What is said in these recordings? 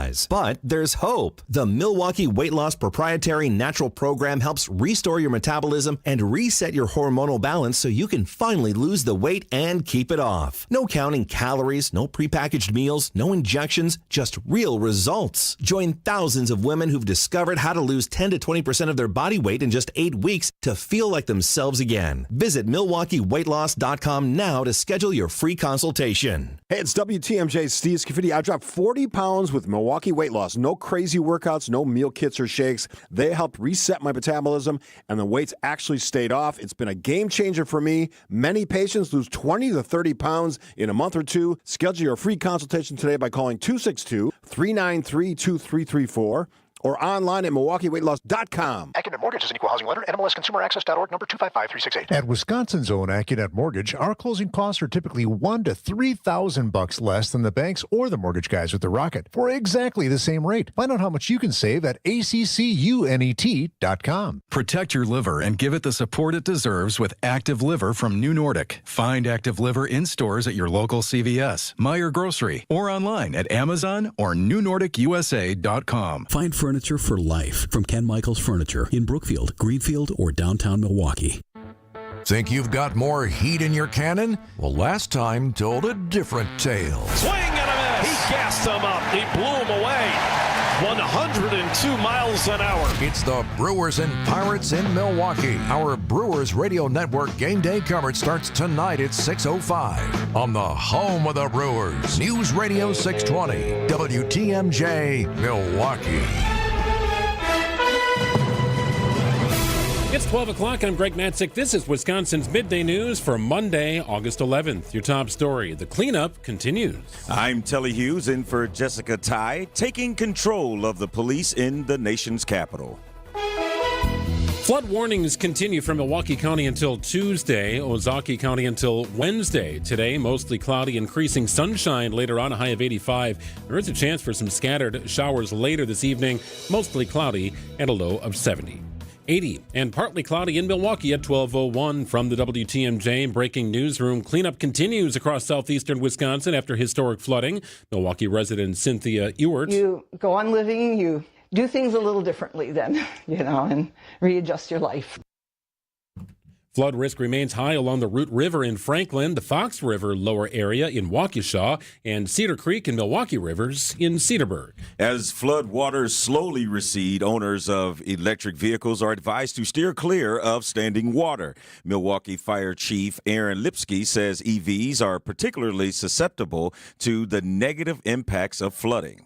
exercise. But there's hope. The Milwaukee Weight Loss Proprietary Natural Program helps restore your metabolism and reset your hormonal balance so you can finally lose the weight and keep it off. No counting calories, no prepackaged meals, no injections, just real results. Join thousands of women who've discovered how to lose 10 to 20% of their body weight in just 8 weeks to feel like themselves again. Visit MilwaukeeWeightLoss.com now to schedule your free consultation. Hey, it's WTMJ's Steve Scafidi. I dropped 40 pounds with Milwaukee Weight Loss. No crazy workouts, no meal kits or shakes. They helped reset my metabolism, and the weight's actually stayed off. It's been a game changer for me. Many patients lose 20 to 30 pounds in a month or two. Schedule your free consultation today by calling 262-393-2334. or online at MilwaukeeWeightLoss.com. AccuNet Mortgage is an equal housing lender. NMLSConsumerAccess.org, number 255368. At Wisconsin's own AccuNet Mortgage, our closing costs are typically $1,000 to $3,000 less than the banks or the mortgage guys with the Rocket for exactly the same rate. Find out how much you can save at ACCUNET.com. Protect your liver and give it the support it deserves with Active Liver from New Nordic. Find Active Liver in stores at your local CVS, Meijer Grocery, or online at Amazon or NewNordicUSA.com. Find furniture for life from Ken Michaels Furniture in Brookfield, Greenfield, or downtown Milwaukee. Think you've got more heat in your cannon? Well, last time told a different tale. Swing and a miss. He gassed him up. He blew him away. 102 miles an hour. It's the Brewers and Pirates in Milwaukee. Our Brewers Radio Network game day coverage starts tonight at 6:05 on the home of the Brewers. News Radio 620, WTMJ, Milwaukee. It's 12 o'clock. I'm Greg Matzek. This is Wisconsin's Midday News for Monday, August 11th. Your top story, the cleanup continues. I'm Telly Hughes in for Jessica Ty, taking control of the police in the nation's capital. Flood warnings continue from Milwaukee County until Tuesday, Ozaukee County until Wednesday. Today, mostly cloudy, increasing sunshine later on, a high of 85. There is a chance for some scattered showers later this evening, mostly cloudy, and a low of 70. 80 and partly cloudy in Milwaukee at 12:01 from the WTMJ breaking newsroom. Cleanup continues across southeastern Wisconsin after historic flooding. Milwaukee resident Cynthia Ewert. You go on living, you do things a little differently then, and readjust your life. Flood risk remains high along the Root River in Franklin, the Fox River lower area in Waukesha, and Cedar Creek and Milwaukee Rivers in Cedarburg. As flood waters slowly recede, owners of electric vehicles are advised to steer clear of standing water. Milwaukee Fire Chief Aaron Lipsky says EVs are particularly susceptible to the negative impacts of flooding.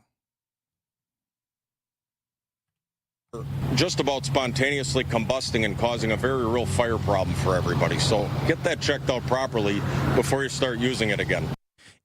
Just about spontaneously combusting and causing a very real fire problem for everybody. So get that checked out properly before you start using it again.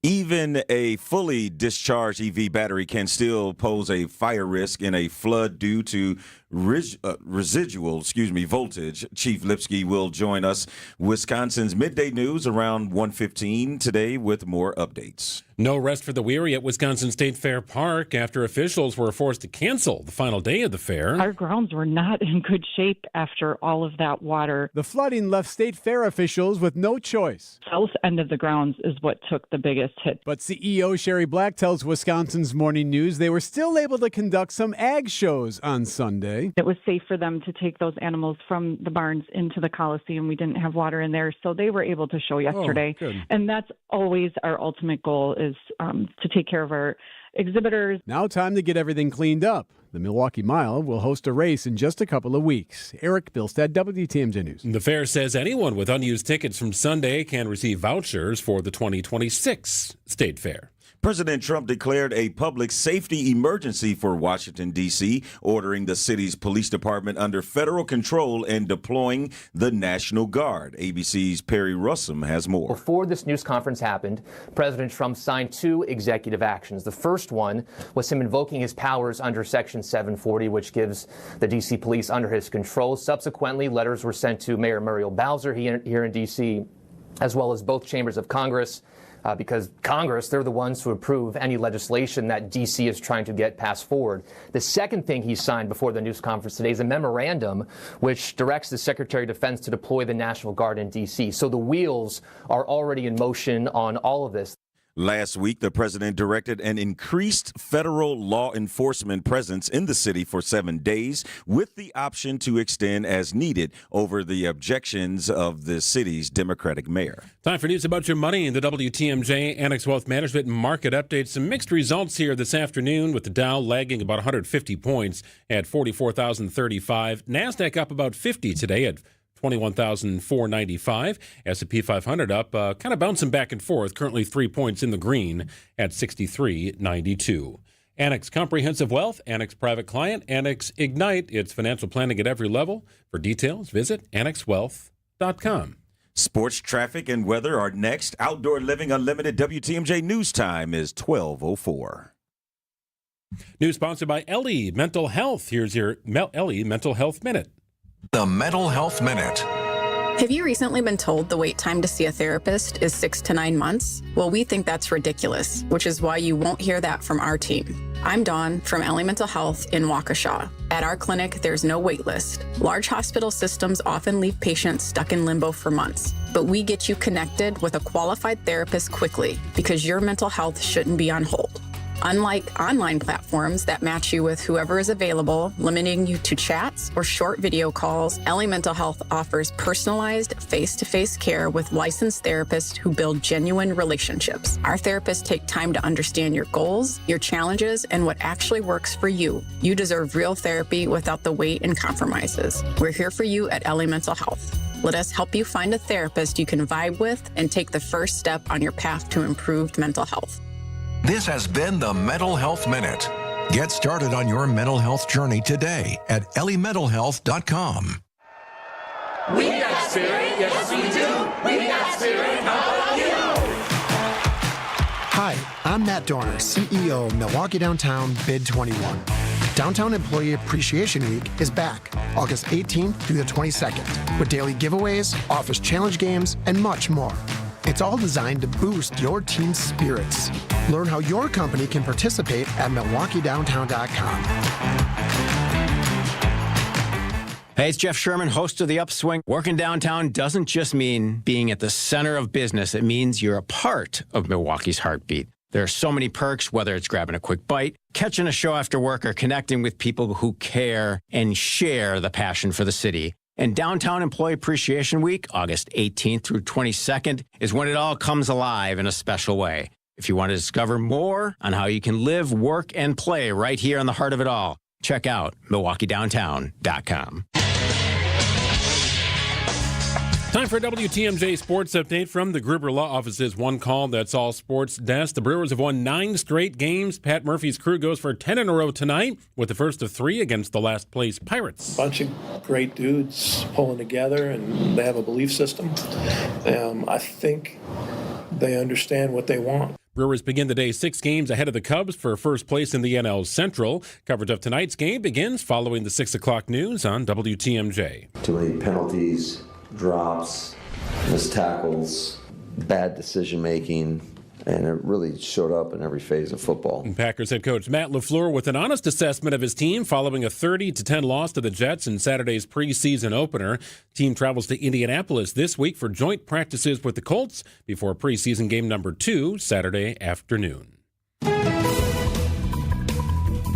Even a fully discharged EV battery can still pose a fire risk in a flood due to residual voltage. Chief Lipsky will join us, Wisconsin's Midday News, around 1:15 today with more updates. No rest for the weary at Wisconsin State Fair Park after officials were forced to cancel the final day of the fair. Our grounds were not in good shape after all of that water. The flooding left State Fair officials with no choice. South end of the grounds is what took the biggest hit. But CEO Sherry Black tells Wisconsin's Morning News they were still able to conduct some ag shows on Sunday. It was safe for them to take those animals from the barns into the Coliseum. We didn't have water in there, so they were able to show yesterday. Oh, good. And that's always our ultimate goal, is to take care of our exhibitors. Now time to get everything cleaned up. The Milwaukee Mile will host a race in just a couple of weeks. Eric Bilstead, WTMJ News. The fair says anyone with unused tickets from Sunday can receive vouchers for the 2026 State Fair. President Trump declared a public safety emergency for Washington, D.C., ordering the city's police department under federal control and deploying the National Guard. ABC's Perry Russum has more. Before this news conference happened, President Trump signed 2 executive actions. The first one was him invoking his powers under Section 740, which gives the D.C. police under his control. Subsequently, letters were sent to Mayor Muriel Bowser here in D.C., as well as both chambers of Congress, because Congress, they're the ones who approve any legislation that D.C. is trying to get passed forward. The second thing he signed before the news conference today is a memorandum which directs the Secretary of Defense to deploy the National Guard in D.C. So the wheels are already in motion on all of this. Last week, the president directed an increased federal law enforcement presence in the city for 7 days, with the option to extend as needed over the objections of the city's Democratic mayor. Time for news about your money in the WTMJ Annex Wealth Management Market Update. Some mixed results here this afternoon, with the Dow lagging about 150 points at 44,035. NASDAQ up about 50 today at 21,495. S&P 500 up, kind of bouncing back and forth, currently 3 points in the green at 63.92. Annex Comprehensive Wealth, Annex Private Client, Annex Ignite. It's financial planning at every level. For details, visit annexwealth.com. Sports, traffic, and weather are next. Outdoor Living Unlimited WTMJ News Time is 12:04. News sponsored by Ellie Mental Health. Here's your Ellie Mental Health Minute. The Mental Health Minute. Have you recently been told the wait time to see a therapist is 6 to 9 months? Well, we think that's ridiculous, which is why you won't hear that from our team. I'm Dawn from Ellie Mental Health in Waukesha. At our clinic, there's no wait list. Large hospital systems often leave patients stuck in limbo for months, but we get you connected with a qualified therapist quickly because your mental health shouldn't be on hold. Unlike online platforms that match you with whoever is available, limiting you to chats or short video calls, Ellie Mental Health offers personalized face-to-face care with licensed therapists who build genuine relationships. Our therapists take time to understand your goals, your challenges, and what actually works for you. You deserve real therapy without the wait and compromises. We're here for you at Ellie Mental Health. Let us help you find a therapist you can vibe with and take the first step on your path to improved mental health. This has been the Mental Health Minute. Get started on your mental health journey today at elliementalhealth.com. We got spirit, yes we do. We got spirit, how about you? Hi, I'm Matt Dorner, CEO of Milwaukee Downtown Bid 21. Downtown Employee Appreciation Week is back August 18th through the 22nd with daily giveaways, office challenge games, and much more. It's all designed to boost your team's spirits. Learn how your company can participate at MilwaukeeDowntown.com. Hey, it's Jeff Sherman, host of The Upswing. Working downtown doesn't just mean being at the center of business. It means you're a part of Milwaukee's heartbeat. There are so many perks, whether it's grabbing a quick bite, catching a show after work, or connecting with people who care and share the passion for the city. And Downtown Employee Appreciation Week, August 18th through 22nd, is when it all comes alive in a special way. If you want to discover more on how you can live, work, and play right here in the heart of it all, check out MilwaukeeDowntown.com. Time for a WTMJ Sports Update from the Gruber Law Office's One Call, That's All Sports desk. The Brewers have won 9 straight games. Pat Murphy's crew goes for 10 in a row tonight with the first of 3 against the last place Pirates. Bunch of great dudes pulling together, and they have a belief system. I think they understand what they want. Brewers begin the day 6 games ahead of the Cubs for first place in the NL Central. Coverage of tonight's game begins following the 6 o'clock news on WTMJ. Too many penalties, drops, missed tackles, bad decision making, and it really showed up in every phase of football. And Packers head coach Matt LaFleur with an honest assessment of his team following a 30-10 loss to the Jets in Saturday's preseason opener. Team travels to Indianapolis this week for joint practices with the Colts before preseason game number 2 Saturday afternoon.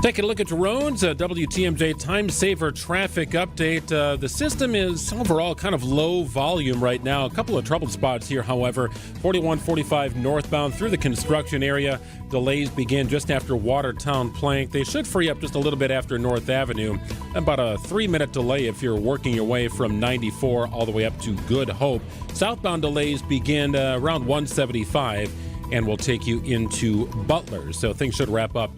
Taking a look at your roads, WTMJ Time Saver traffic update. The system is overall kind of low volume right now. A couple of trouble spots here, however. 4145 northbound through the construction area. Delays begin just after Watertown Plank. They should free up just a little bit after North Avenue. About a 3-minute delay if you're working your way from 94 all the way up to Good Hope. Southbound delays begin around 175 and will take you into Butler. So things should wrap up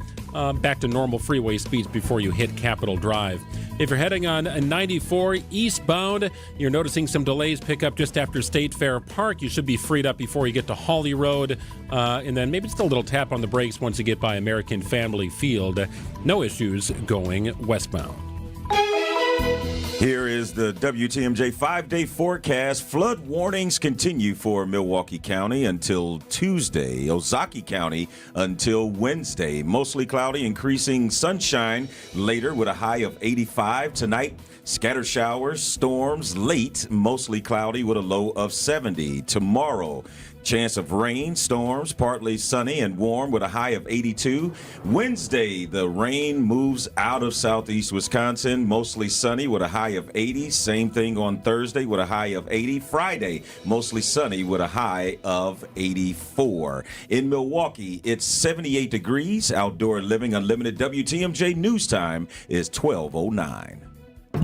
back to normal freeway speeds before you hit Capitol Drive. If you're heading on 94 eastbound, you're noticing some delays pick up just after State Fair Park. You should be freed up before you get to Hawley Road, and then maybe just a little tap on the brakes once you get by American Family Field. No issues going westbound. Here is is the WTMJ 5-day forecast. Flood warnings continue for Milwaukee County until Tuesday. Ozaukee County until Wednesday. Mostly cloudy, increasing sunshine later with a high of 85 tonight. Scattered showers, storms late, mostly cloudy with a low of 70. Tomorrow, chance of rain, storms, partly sunny and warm with a high of 82. Wednesday, the rain moves out of southeast Wisconsin, mostly sunny with a high of 80. Same thing on Thursday with a high of 80. Friday, mostly sunny with a high of 84. In Milwaukee, it's 78 degrees. Outdoor Living Unlimited WTMJ news time is 12:09.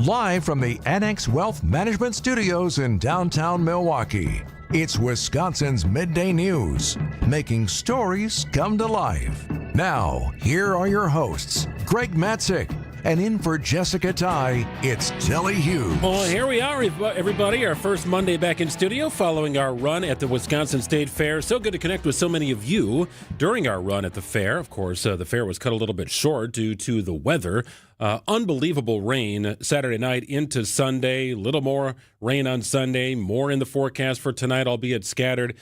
Live from the Annex Wealth Management Studios in downtown Milwaukee, it's Wisconsin's Midday News, making stories come to life. Now, here are your hosts, Greg Matzek, and in for Jessica Ty, it's Telly Hughes. Well, here we are, everybody, our first Monday back in studio following our run at the Wisconsin State Fair. So good to connect with so many of you during our run at the fair. Of course, the fair was cut a little bit short due to the weather. Unbelievable rain Saturday night into Sunday. Little more rain on Sunday. More in the forecast for tonight, albeit scattered.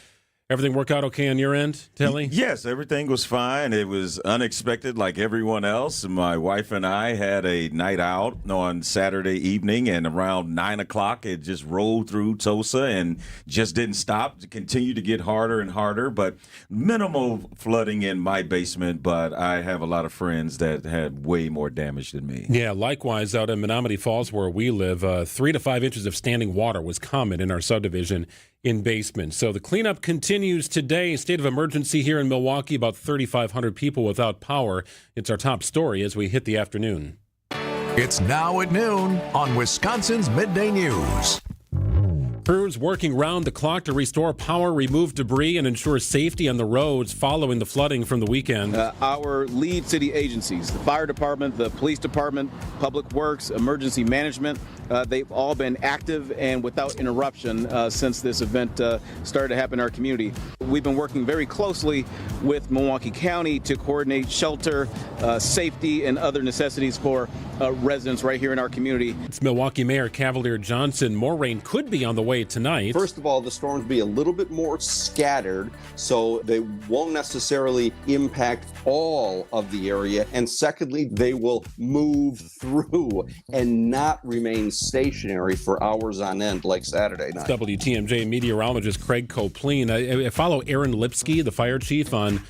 Everything work out okay on your end, Telly? Yes, everything was fine. It was unexpected like everyone else. My wife and I had a night out on Saturday evening, and around 9 o'clock, it just rolled through Tulsa and just didn't stop. It continued to get harder and harder, but minimal flooding in my basement, but I have a lot of friends that had way more damage than me. Yeah, likewise, out in Menominee Falls, where we live, 3 to 5 inches of standing water was common in our subdivision in basements. So the cleanup continues today. State of emergency here in Milwaukee, about 3,500 people without power. It's our top story as we hit the afternoon. It's now at noon on Wisconsin's Midday News. Crews working round the clock to restore power, remove debris, and ensure safety on the roads following the flooding from the weekend. Our lead city agencies, the fire department, the police department, public works, emergency management, they've all been active and without interruption since this event started to happen in our community. We've been working very closely with Milwaukee County to coordinate shelter, safety, and other necessities for residents right here in our community. It's Milwaukee Mayor Cavalier Johnson. More rain could be on the way tonight. First of all, the storms will be a little bit more scattered, so they won't necessarily impact all of the area. And secondly, they will move through and not remain stationary for hours on end like Saturday night. WTMJ meteorologist Craig Copleen. I follow Aaron Lipsky, the fire chief, on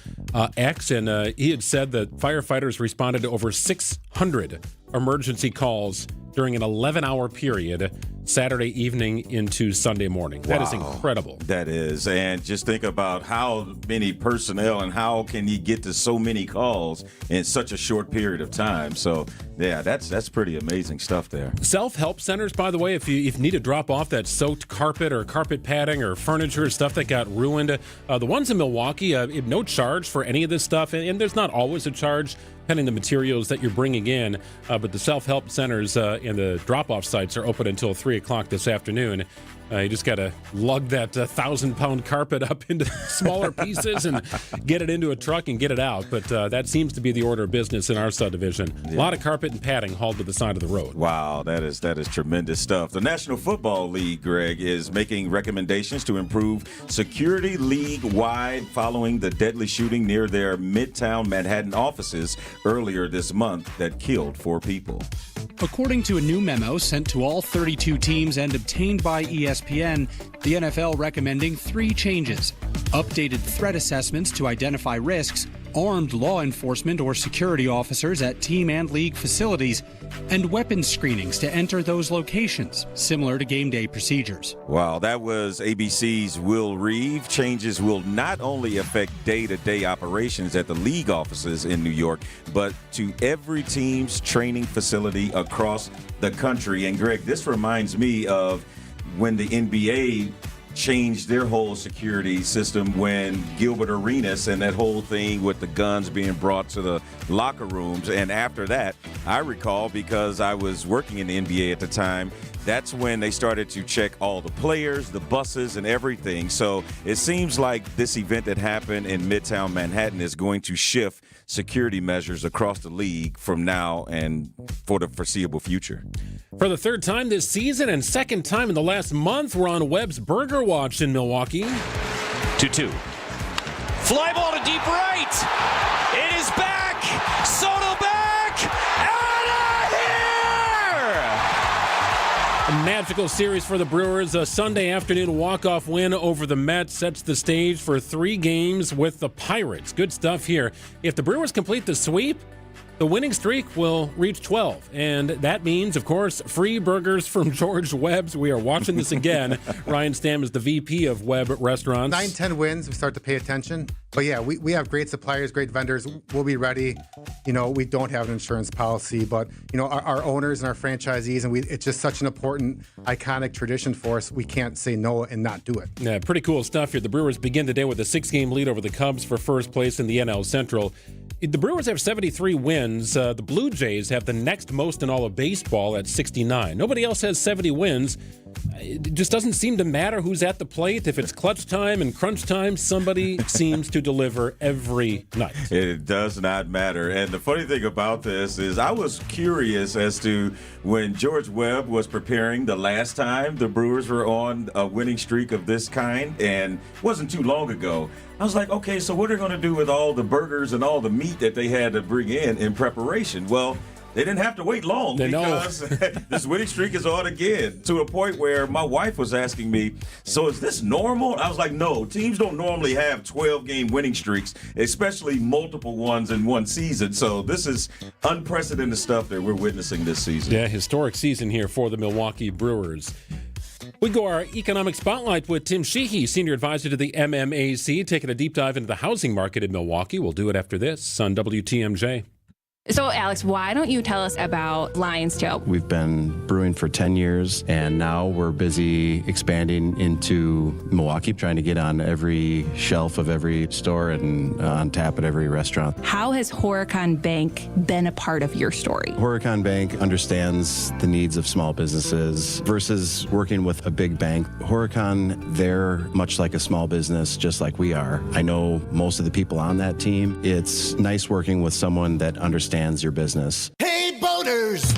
X, and he had said that firefighters responded to over 600 emergency calls during an 11-hour period Saturday evening into Sunday morning. That is incredible. That is. And just think about how many personnel and how can you get to so many calls in such a short period of time. So, yeah, that's pretty amazing stuff there. Self-help centers, by the way, if you need to drop off that soaked carpet or carpet padding or furniture, stuff that got ruined, the ones in Milwaukee, no charge for any of this stuff. And there's not always a charge depending on the materials that you're bringing in. But the self-help centers and the drop-off sites are open until 3 o'clock this afternoon. You just got to lug that 1,000-pound carpet up into smaller pieces and get it into a truck and get it out. But that seems to be the order of business in our subdivision. Yeah. A lot of carpet and padding hauled to the side of the road. Wow, that is tremendous stuff. The National Football League, Greg, is making recommendations to improve security league-wide following the deadly shooting near their Midtown Manhattan offices earlier this month that killed 4 people. According to a new memo sent to all 32 teams and obtained by ESPN, the NFL recommending 3 changes: updated threat assessments to identify risks, armed law enforcement or security officers at team and league facilities, and weapons screenings to enter those locations, similar to game day procedures. Wow, that was ABC's Will Reeve. Changes will not only affect day-to-day operations at the league offices in New York, but to every team's training facility across the country. And Greg, this reminds me of when the NBA changed their whole security system when Gilbert Arenas and that whole thing with the guns being brought to the locker rooms. And after that, I recall, because I was working in the NBA at the time, that's when they started to check all the players, the buses, and everything. So it seems like this event that happened in Midtown Manhattan is going to shift security measures across the league from now and for the foreseeable future. For the third time this season and second time in the last month, we're on Webb's Burger Watch in Milwaukee. 2-2. Fly ball to deep right. It is back. Soto back. Out of here! A magical series for the Brewers. A Sunday afternoon walk-off win over the Mets sets the stage for 3 games with the Pirates. Good stuff here. If the Brewers complete the sweep, the winning streak will reach 12, and that means, of course, free burgers from George Webb's. We are watching this again. Ryan Stamm is the VP of Webb Restaurants. 9-10 wins, we start to pay attention. But yeah, we have great suppliers, great vendors. We'll be ready. You know, we don't have an insurance policy, but, you know, our owners and our franchisees, and it's just such an important, iconic tradition for us. We can't say no and not do it. Yeah, pretty cool stuff here. The Brewers begin today with a 6-game lead over the Cubs for first place in the NL Central. The Brewers have 73 wins. The Blue Jays have the next most in all of baseball at 69. Nobody else has 70 wins. It just doesn't seem to matter who's at the plate. If it's clutch time and crunch time, somebody seems to deliver every night. It does not matter. And the funny thing about this is I was curious as to when George Webb was preparing the last time the Brewers were on a winning streak of this kind, and it wasn't too long ago. I was like, okay, so what are they going to do with all the burgers and all the meat that they had to bring in preparation? Well, they didn't have to wait long because this winning streak is on again, to a point where my wife was asking me, so is this normal? I was like, no, teams don't normally have 12-game winning streaks, especially multiple ones in one season. So this is unprecedented stuff that we're witnessing this season. Yeah, historic season here for the Milwaukee Brewers. We go our economic spotlight with Tim Sheehy, senior advisor to the MMAC, taking a deep dive into the housing market in Milwaukee. We'll do it after this on WTMJ. So, Alex, why don't you tell us about Lion's Tail? We've been brewing for 10 years, and now we're busy expanding into Milwaukee, trying to get on every shelf of every store and on tap at every restaurant. How has Horicon Bank been a part of your story? Horicon Bank understands the needs of small businesses versus working with a big bank. Horicon, they're much like a small business, just like we are. I know most of the people on that team. It's nice working with someone that understands your business. Hey, boaters!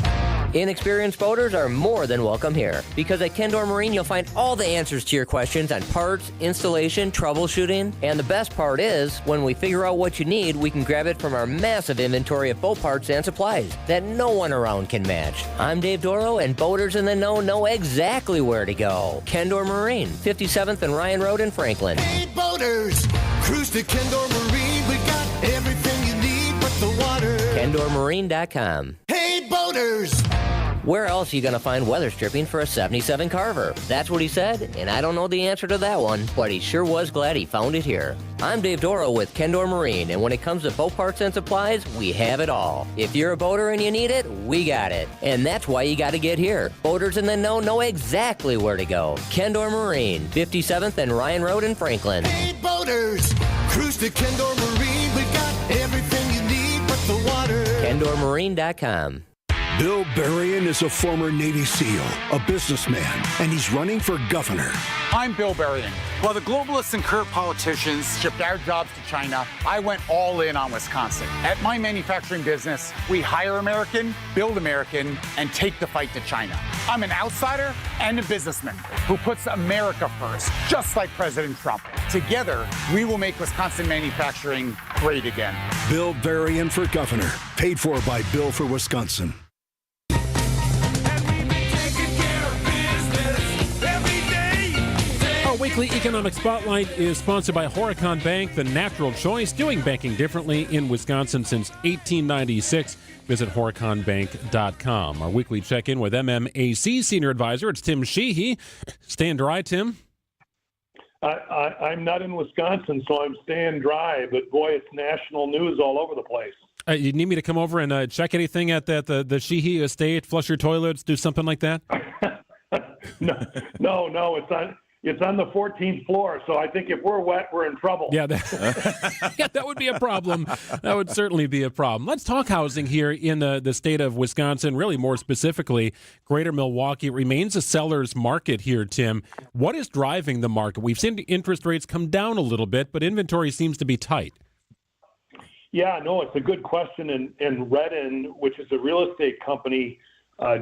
Inexperienced boaters are more than welcome here, because at Kendor Marine you'll find all the answers to your questions on parts, installation, troubleshooting, and the best part is, when we figure out what you need, we can grab it from our massive inventory of boat parts and supplies that no one around can match. I'm Dave Doro, and boaters in the know exactly where to go. Kendor Marine, 57th and Ryan Road in Franklin. Hey, boaters! Cruise to Kendor Marine. We got everything you need but the water. KendorMarine.com. Hey, boaters! Where else are you going to find weather stripping for a 77 Carver? That's what he said, and I don't know the answer to that one, but he sure was glad he found it here. I'm Dave Doro with Kendor Marine, and when it comes to boat parts and supplies, we have it all. If you're a boater and you need it, we got it. And that's why you got to get here. Boaters in the know exactly where to go. Kendor Marine, 57th and Ryan Road in Franklin. Hey, boaters! Cruise to Kendor Marine. We got everything you need but the water. KendorMarine.com. Bill Berrien is a former Navy SEAL, a businessman, and he's running for governor. I'm Bill Berrien. While the globalists and corrupt politicians shipped our jobs to China, I went all in on Wisconsin. At my manufacturing business, we hire American, build American, and take the fight to China. I'm an outsider and a businessman who puts America first, just like President Trump. Together, we will make Wisconsin manufacturing great again. Bill Berrien for governor, paid for by Bill for Wisconsin. Our weekly economic spotlight is sponsored by Horicon Bank, the natural choice, doing banking differently in Wisconsin since 1896. Visit horiconbank.com. Our weekly check-in with MMAC Senior Advisor, it's Tim Sheehy. Staying dry, Tim? I'm not in Wisconsin, so I'm staying dry, but boy, it's national news all over the place. You need me to come over and check anything at the Sheehy estate, flush your toilets, do something like that? No, it's on the 14th floor, so I think if we're wet, we're in trouble. Yeah, that would be a problem. That would certainly be a problem. Let's talk housing here in the state of Wisconsin, really more specifically, greater Milwaukee. It remains a seller's market here, Tim. What is driving the market? We've seen interest rates come down a little bit, but inventory seems to be tight. Yeah, no, it's a good question. And Redden, which is a real estate company,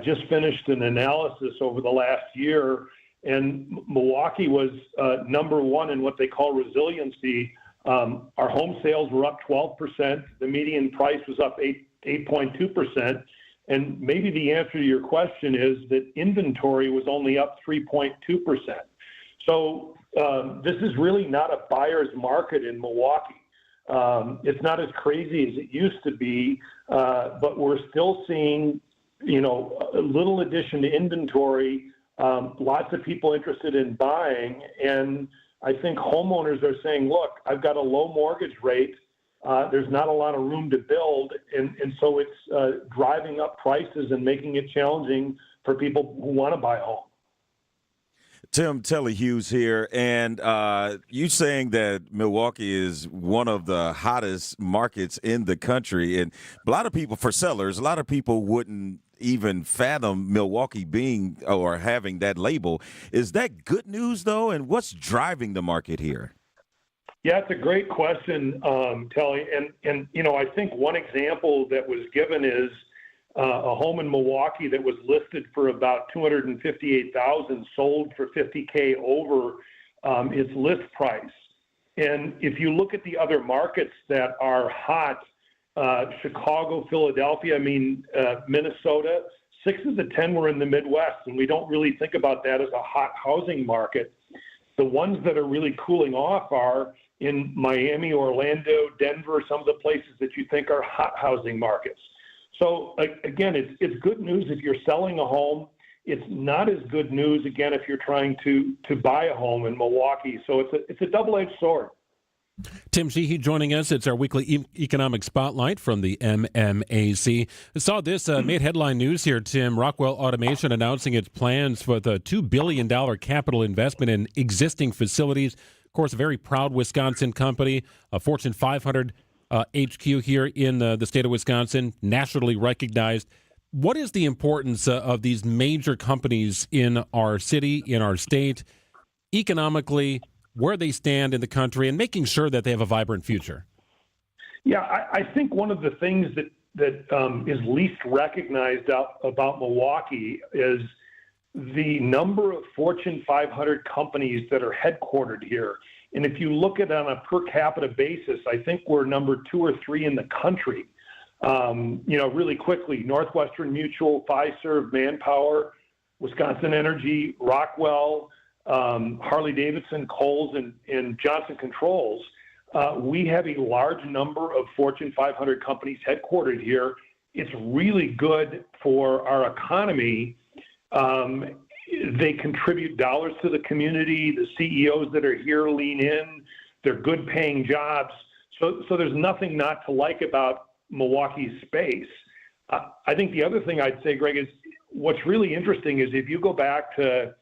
just finished an analysis over the last year, and Milwaukee was number one in what they call resiliency. Our home sales were up 12%. The median price was up 8.2%. And maybe the answer to your question is that inventory was only up 3.2%. So this is really not a buyer's market in Milwaukee. It's not as crazy as it used to be, but we're still seeing, a little addition to inventory, lots of people interested in buying. And I think homeowners are saying, look, I've got a low mortgage rate. There's not a lot of room to build. And so it's driving up prices and making it challenging for people who want to buy a home. Tim, Telly, Hughes here, and you saying that Milwaukee is one of the hottest markets in the country, and a lot of people, for sellers, a lot of people wouldn't even fathom Milwaukee being or having that label. Is that good news, though, and what's driving the market here? Yeah, it's a great question, Telly, and I think one example that was given is a home in Milwaukee that was listed for about $258,000, sold for $50K over its list price. And if you look at the other markets that are hot, Chicago, Philadelphia, Minnesota, 6 of the 10 were in the Midwest, and we don't really think about that as a hot housing market. The ones that are really cooling off are in Miami, Orlando, Denver, some of the places that you think are hot housing markets. So again, it's good news if you're selling a home. It's not as good news, again, if you're trying to buy a home in Milwaukee. So it's a double-edged sword. Tim Sheehy joining us. It's our weekly economic spotlight from the MMAC. I saw this made headline news here, Tim. Rockwell Automation announcing its plans for the $2 billion capital investment in existing facilities. Of course, a very proud Wisconsin company, a Fortune 500 HQ here in the state of Wisconsin, nationally recognized. What is the importance of these major companies in our city, in our state, economically, where they stand in the country, and making sure that they have a vibrant future? Yeah, I think one of the things that is least recognized about Milwaukee is the number of Fortune 500 companies that are headquartered here. And if you look at it on a per capita basis, I think we're number 2 or 3 in the country. Really quickly, Northwestern Mutual, Fiserv, Manpower, Wisconsin Energy, Rockwell, Harley-Davidson, Kohl's, and Johnson Controls. We have a large number of Fortune 500 companies headquartered here. It's really good for our economy. They contribute dollars to the community. The CEOs that are here lean in. They're good paying jobs. So there's nothing not to like about Milwaukee's space. I think the other thing I'd say, Greg, is what's really interesting is if you go back to,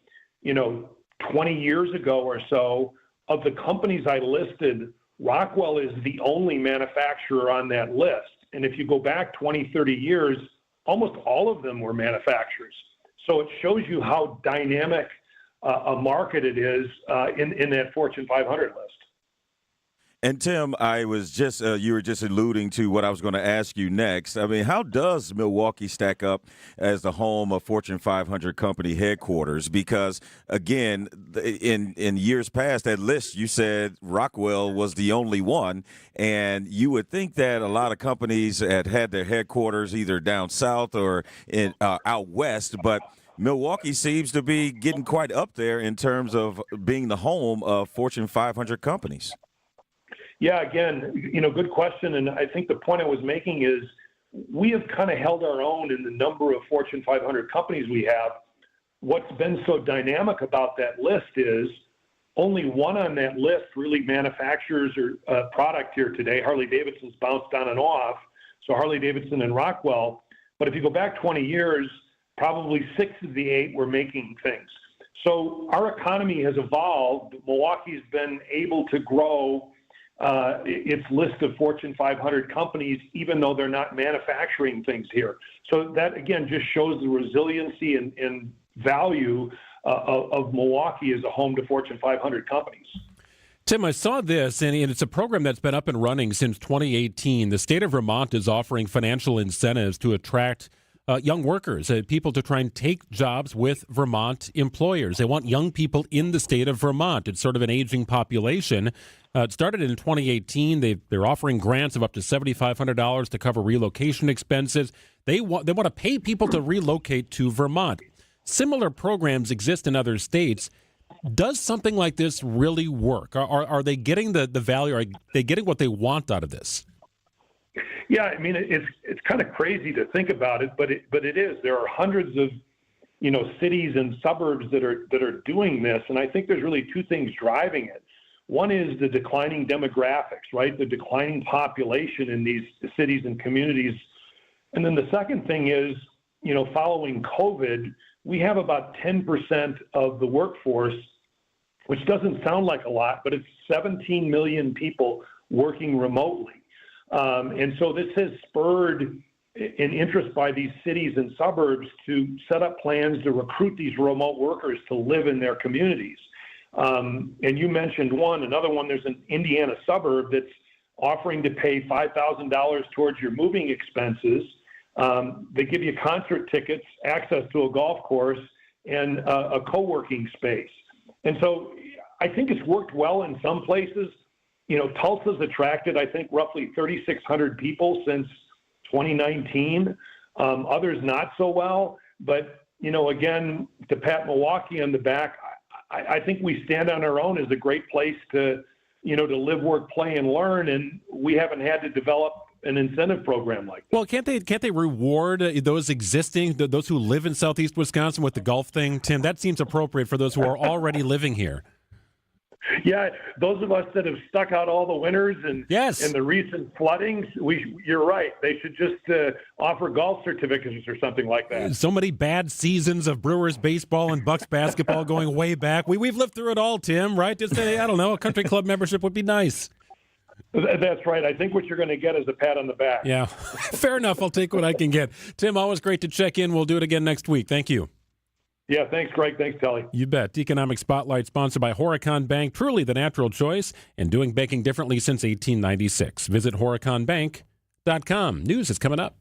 20 years ago or so, of the companies I listed, Rockwell is the only manufacturer on that list. And if you go back 20, 30 years, almost all of them were manufacturers. So it shows you how dynamic a market it is in that Fortune 500 list. And Tim, I was just you were just alluding to what I was going to ask you next. I mean, how does Milwaukee stack up as the home of Fortune 500 company headquarters? Because again, in years past, that list you said Rockwell was the only one, and you would think that a lot of companies had their headquarters either down south or out west, but Milwaukee seems to be getting quite up there in terms of being the home of Fortune 500 companies. Yeah, again, good question. And I think the point I was making is we have kind of held our own in the number of Fortune 500 companies we have. What's been so dynamic about that list is only one on that list really manufactures a product here today. Harley-Davidson's bounced on and off, so Harley-Davidson and Rockwell. But if you go back 20 years, probably 6 of the 8 were making things. So our economy has evolved. Milwaukee's been able to grow its list of Fortune 500 companies, even though they're not manufacturing things here. So that, again, just shows the resiliency and value of Milwaukee as a home to Fortune 500 companies. Tim, I saw this, and it's a program that's been up and running since 2018. The state of Vermont is offering financial incentives to attract young workers, people to try and take jobs with Vermont employers. They want young people in the state of Vermont. It's sort of an aging population. It started in 2018. They're offering grants of up to $7,500 to cover relocation expenses. They want to pay people to relocate to Vermont. Similar programs exist in other states. Does something like this really work? Are they getting the value? Are they getting what they want out of this? Yeah, I mean, it's kind of crazy to think about it, but it is. There are hundreds of, cities and suburbs that are doing this, and I think there's really two things driving it. One is the declining demographics, right? The declining population in these cities and communities, and then the second thing is, following COVID, we have about 10% of the workforce, which doesn't sound like a lot, but it's 17 million people working remotely. And so this has spurred an interest by these cities and suburbs to set up plans to recruit these remote workers to live in their communities. And you mentioned another one, there's an Indiana suburb that's offering to pay $5,000 towards your moving expenses. They give you concert tickets, access to a golf course, and a co-working space. And so I think it's worked well in some places. Tulsa's attracted, I think, roughly 3,600 people since 2019. Others not so well. But, again, to pat Milwaukee on the back, I think we stand on our own as a great place to live, work, play, and learn. And we haven't had to develop an incentive program like that. Well, can't they reward those who live in Southeast Wisconsin with the golf thing, Tim? That seems appropriate for those who are already living here. Yeah, those of us that have stuck out all the winters and the recent floodings, you're right. They should just offer golf certificates or something like that. So many bad seasons of Brewers baseball and Bucks basketball going way back. We've lived through it all, Tim, right? Just a country club membership would be nice. That's right. I think what you're going to get is a pat on the back. Yeah, fair enough. I'll take what I can get. Tim, always great to check in. We'll do it again next week. Thank you. Yeah, thanks, Greg. Thanks, Telly. You bet. Economic Spotlight sponsored by Horicon Bank, truly the natural choice, and doing banking differently since 1896. Visit horiconbank.com. News is coming up.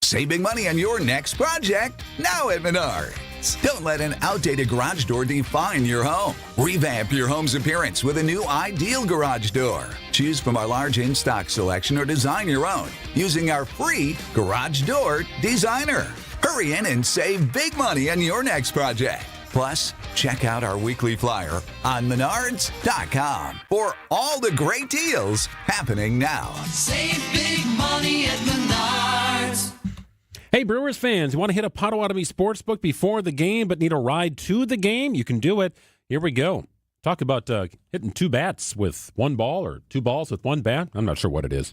Save big money on your next project now at Menards. Don't let an outdated garage door define your home. Revamp your home's appearance with a new ideal garage door. Choose from our large in-stock selection or design your own using our free Garage Door Designer. Hurry in and save big money on your next project. Plus, check out our weekly flyer on Menards.com for all the great deals happening now. Save big money at Menards. Hey, Brewers fans, you want to hit a Potawatomi Sportsbook before the game but need a ride to the game? You can do it. Here we go. Talk about hitting two bats with one ball or two balls with one bat. I'm not sure what it is.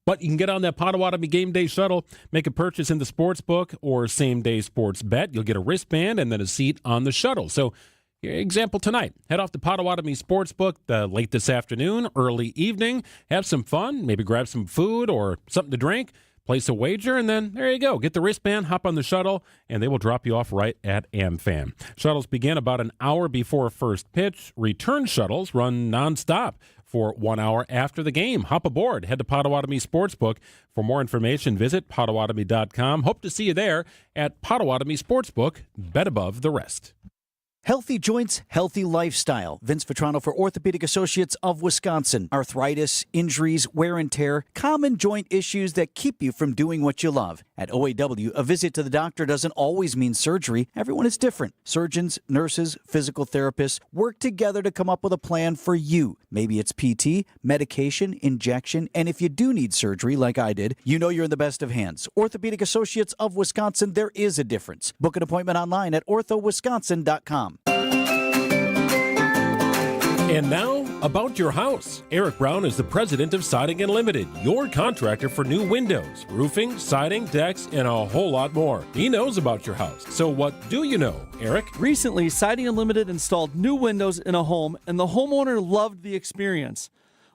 But you can get on that Potawatomi Game Day shuttle, make a purchase in the sports book or same-day sports bet. You'll get a wristband and then a seat on the shuttle. So, example tonight, head off to Potawatomi Sportsbook late this afternoon, early evening, have some fun, maybe grab some food or something to drink, place a wager, and then there you go. Get the wristband, hop on the shuttle, and they will drop you off right at AmFam. Shuttles begin about an hour before first pitch. Return shuttles run nonstop for 1 hour after the game. Hop aboard. Head to Potawatomi Sportsbook. For more information, visit Potawatomi.com. Hope to see you there at Potawatomi Sportsbook. Bet above the rest. Healthy joints, healthy lifestyle. Vince Vitrano for Orthopedic Associates of Wisconsin. Arthritis, injuries, wear and tear, common joint issues that keep you from doing what you love. At OAW, a visit to the doctor doesn't always mean surgery. Everyone is different. Surgeons, nurses, physical therapists work together to come up with a plan for you. Maybe it's PT, medication, injection, and if you do need surgery like I did, you know you're in the best of hands. Orthopedic Associates of Wisconsin, there is a difference. Book an appointment online at orthowisconsin.com. And now, about your house. Eric Brown is the president of Siding Unlimited, your contractor for new windows, roofing, siding, decks, and a whole lot more. He knows about your house. So what do you know, Eric? Recently, Siding Unlimited installed new windows in a home, and the homeowner loved the experience.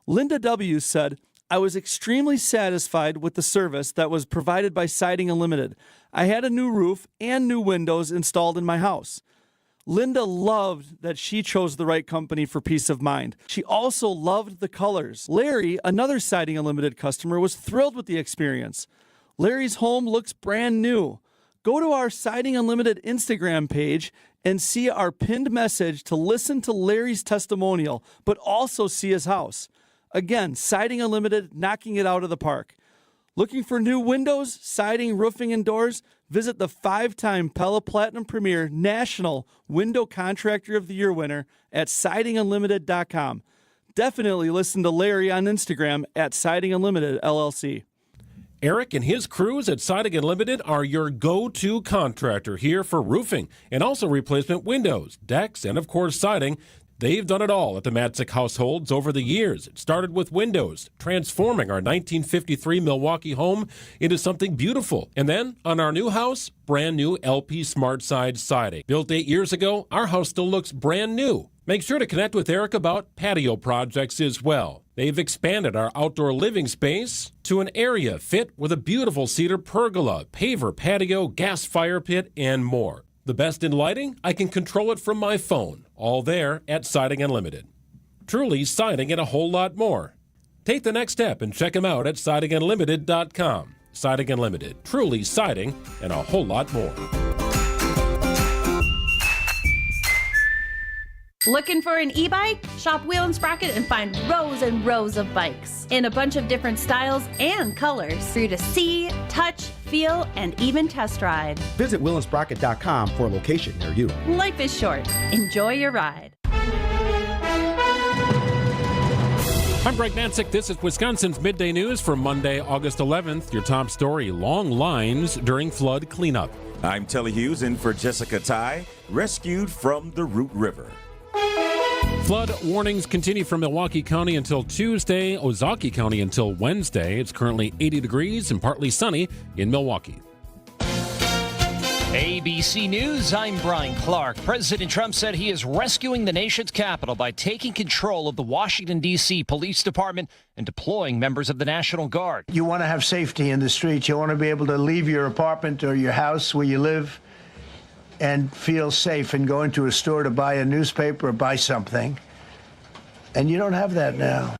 Linda W. said, I was extremely satisfied with the service that was provided by Siding Unlimited. I had a new roof and new windows installed in my house. Linda loved that she chose the right company for peace of mind. She also loved the colors. Larry, another Siding Unlimited customer, was thrilled with the experience. Larry's home looks brand new. Go to our Siding Unlimited Instagram page and see our pinned message to listen to Larry's testimonial, but also see his house. Again, Siding Unlimited, knocking it out of the park. Looking for new windows, siding, roofing, and doors? Visit the 5-time Pella Platinum Premier National Window Contractor of the Year winner at sidingunlimited.com. Definitely listen to Larry on Instagram at Siding Unlimited LLC. Eric and his crews at Siding Unlimited are your go-to contractor here for roofing and also replacement windows, decks, and of course siding. They've done it all at the Matzek households over the years. It started with windows, transforming our 1953 Milwaukee home into something beautiful. And then, on our new house, brand new LP Smart Side siding. Built 8 years ago, our house still looks brand new. Make sure to connect with Eric about patio projects as well. They've expanded our outdoor living space to an area fit with a beautiful cedar pergola, paver patio, gas fire pit, and more. The best in lighting? I can control it from my phone. All there at Siding Unlimited. Truly siding and a whole lot more. Take the next step and check them out at sidingunlimited.com. Siding Unlimited. Truly siding and a whole lot more. Looking for an e-bike? Shop Wheel & Sprocket and find rows and rows of bikes in a bunch of different styles and colors for you to see, touch, feel, and even test ride. Visit wheelandsprocket.com for a location near you. Life is short. Enjoy your ride. I'm Greg Matzek. This is Wisconsin's Midday News for Monday, August 11th. Your top story, long lines during flood cleanup. I'm Telly Hughes in for Jessica Ty, rescued from the Root River. Flood warnings continue from Milwaukee County until Tuesday, Ozaukee County until Wednesday. It's currently 80 degrees and partly sunny in Milwaukee. ABC News, I'm Brian Clark. President Trump said he is rescuing the nation's capital by taking control of the Washington, D.C. Police Department and deploying members of the National Guard. You want to have safety in the streets. You want to be able to leave your apartment or your house where you live and feel safe and go into a store to buy a newspaper or buy something. And you don't have that now.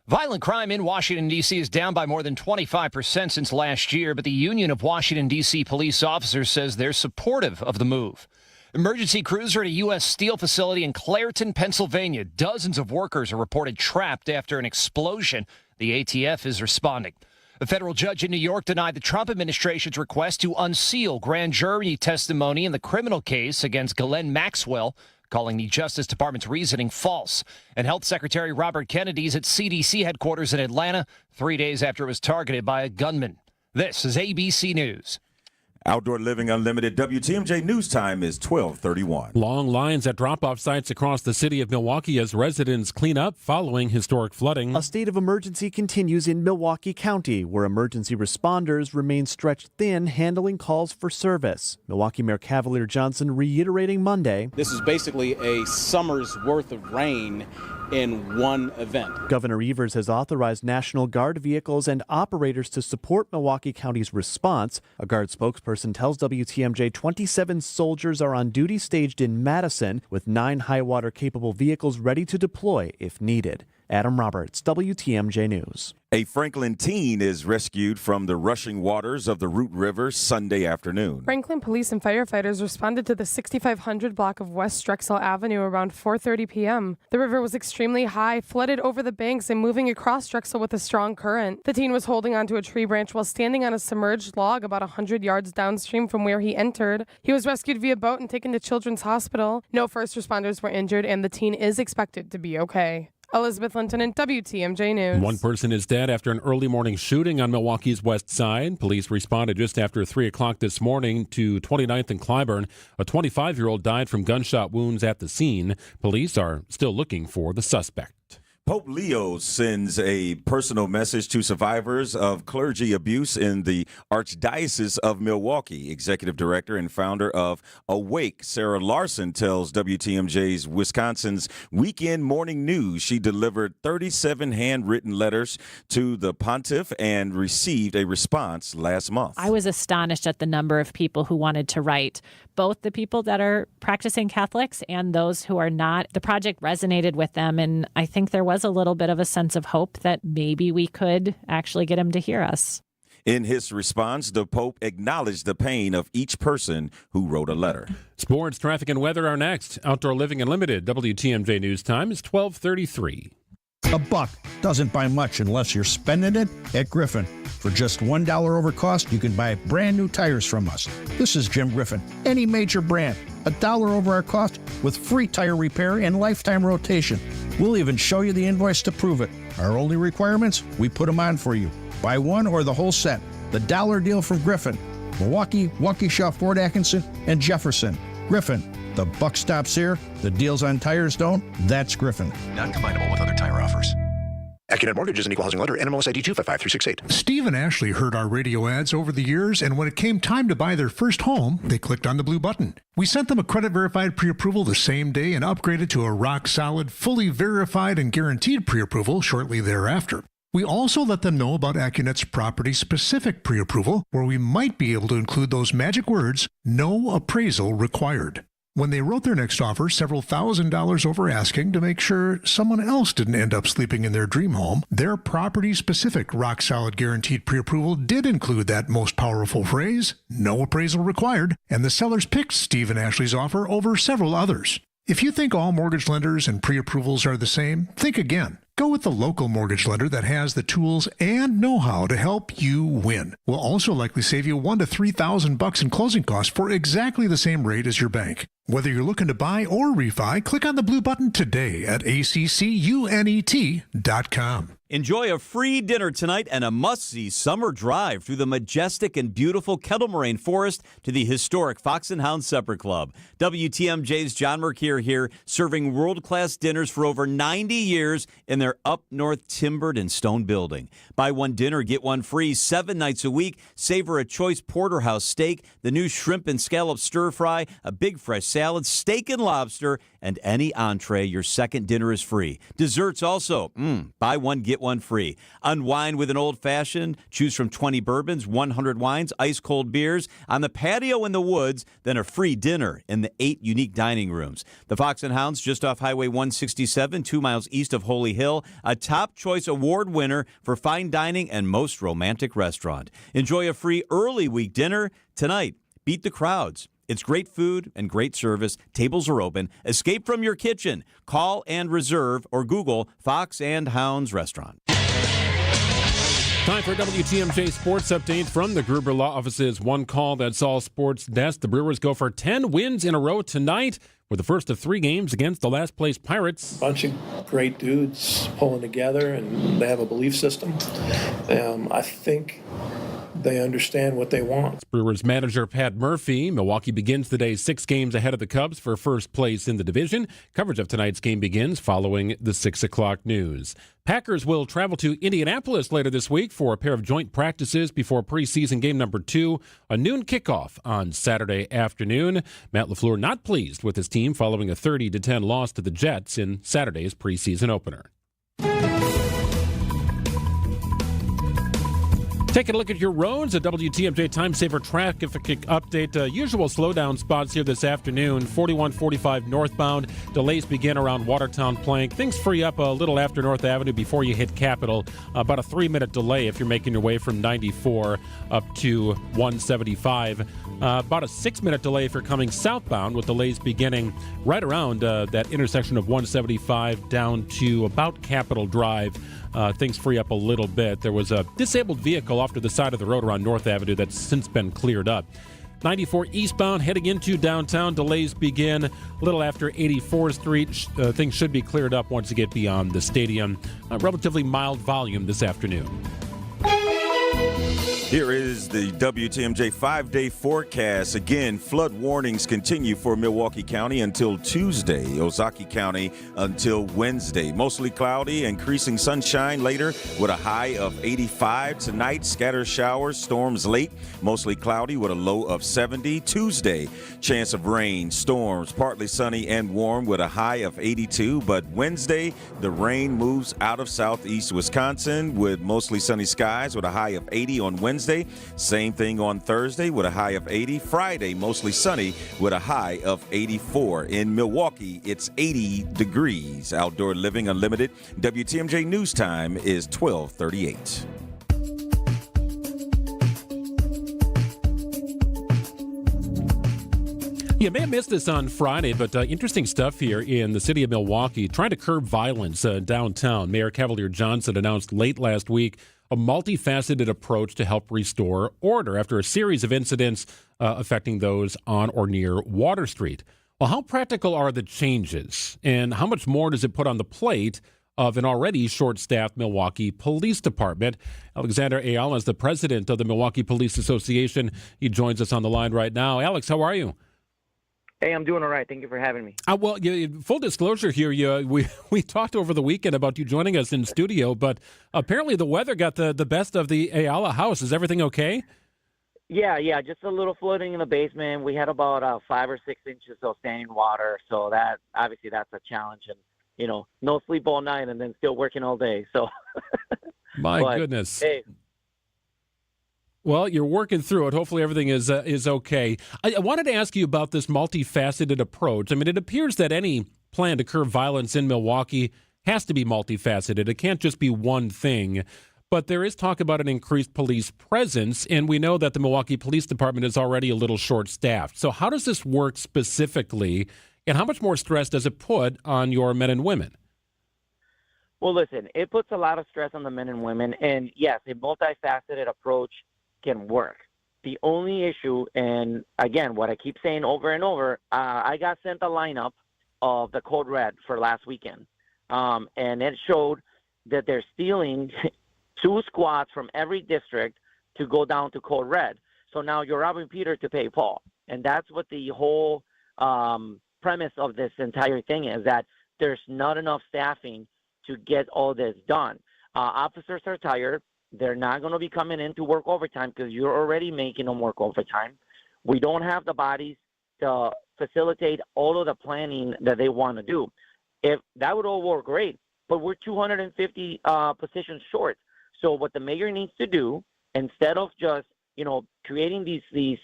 Violent crime in Washington, D.C. is down by more than 25% since last year, but the Union of Washington, D.C. police officers says they're supportive of the move. Emergency crews are at a U.S. Steel facility in Clairton, Pennsylvania. Dozens of workers are reported trapped after an explosion. The ATF is responding. A federal judge in New York denied the Trump administration's request to unseal grand jury testimony in the criminal case against Ghislaine Maxwell, calling the Justice Department's reasoning false. And Health Secretary Robert Kennedy's at CDC headquarters in Atlanta 3 days after it was targeted by a gunman. This is ABC News. Outdoor Living Unlimited WTMJ News Time is 12:31. Long lines at drop-off sites across the city of Milwaukee as residents clean up following historic flooding. A state of emergency continues in Milwaukee County, where emergency responders remain stretched thin handling calls for service. Milwaukee Mayor Cavalier Johnson reiterating Monday, This is basically a summer's worth of rain in one event. Governor Evers has authorized National Guard vehicles and operators to support Milwaukee County's response. A Guard spokesperson tells WTMJ 27 soldiers are on duty staged in Madison, with 9 high-water capable vehicles ready to deploy if needed. Adam Roberts, WTMJ News. A Franklin teen is rescued from the rushing waters of the Root River Sunday afternoon. Franklin police and firefighters responded to the 6500 block of West Drexel Avenue around 4:30 p.m. The river was extremely high, flooded over the banks, and moving across Drexel with a strong current. The teen was holding onto a tree branch while standing on a submerged log about 100 yards downstream from where he entered. He was rescued via boat and taken to Children's Hospital. No first responders were injured, and the teen is expected to be okay. Elizabeth Linton and WTMJ News. One person is dead after an early morning shooting on Milwaukee's west side. Police responded just after 3 o'clock this morning to 29th and Clybourne. A 25-year-old died from gunshot wounds at the scene. Police are still looking for the suspect. Pope Leo sends a personal message to survivors of clergy abuse in the Archdiocese of Milwaukee. Executive Director and founder of Awake, Sarah Larson, tells WTMJ's Wisconsin's Weekend Morning News she delivered 37 handwritten letters to the pontiff and received a response last month. I was astonished at the number of people who wanted to write, both the people that are practicing Catholics and those who are not. The project resonated with them, and I think there was a little bit of a sense of hope that maybe we could actually get him to hear us. In his response, the Pope acknowledged the pain of each person who wrote a letter. Sports, traffic, and weather are next. Outdoor Living Unlimited, WTMJ News Time is 12:33. A buck doesn't buy much unless you're spending it at Griffin. For just $1 over cost, you can buy brand new tires from us. This is Jim Griffin. Any major brand, $1 over our cost with free tire repair and lifetime rotation. We'll even show you the invoice to prove it. Our only requirements, we put them on for you. Buy one or the whole set. The dollar deal from Griffin. Milwaukee, Waukesha, Fort Atkinson, and Jefferson. Griffin. The buck stops here. The deals on tires don't. That's Griffin. Not combinable with other tire offers. AccuNet Mortgage is an equal housing lender. NMLS ID 255368. Steve and Ashley heard our radio ads over the years, and when it came time to buy their first home, they clicked on the blue button. We sent them a credit-verified pre-approval the same day and upgraded to a rock-solid, fully verified and guaranteed pre-approval shortly thereafter. We also let them know about AccuNet's property-specific pre-approval, where we might be able to include those magic words, no appraisal required. When they wrote their next offer, several $1,000s over asking to make sure someone else didn't end up sleeping in their dream home, their property-specific rock-solid guaranteed pre-approval did include that most powerful phrase, no appraisal required, and the sellers picked Steve and Ashley's offer over several others. If you think all mortgage lenders and pre-approvals are the same, think again. Go with the local mortgage lender that has the tools and know-how to help you win. We'll also likely save you $1,000 to $3,000 in closing costs for exactly the same rate as your bank. Whether you're looking to buy or refi, click on the blue button today at accunet.com. Enjoy a free dinner tonight and a must-see summer drive through the majestic and beautiful Kettle Moraine Forest to the historic Fox and Hound Supper Club. WTMJ's John Mercure here, serving world-class dinners for over 90 years in their up-north timbered and stone building. Buy one dinner, get one free 7 nights a week. Savor a choice porterhouse steak, the new shrimp and scallop stir-fry, a big fresh salad, steak and lobster, and any entree. Your second dinner is free. Desserts also. Buy one, get one free. Unwind with an old-fashioned. Choose from 20 bourbons, 100 wines, ice-cold beers on the patio in the woods, then a free dinner in the 8 unique dining rooms. The Fox and Hounds, just off Highway 167, 2 miles east of Holy Hill, a top choice award winner for fine dining and most romantic restaurant. Enjoy a free early week dinner tonight. Beat the crowds. It's great food and great service. Tables are open. Escape from your kitchen. Call and reserve or Google Fox and Hounds Restaurant. Time for WTMJ Sports Update from the Gruber Law Office's One Call That's All Sports Desk. The Brewers go for 10 wins in a row tonight with the first of 3 games against the last-place Pirates. Bunch of great dudes pulling together, and they have a belief system. I think they understand what they want. Brewers manager Pat Murphy. Milwaukee begins the day 6 games ahead of the Cubs for first place in the division. Coverage of tonight's game begins following the 6 o'clock news. Packers will travel to Indianapolis later this week for a pair of joint practices before preseason game number 2, a noon kickoff on Saturday afternoon. Matt LaFleur not pleased with his team following a 30-10 loss to the Jets in Saturday's preseason opener. Taking a look at your roads, a WTMJ Time Saver traffic update. Usual slowdown spots here this afternoon. 4145 northbound. Delays begin around Watertown Plank. Things free up a little after North Avenue before you hit Capitol. About a 3-minute delay if you're making your way from 94 up to 175. About a 6-minute delay if you're coming southbound, with delays beginning right around that intersection of 175 down to about Capitol Drive. Things free up a little bit. There was a disabled vehicle off to the side of the road around North Avenue that's since been cleared up. 94 eastbound heading into downtown. Delays begin a little after 84th Street. Things should be cleared up once you get beyond the stadium. Relatively mild volume this afternoon. Here is the WTMJ 5-day forecast. Again, flood warnings continue for Milwaukee County until Tuesday. Ozaki County until Wednesday. Mostly cloudy, increasing sunshine later with a high of 85 tonight. Scattered showers, storms late. Mostly cloudy with a low of 70. Tuesday, chance of rain, storms, partly sunny and warm with a high of 82. But Wednesday, the rain moves out of southeast Wisconsin with mostly sunny skies with a high of 80 on Wednesday. Same thing on Thursday with a high of 80. Friday, mostly sunny with a high of 84. In Milwaukee, it's 80 degrees. Outdoor Living Unlimited. WTMJ News Time is 12:38. You may have missed this on Friday, but interesting stuff here in the city of Milwaukee. Trying to curb violence downtown. Mayor Cavalier Johnson announced late last week a multifaceted approach to help restore order after a series of incidents affecting those on or near Water Street. Well, how practical are the changes, and how much more does it put on the plate of an already short-staffed Milwaukee Police Department? Alexander Ayala is the president of the Milwaukee Police Association. He joins us on the line right now. Alex, how are you? Hey, I'm doing all right. Thank you for having me. Well, full disclosure here, we talked over the weekend about you joining us in studio, but apparently the weather got the best of the Ayala house. Is everything okay? Yeah, just a little flooding in the basement. We had about 5 or 6 inches of standing water, so that's a challenge. And no sleep all night, and then still working all day. So, my goodness. Hey. Well, you're working through it. Hopefully everything is okay. I wanted to ask you about this multifaceted approach. I mean, it appears that any plan to curb violence in Milwaukee has to be multifaceted. It can't just be one thing. But there is talk about an increased police presence, and we know that the Milwaukee Police Department is already a little short-staffed. So how does this work specifically, and how much more stress does it put on your men and women? Well, listen, it puts a lot of stress on the men and women. And, yes, a multifaceted approach can work. The only issue, and again, what I keep saying over and over, I got sent a lineup of the Code Red for last weekend, and it showed that they're stealing 2 squads from every district to go down to Code Red. So now you're robbing Peter to pay Paul, and that's what the whole premise of this entire thing is, that there's not enough staffing to get all this done. Officers are tired. They're not going to be coming in to work overtime because you're already making them work overtime. We don't have the bodies to facilitate all of the planning that they want to do. If that would all work great, but we're 250 positions short. So what the mayor needs to do, instead of just creating these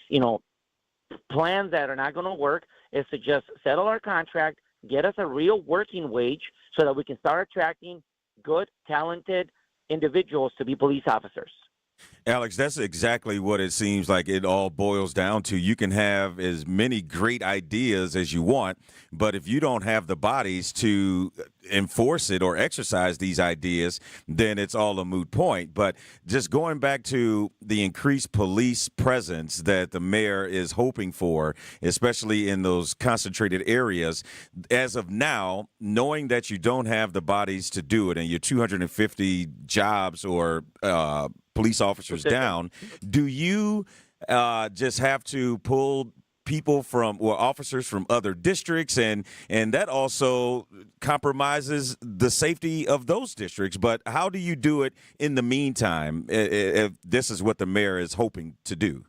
plans that are not going to work, is to just settle our contract, get us a real working wage, so that we can start attracting good, talented individuals to be police officers. Alex, that's exactly what it seems like it all boils down to. You can have as many great ideas as you want, but if you don't have the bodies to enforce it or exercise these ideas, then it's all a moot point. But just going back to the increased police presence that the mayor is hoping for, especially in those concentrated areas, as of now, knowing that you don't have the bodies to do it and your 250 jobs or police officers down, do you just have to pull people officers from other districts, and that also compromises the safety of those districts? But how do you do it in the meantime if this is what the mayor is hoping to do?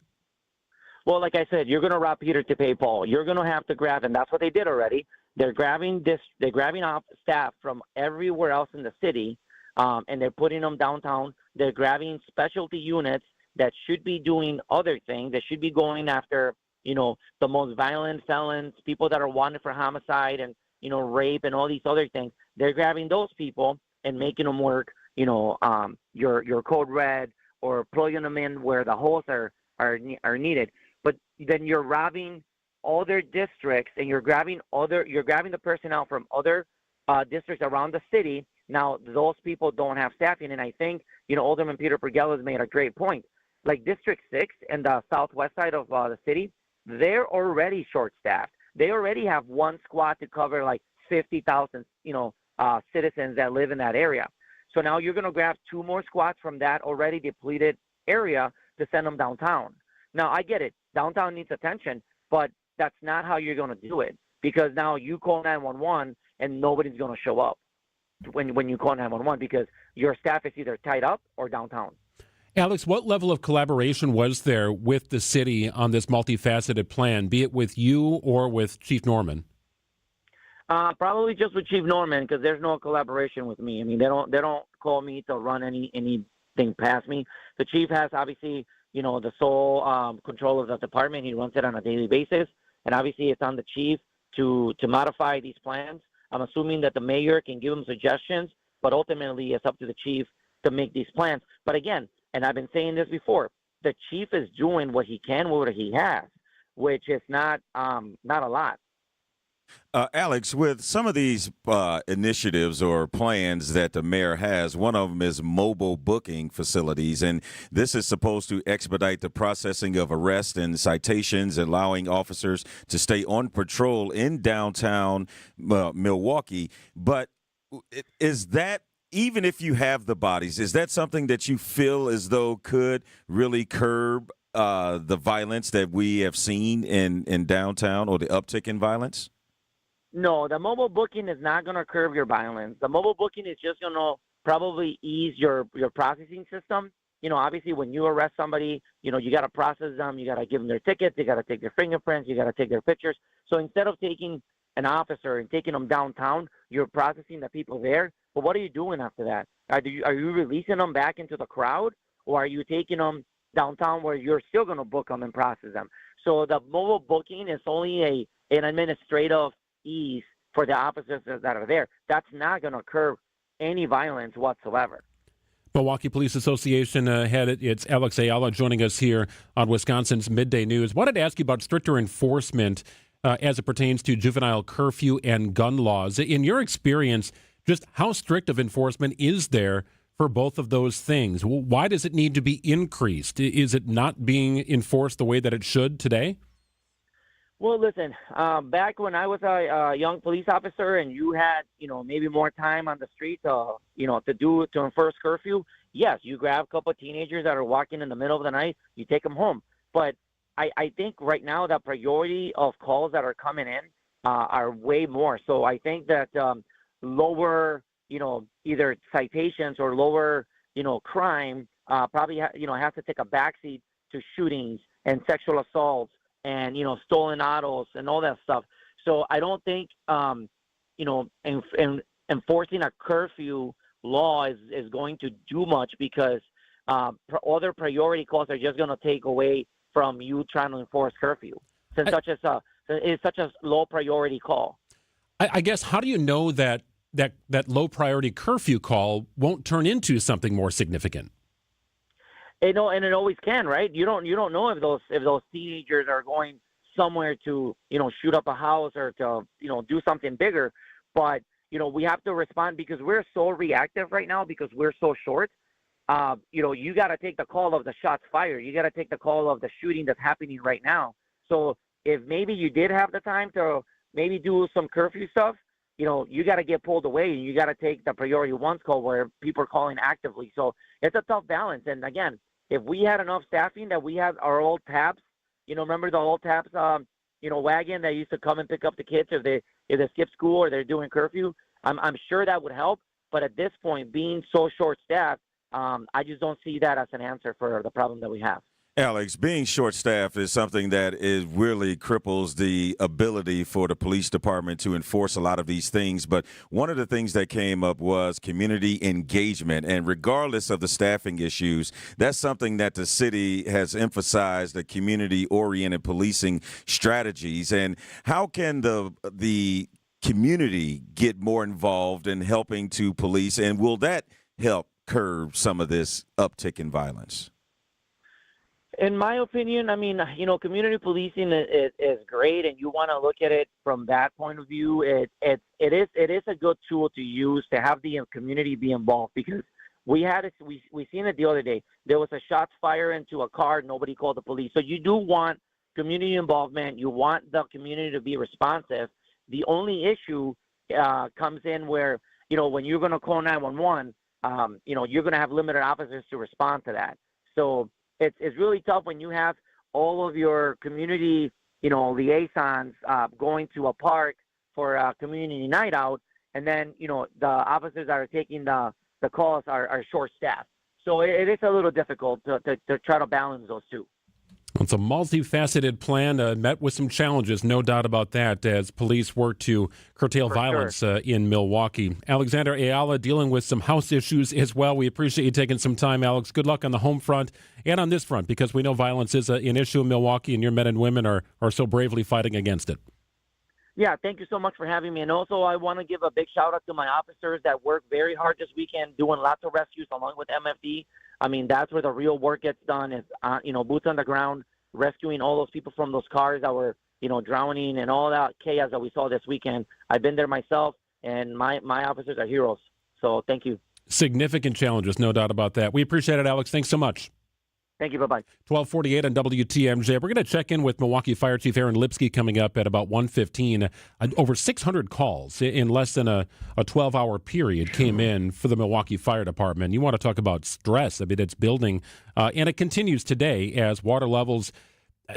Well, like I said, you're going to rob Peter to pay Paul. You're going to have to grab, and that's what they did already. They're grabbing off staff from everywhere else in the city, and they're putting them downtown. They're grabbing specialty units that should be doing other things. They should be going after, the most violent felons, people that are wanted for homicide and, rape and all these other things. They're grabbing those people and making them work, your Code Red, or plugging them in where the holes are needed. But then you're robbing other districts, and you're grabbing the personnel from other districts around the city. Now, those people don't have staffing, and I think, Alderman Peter Pergel has made a great point. Like District 6 and the southwest side of the city, they're already short-staffed. They already have one squad to cover like 50,000, citizens that live in that area. So now you're going to grab 2 more squads from that already depleted area to send them downtown. Now, I get it. Downtown needs attention, but that's not how you're going to do it, because now you call 911 and nobody's going to show up when you call 911 because your staff is either tied up or downtown. Alex, what level of collaboration was there with the city on this multifaceted plan, be it with you or with Chief Norman? Probably just with Chief Norman, because there's no collaboration with me. I mean, they don't call me to run anything past me. The chief has obviously, the sole control of the department. He runs it on a daily basis, and obviously it's on the chief to modify these plans. I'm assuming that the mayor can give him suggestions, but ultimately it's up to the chief to make these plans. But again, and I've been saying this before, the chief is doing what he can with what he has. which is not a lot. Alex, with some of these initiatives or plans that the mayor has, one of them is mobile booking facilities, and this is supposed to expedite the processing of arrests and citations, allowing officers to stay on patrol in downtown Milwaukee. But is that, even if you have the bodies, is that something that you feel as though could really curb the violence that we have seen in downtown, or the uptick in violence? No, the mobile booking is not going to curb your violence. The mobile booking is just going to probably ease your processing system. Obviously, when you arrest somebody, you got to process them. You got to give them their tickets. You got to take their fingerprints. You got to take their pictures. So instead of taking an officer and taking them downtown, you're processing the people there. But what are you doing after that? Are you releasing them back into the crowd, or are you taking them downtown where you're still going to book them and process them? So the mobile booking is only an administrative ease for the officers that are there. That's not going to curb any violence whatsoever. Milwaukee Police Association head, it's Alex Ayala joining us here on Wisconsin's Midday News. Wanted to ask you about stricter enforcement as it pertains to juvenile curfew and gun laws. In your experience, just how strict of enforcement is there for both of those things? Why does it need to be increased? Is it not being enforced the way that it should today? Well, listen, back when I was a young police officer and you had, maybe more time on the street to enforce curfew, yes, you grab a couple of teenagers that are walking in the middle of the night, you take them home. But I think right now the priority of calls that are coming in are way more. So I think that lower, either citations or lower, crime probably, has to take a backseat to shootings and sexual assaults and, stolen autos and all that stuff. So I don't think, enforcing a curfew law is going to do much, because other priority calls are just going to take away from you trying to enforce curfew. Since it's such a low priority call. I guess, how do you know that low priority curfew call won't turn into something more significant? And it always can, right? You don't know if those teenagers are going somewhere to shoot up a house or to do something bigger. But we have to respond, because we're so reactive right now, because we're so short. You got to take the call of the shots fired. You got to take the call of the shooting that's happening right now. So if maybe you did have the time to maybe do some curfew stuff, you got to get pulled away, and you got to take the priority ones call where people are calling actively. So it's a tough balance. And again, if we had enough staffing that we had our old TAPS, remember the old TAPS, wagon that used to come and pick up the kids if they skip school or they're doing curfew, I'm sure that would help. But at this point, being so short-staffed, I just don't see that as an answer for the problem that we have. Alex, being short-staffed is something that really cripples the ability for the police department to enforce a lot of these things. But one of the things that came up was community engagement. And regardless of the staffing issues, that's something that the city has emphasized, the community-oriented policing strategies. And how can the community get more involved in helping to police? And will that help curb some of this uptick in violence? In my opinion, community policing is great, and you want to look at it from that point of view. It is a good tool to use to have the community be involved, because we seen it the other day. There was a shots fired into a car. Nobody called the police. So you do want community involvement. You want the community to be responsive. The only issue comes in where, when you're going to call 911, you're going to have limited officers to respond to that. So it's really tough when you have all of your community, liaisons going to a park for a community night out, and then, the officers that are taking the calls are short-staffed. So it is a little difficult to try to balance those two. It's a multifaceted plan, met with some challenges, no doubt about that, as police work to curtail violence in Milwaukee. Alexander Ayala dealing with some house issues as well. We appreciate you taking some time, Alex. Good luck on the home front and on this front, because we know violence is an issue in Milwaukee, and your men and women are so bravely fighting against it. Yeah, thank you so much for having me. And also, I want to give a big shout-out to my officers that worked very hard this weekend doing lots of rescues along with MFD. That's where the real work gets done, is, boots on the ground, rescuing all those people from those cars that were, drowning and all that chaos that we saw this weekend. I've been there myself, and my officers are heroes. So thank you. Significant challenges, no doubt about that. We appreciate it, Alex. Thanks so much. Thank you. Bye-bye. 1248 on WTMJ. We're going to check in with Milwaukee Fire Chief Aaron Lipsky coming up at about 1:15. Over 600 calls in less than a 12-hour period came in for the Milwaukee Fire Department. You want to talk about stress. I mean, it's building, and it continues today as water levels,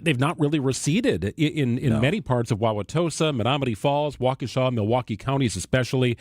they've not really receded in many parts of Wauwatosa, Menominee Falls, Waukesha, Milwaukee counties especially.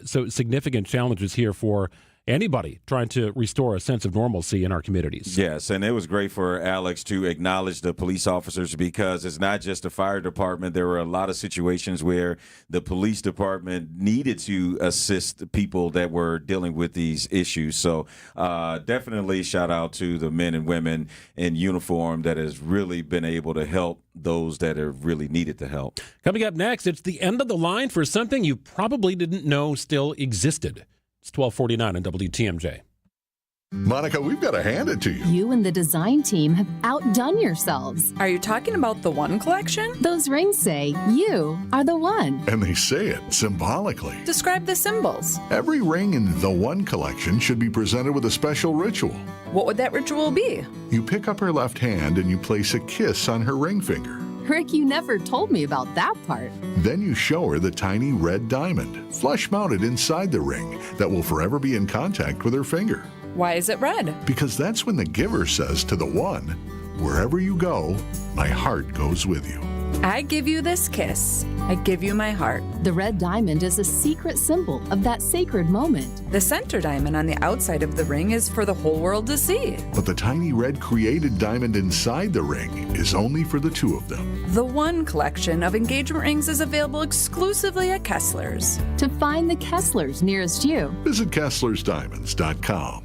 So significant challenges here for anybody trying to restore a sense of normalcy in our communities. Yes, and it was great for Alex to acknowledge the police officers, because it's not just the fire department. There were a lot of situations where the police department needed to assist the people that were dealing with these issues. So definitely shout out to the men and women in uniform that has really been able to help those that have really needed the help. Coming up next, it's the end of the line for something you probably didn't know still existed. It's 1249 on WTMJ. Monica, we've got to hand it to you. You and the design team have outdone yourselves. Are you talking about the One Collection? Those rings say you are the one. And they say it symbolically. Describe the symbols. Every ring in the One Collection should be presented with a special ritual. What would that ritual be? You pick up her left hand and you place a kiss on her ring finger. Rick, you never told me about that part. Then you show her the tiny red diamond, flush-mounted inside the ring, that will forever be in contact with her finger. Why is it red? Because that's when the giver says to the one, "Wherever you go, my heart goes with you." I give you this kiss. I give you my heart. The red diamond is a secret symbol of that sacred moment. The center diamond on the outside of the ring is for the whole world to see. But the tiny red created diamond inside the ring is only for the two of them. The One Collection of engagement rings is available exclusively at Kessler's. To find the Kesslers nearest you, visit KesslersDiamonds.com.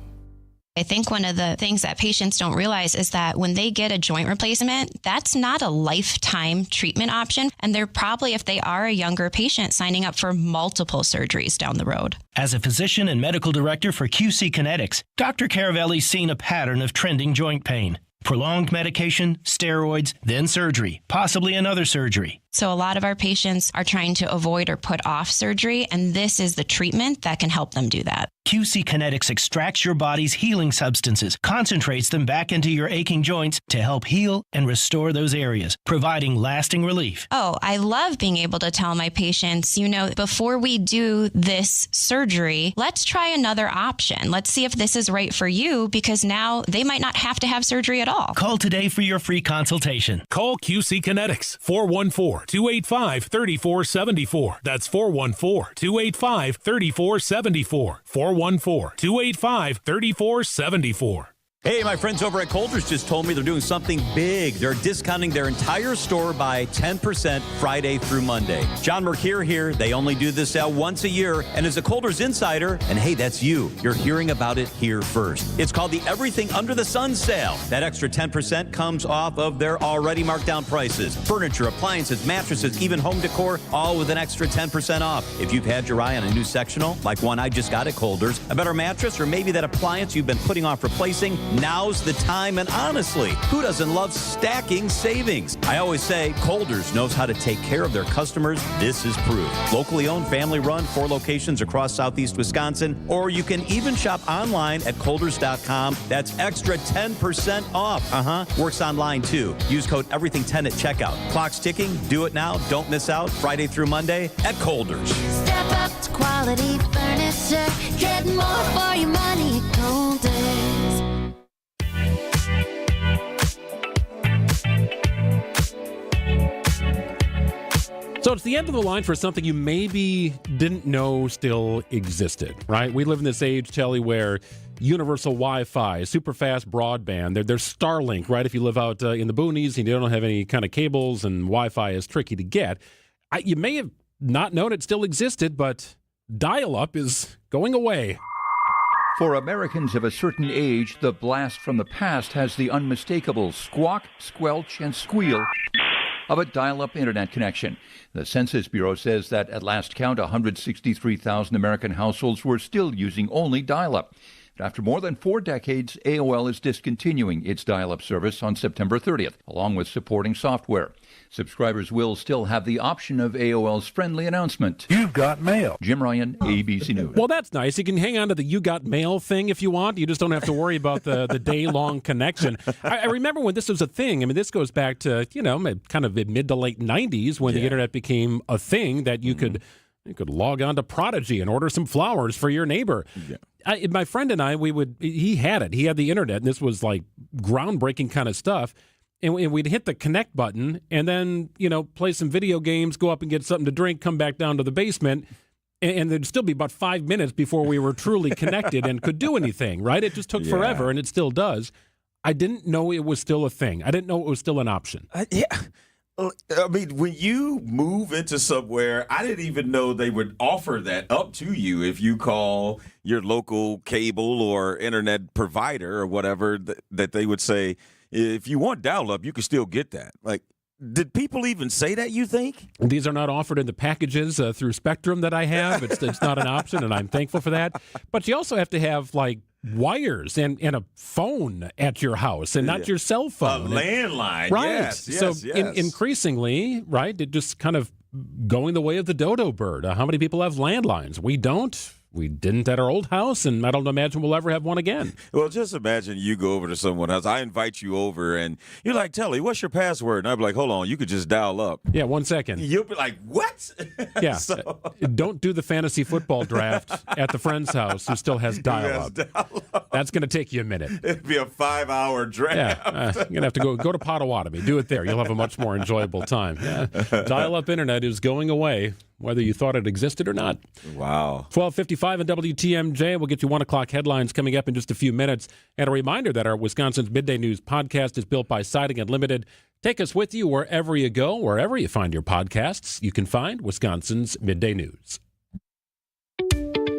I think one of the things that patients don't realize is that when they get a joint replacement, that's not a lifetime treatment option. And they're probably, if they are a younger patient, signing up for multiple surgeries down the road. As a physician and medical director for QC Kinetics, Dr. Caravelli's seen a pattern of trending joint pain. Prolonged medication, steroids, then surgery, possibly another surgery. So a lot of our patients are trying to avoid or put off surgery, and this is the treatment that can help them do that. QC Kinetics extracts your body's healing substances, concentrates them back into your aching joints to help heal and restore those areas, providing lasting relief. Oh, I love being able to tell my patients, before we do this surgery, let's try another option. Let's see if this is right for you, because now they might not have to have surgery at all. Call today for your free consultation. Call QC Kinetics, 414-285-3474. That's 414-285-3474. 414-285-3474. Hey, my friends over at Colders just told me they're doing something big. They're discounting their entire store by 10% Friday through Monday. John Mercure here. They only do this sale once a year. And as a Colders insider, and hey, that's you. You're hearing about it here first. It's called the Everything Under the Sun sale. That extra 10% comes off of their already marked down prices. Furniture, appliances, mattresses, even home decor, all with an extra 10% off. If you've had your eye on a new sectional, like one I just got at Colders, a better mattress, or maybe that appliance you've been putting off replacing, now's the time, and honestly, who doesn't love stacking savings? I always say Colders knows how to take care of their customers. This is proof. Locally owned, family run, 4 locations across southeast Wisconsin, or you can even shop online at Colders.com. That's extra 10% off. Works online too. Use code EVERYTHING10 at checkout. Clock's ticking. Do it now. Don't miss out. Friday through Monday at Colders. Step up to quality furniture. Get more for your money at Colders. So it's the end of the line for something you maybe didn't know still existed, right? We live in this age, Telly, where universal Wi-Fi, super fast broadband, there's Starlink, right? If you live out in the boonies and you don't have any kind of cables and Wi-Fi is tricky to get. You may have not known it still existed, but dial-up is going away. For Americans of a certain age, the blast from the past has the unmistakable squawk, squelch, and squeal of a dial-up internet connection. The Census Bureau says that at last count, 163,000 American households were still using only dial-up. After more than 4 decades, AOL is discontinuing its dial-up service on September 30th, along with supporting software. Subscribers will still have the option of AOL's friendly announcement. You've got mail. Jim Ryan, ABC News. Well, that's nice. You can hang on to the "you got mail" thing if you want. You just don't have to worry about the day-long connection. I remember when this was a thing. I mean, this goes back to, kind of mid to late 90s when the internet became a thing that you could log on to Prodigy and order some flowers for your neighbor. Yeah. My friend and I, he had it. He had the internet, and this was like groundbreaking kind of stuff. And we'd hit the connect button and then, play some video games, go up and get something to drink, come back down to the basement. And there'd still be about 5 minutes before we were truly connected and could do anything, right? It just took forever, and it still does. I didn't know it was still a thing. I didn't know it was still an option. I mean, when you move into somewhere, I didn't even know they would offer that up to you if you call your local cable or internet provider or whatever, that they would say, if you want dial-up, you can still get that. Like, did people even say that, you think? These are not offered in the packages through Spectrum that I have. It's not an option, and I'm thankful for that. But you also have to have, wires and a phone at your house and not your cell phone. A landline, right. Yes, so yes. Increasingly, right, it just kind of going the way of the dodo bird. How many people have landlines? We don't. We didn't at our old house, and I don't imagine we'll ever have one again. Well, just imagine you go over to someone's house. I invite you over, and you're like, Telly, what's your password? And I'd be like, hold on, you could just dial up. Yeah, 1 second. You'll be like, what? Yeah. Don't do the fantasy football draft at the friend's house who still has dial-up. That's going to take you a minute. It'd be a 5-hour draft. Yeah, you're going to have to go to Potawatomi. Do it there. You'll have a much more enjoyable time. Yeah. Dial-up internet is going away, whether you thought it existed or not. Wow. 12:55 on WTMJ. We'll get you 1 o'clock headlines coming up in just a few minutes. And a reminder that our Wisconsin's Midday News podcast is built by Siding Unlimited. Take us with you wherever you go, wherever you find your podcasts. You can find Wisconsin's Midday News.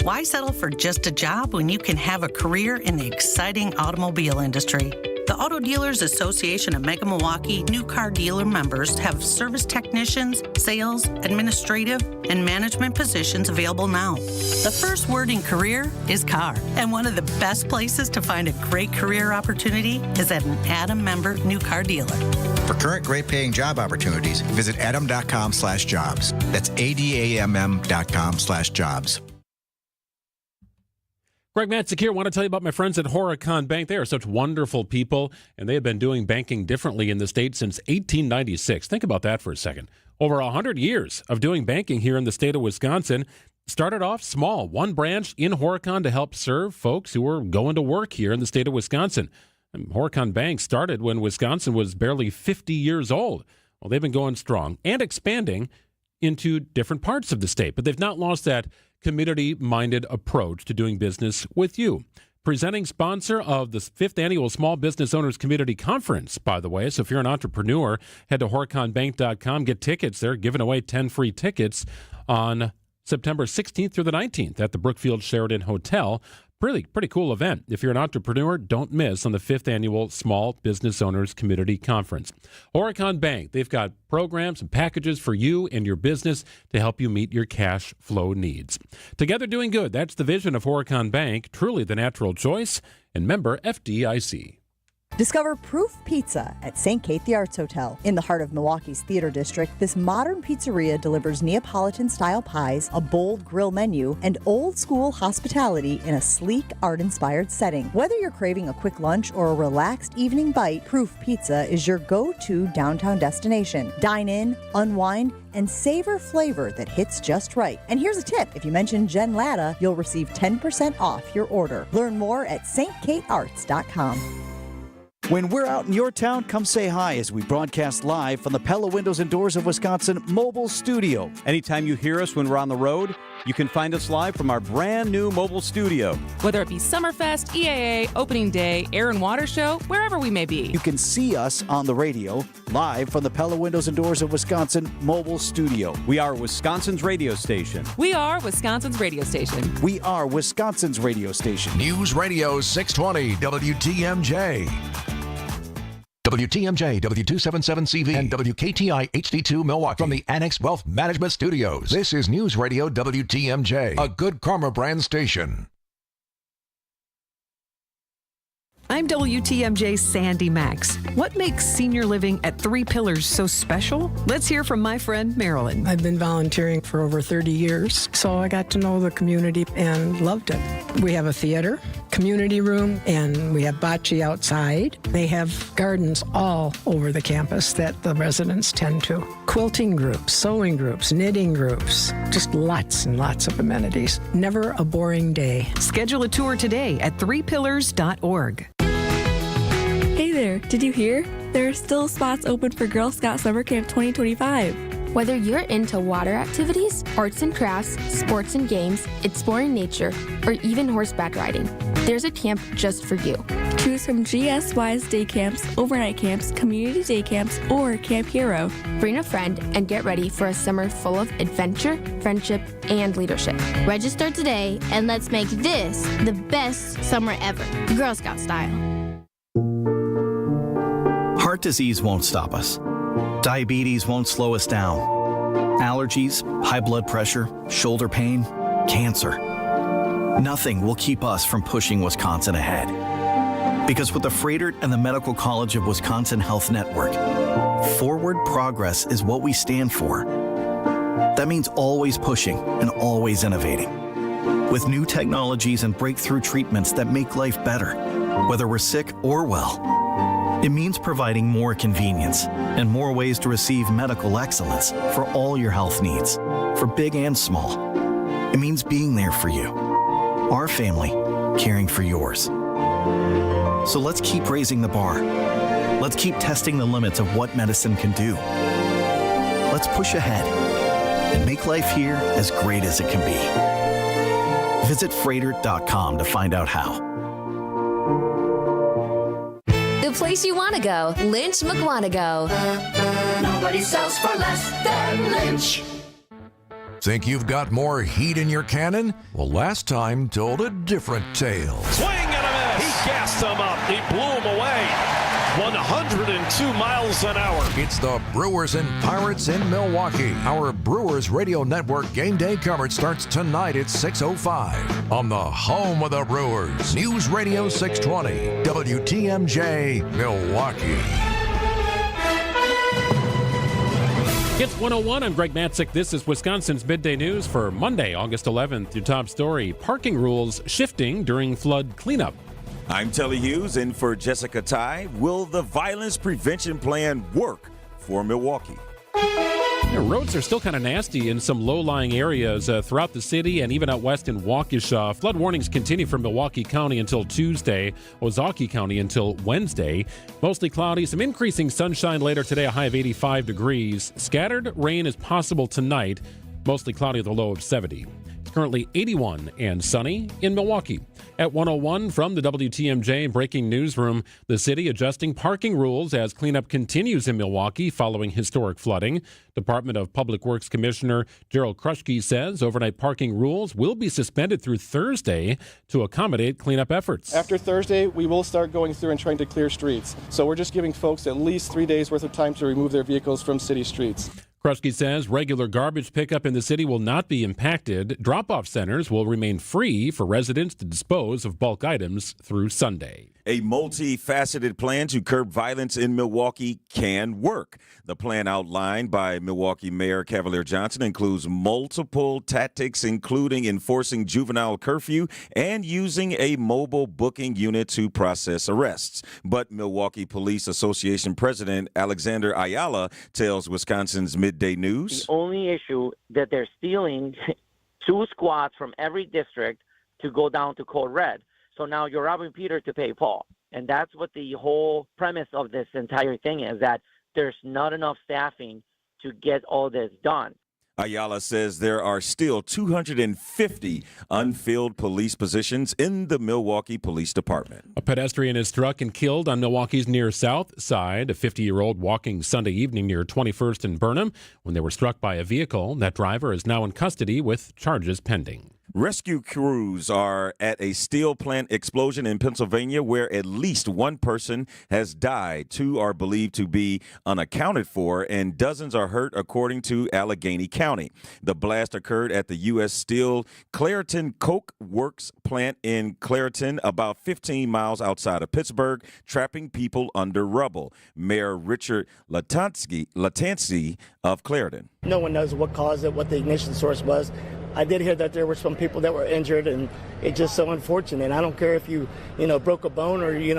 Why settle for just a job when you can have a career in the exciting automobile industry? The Auto Dealers Association of Mega Milwaukee new car dealer members have service technicians, sales, administrative, and management positions available now. The first word in career is car, and one of the best places to find a great career opportunity is at an Adam member new car dealer. For current great paying job opportunities, visit adam.com/jobs. That's ADAMM.com/jobs. Greg Matzek here. I want to tell you about my friends at Horicon Bank. They are such wonderful people, and they have been doing banking differently in the state since 1896. Think about that for a second. Over 100 years of doing banking here in the state of Wisconsin. Started off small, one branch in Horicon to help serve folks who were going to work here in the state of Wisconsin. And Horicon Bank started when Wisconsin was barely 50 years old. Well, they've been going strong and expanding into different parts of the state, but they've not lost that community-minded approach to doing business with you. Presenting sponsor of the 5th Annual Small Business Owners Community Conference, by the way. So if you're an entrepreneur, head to horiconbank.com, get tickets. They're giving away 10 free tickets on September 16th through the 19th at the Brookfield Sheridan Hotel. Pretty cool event. If you're an entrepreneur, don't miss on the 5th Annual Small Business Owners Community Conference. Horicon Bank, they've got programs and packages for you and your business to help you meet your cash flow needs. Together doing good. That's the vision of Horicon Bank, truly the natural choice, and member FDIC. Discover Proof Pizza at St. Kate the Arts Hotel. In the heart of Milwaukee's Theater District, this modern pizzeria delivers Neapolitan-style pies, a bold grill menu, and old-school hospitality in a sleek, art-inspired setting. Whether you're craving a quick lunch or a relaxed evening bite, Proof Pizza is your go-to downtown destination. Dine in, unwind, and savor flavor that hits just right. And here's a tip. If you mention Jen Latta, you'll receive 10% off your order. Learn more at stkatearts.com. When we're out in your town, come say hi as we broadcast live from the Pella Windows and Doors of Wisconsin mobile studio. Anytime you hear us when we're on the road, you can find us live from our brand new mobile studio. Whether it be Summerfest, EAA, Opening Day, Air and Water Show, wherever we may be. You can see us on the radio, live from the Pella Windows and Doors of Wisconsin mobile studio. We are Wisconsin's radio station. We are Wisconsin's radio station. We are Wisconsin's radio station. News Radio 620 WTMJ. WTMJ, W277CV, and WKTI HD2 Milwaukee from the Annex Wealth Management Studios. This is News Radio WTMJ, a Good Karma brand station. I'm WTMJ's Sandy Max. What makes senior living at Three Pillars so special? Let's hear from my friend Marilyn. I've been volunteering for over 30 years, so I got to know the community and loved it. We have a theater, community room, and we have bocce outside. They have gardens all over the campus that the residents tend to. Quilting groups, sewing groups, knitting groups, just lots and lots of amenities. Never a boring day. Schedule a tour today at threepillars.org. Hey there, did you hear? There are still spots open for Girl Scout Summer Camp 2025. Whether you're into water activities, arts and crafts, sports and games, exploring nature, or even horseback riding, there's a camp just for you. Choose from GSY's day camps, overnight camps, community day camps, or Camp Hero. Bring a friend and get ready for a summer full of adventure, friendship, and leadership. Register today and let's make this the best summer ever, Girl Scout style. Heart disease won't stop us. Diabetes won't slow us down. Allergies, high blood pressure, shoulder pain, cancer. Nothing will keep us from pushing Wisconsin ahead. Because with the Freighter and the Medical College of Wisconsin Health Network, forward progress is what we stand for. That means always pushing and always innovating. With new technologies and breakthrough treatments that make life better, whether we're sick or well. It means providing more convenience and more ways to receive medical excellence for all your health needs, for big and small. It means being there for you, our family, caring for yours. So let's keep raising the bar. Let's keep testing the limits of what medicine can do. Let's push ahead and make life here as great as it can be. Visit Freighter.com to find out how. The place you want to go, Lynch McWanago. Nobody sells for less than Lynch. Think you've got more heat in your cannon? Well, last time told a different tale. Swing and a miss. He gassed him up. He blew him away. 102 miles an hour. It's the Brewers and Pirates in Milwaukee. Our Brewers Radio Network game day coverage starts tonight at 6:05 on the home of the Brewers. News Radio 620, WTMJ, Milwaukee. It's 101. I'm Greg Matzek. This is Wisconsin's Midday News for Monday, August 11th. Your top story, parking rules shifting during flood cleanup. I'm Telly Hughes, in for Jessica Ty. Will the violence prevention plan work for Milwaukee? The roads are still kind of nasty in some low-lying areas throughout the city and even out west in Waukesha. Flood warnings continue from Milwaukee County until Tuesday, Ozaukee County until Wednesday. Mostly cloudy, some increasing sunshine later today, a high of 85 degrees. Scattered rain is possible tonight, mostly cloudy with a low of 70. It's currently 81 and sunny in Milwaukee. At 101 from the WTMJ breaking newsroom, the city adjusting parking rules as cleanup continues in Milwaukee following historic flooding. Department of Public Works Commissioner Gerald Kruschke says overnight parking rules will be suspended through Thursday to accommodate cleanup efforts. After Thursday, we will start going through and trying to clear streets. So we're just giving folks at least 3 days worth of time to remove their vehicles from city streets. Kruschke says regular garbage pickup in the city will not be impacted. Drop-off centers will remain free for residents to dispose of bulk items through Sunday. A multifaceted plan to curb violence in Milwaukee can work. The plan outlined by Milwaukee Mayor Cavalier Johnson includes multiple tactics, including enforcing juvenile curfew and using a mobile booking unit to process arrests. But Milwaukee Police Association President Alexander Ayala tells Wisconsin's Midday News. The only issue that they're stealing 2 squads from every district to go down to code red. So now you're robbing Peter to pay Paul. And that's what the whole premise of this entire thing is, that there's not enough staffing to get all this done. Ayala says there are still 250 unfilled police positions in the Milwaukee Police Department. A pedestrian is struck and killed on Milwaukee's near south side. A 50-year-old walking Sunday evening near 21st and Burnham when they were struck by a vehicle. That driver is now in custody with charges pending. Rescue crews are at a steel plant explosion in Pennsylvania where at least one person has died. 2 are believed to be unaccounted for, and dozens are hurt, according to Allegheny County. The blast occurred at the U.S. Steel Clairton Coke Works plant in Clairton, about 15 miles outside of Pittsburgh, trapping people under rubble. Mayor Richard Latanzi of Clairton. No one knows what caused it, what the ignition source was. I did hear that there were some people that were injured, and it's just so unfortunate. I don't care if you broke a bone or you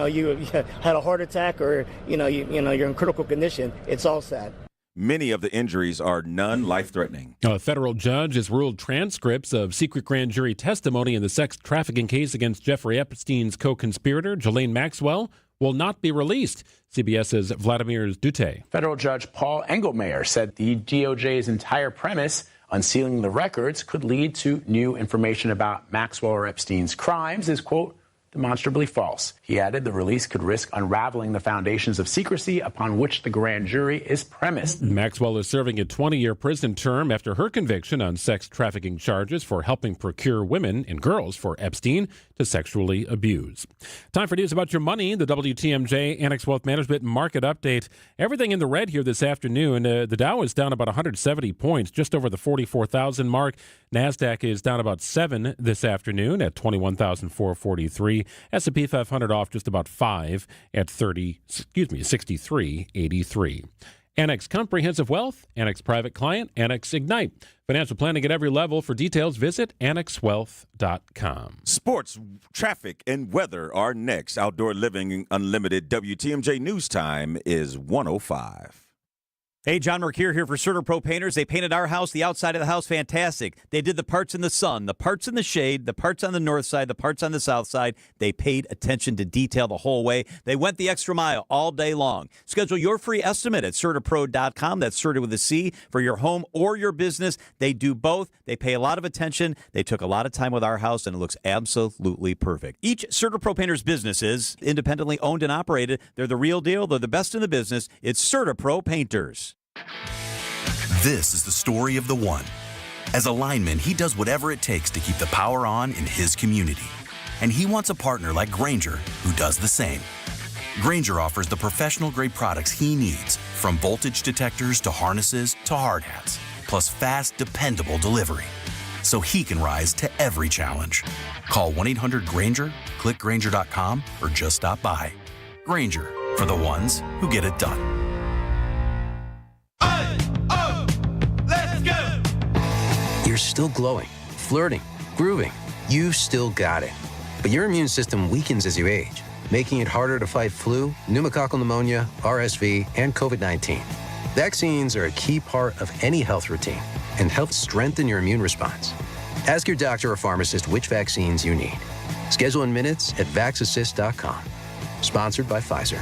had a heart attack or you're in critical condition. It's all sad. Many of the injuries are non-life-threatening. A federal judge has ruled transcripts of secret grand jury testimony in the sex trafficking case against Jeffrey Epstein's co-conspirator, Ghislaine Maxwell, will not be released. CBS's Vladimir Dute. Federal Judge Paul Engelmayer said the DOJ's entire premise, unsealing the records, could lead to new information about Maxwell or Epstein's crimes is, quote, demonstrably false. He added the release could risk unraveling the foundations of secrecy upon which the grand jury is premised. Maxwell is serving a 20-year prison term after her conviction on sex trafficking charges for helping procure women and girls for Epstein to sexually abuse. Time for news about your money. The WTMJ Annex Wealth Management Market Update. Everything in the red here this afternoon. The Dow is down about 170 points, just over the 44,000 mark. NASDAQ is down about 7 this afternoon at 21,443. S&P 500 off just about 5 at 63.83. Annex Comprehensive Wealth, Annex Private Client, Annex Ignite. Financial planning at every level. For details, visit annexwealth.com. Sports, traffic, and weather are next. Outdoor Living Unlimited WTMJ News Time is 1:05. Hey, John Mercure here for CertaPro Painters. They painted our house, the outside of the house, fantastic. They did the parts in the sun, the parts in the shade, the parts on the north side, the parts on the south side. They paid attention to detail the whole way. They went the extra mile all day long. Schedule your free estimate at CertaPro.com. That's Certa with a C, for your home or your business. They do both. They pay a lot of attention. They took a lot of time with our house, and it looks absolutely perfect. Each CertaPro Painters business is independently owned and operated. They're the real deal. They're the best in the business. It's CertaPro Painters. This is the story of the one. As a lineman, he does whatever it takes to keep the power on in his community. And he wants a partner like Grainger who does the same. Grainger offers the professional-grade products he needs, from voltage detectors to harnesses to hard hats, plus fast, dependable delivery, so he can rise to every challenge. Call 1-800-GRAINGER, click Grainger.com, or just stop by. Grainger, for the ones who get it done. You're still glowing, flirting, grooving. You've still got it. But your immune system weakens as you age, making it harder to fight flu, pneumococcal pneumonia, RSV, and COVID-19. Vaccines are a key part of any health routine and help strengthen your immune response. Ask your doctor or pharmacist which vaccines you need. Schedule in minutes at vaxassist.com. Sponsored by Pfizer.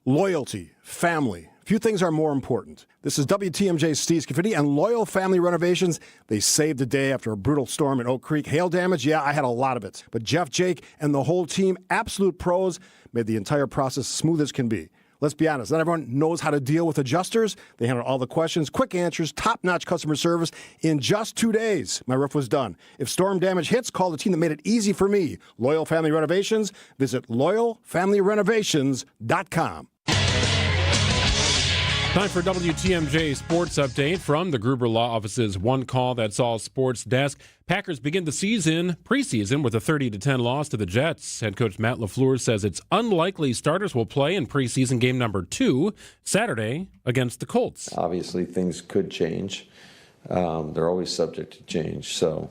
Loyalty, family. Few things are more important. This is WTMJ's Steve Scafidi and Loyal Family Renovations. They saved the day after a brutal storm in Oak Creek. Hail damage, yeah, I had a lot of it. But Jeff, Jake, and the whole team, absolute pros, made the entire process smooth as can be. Let's be honest, not everyone knows how to deal with adjusters. They handle all the questions, quick answers, top-notch customer service. In just 2 days, my roof was done. If storm damage hits, call the team that made it easy for me. Loyal Family Renovations. Visit loyalfamilyrenovations.com. Time for WTMJ Sports Update from the Gruber Law Office's One Call That's All Sports desk. Packers begin the preseason with a 30-10 loss to the Jets. Head coach Matt LaFleur says it's unlikely starters will play in preseason game number 2 Saturday against the Colts. Obviously, things could change. They're always subject to change. So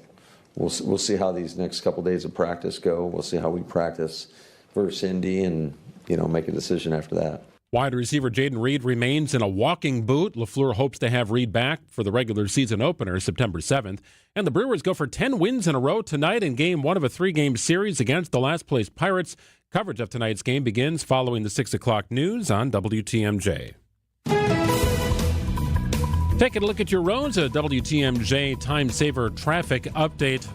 we'll see how these next couple days of practice go. We'll see how we practice versus Indy and, make a decision after that. Wide receiver Jaden Reed remains in a walking boot. LaFleur hopes to have Reed back for the regular season opener September 7th. And the Brewers go for 10 wins in a row tonight in Game 1 of a 3-game series against the last-place Pirates. Coverage of tonight's game begins following the 6 o'clock news on WTMJ. Taking a look at your roads, a WTMJ Time Saver traffic update.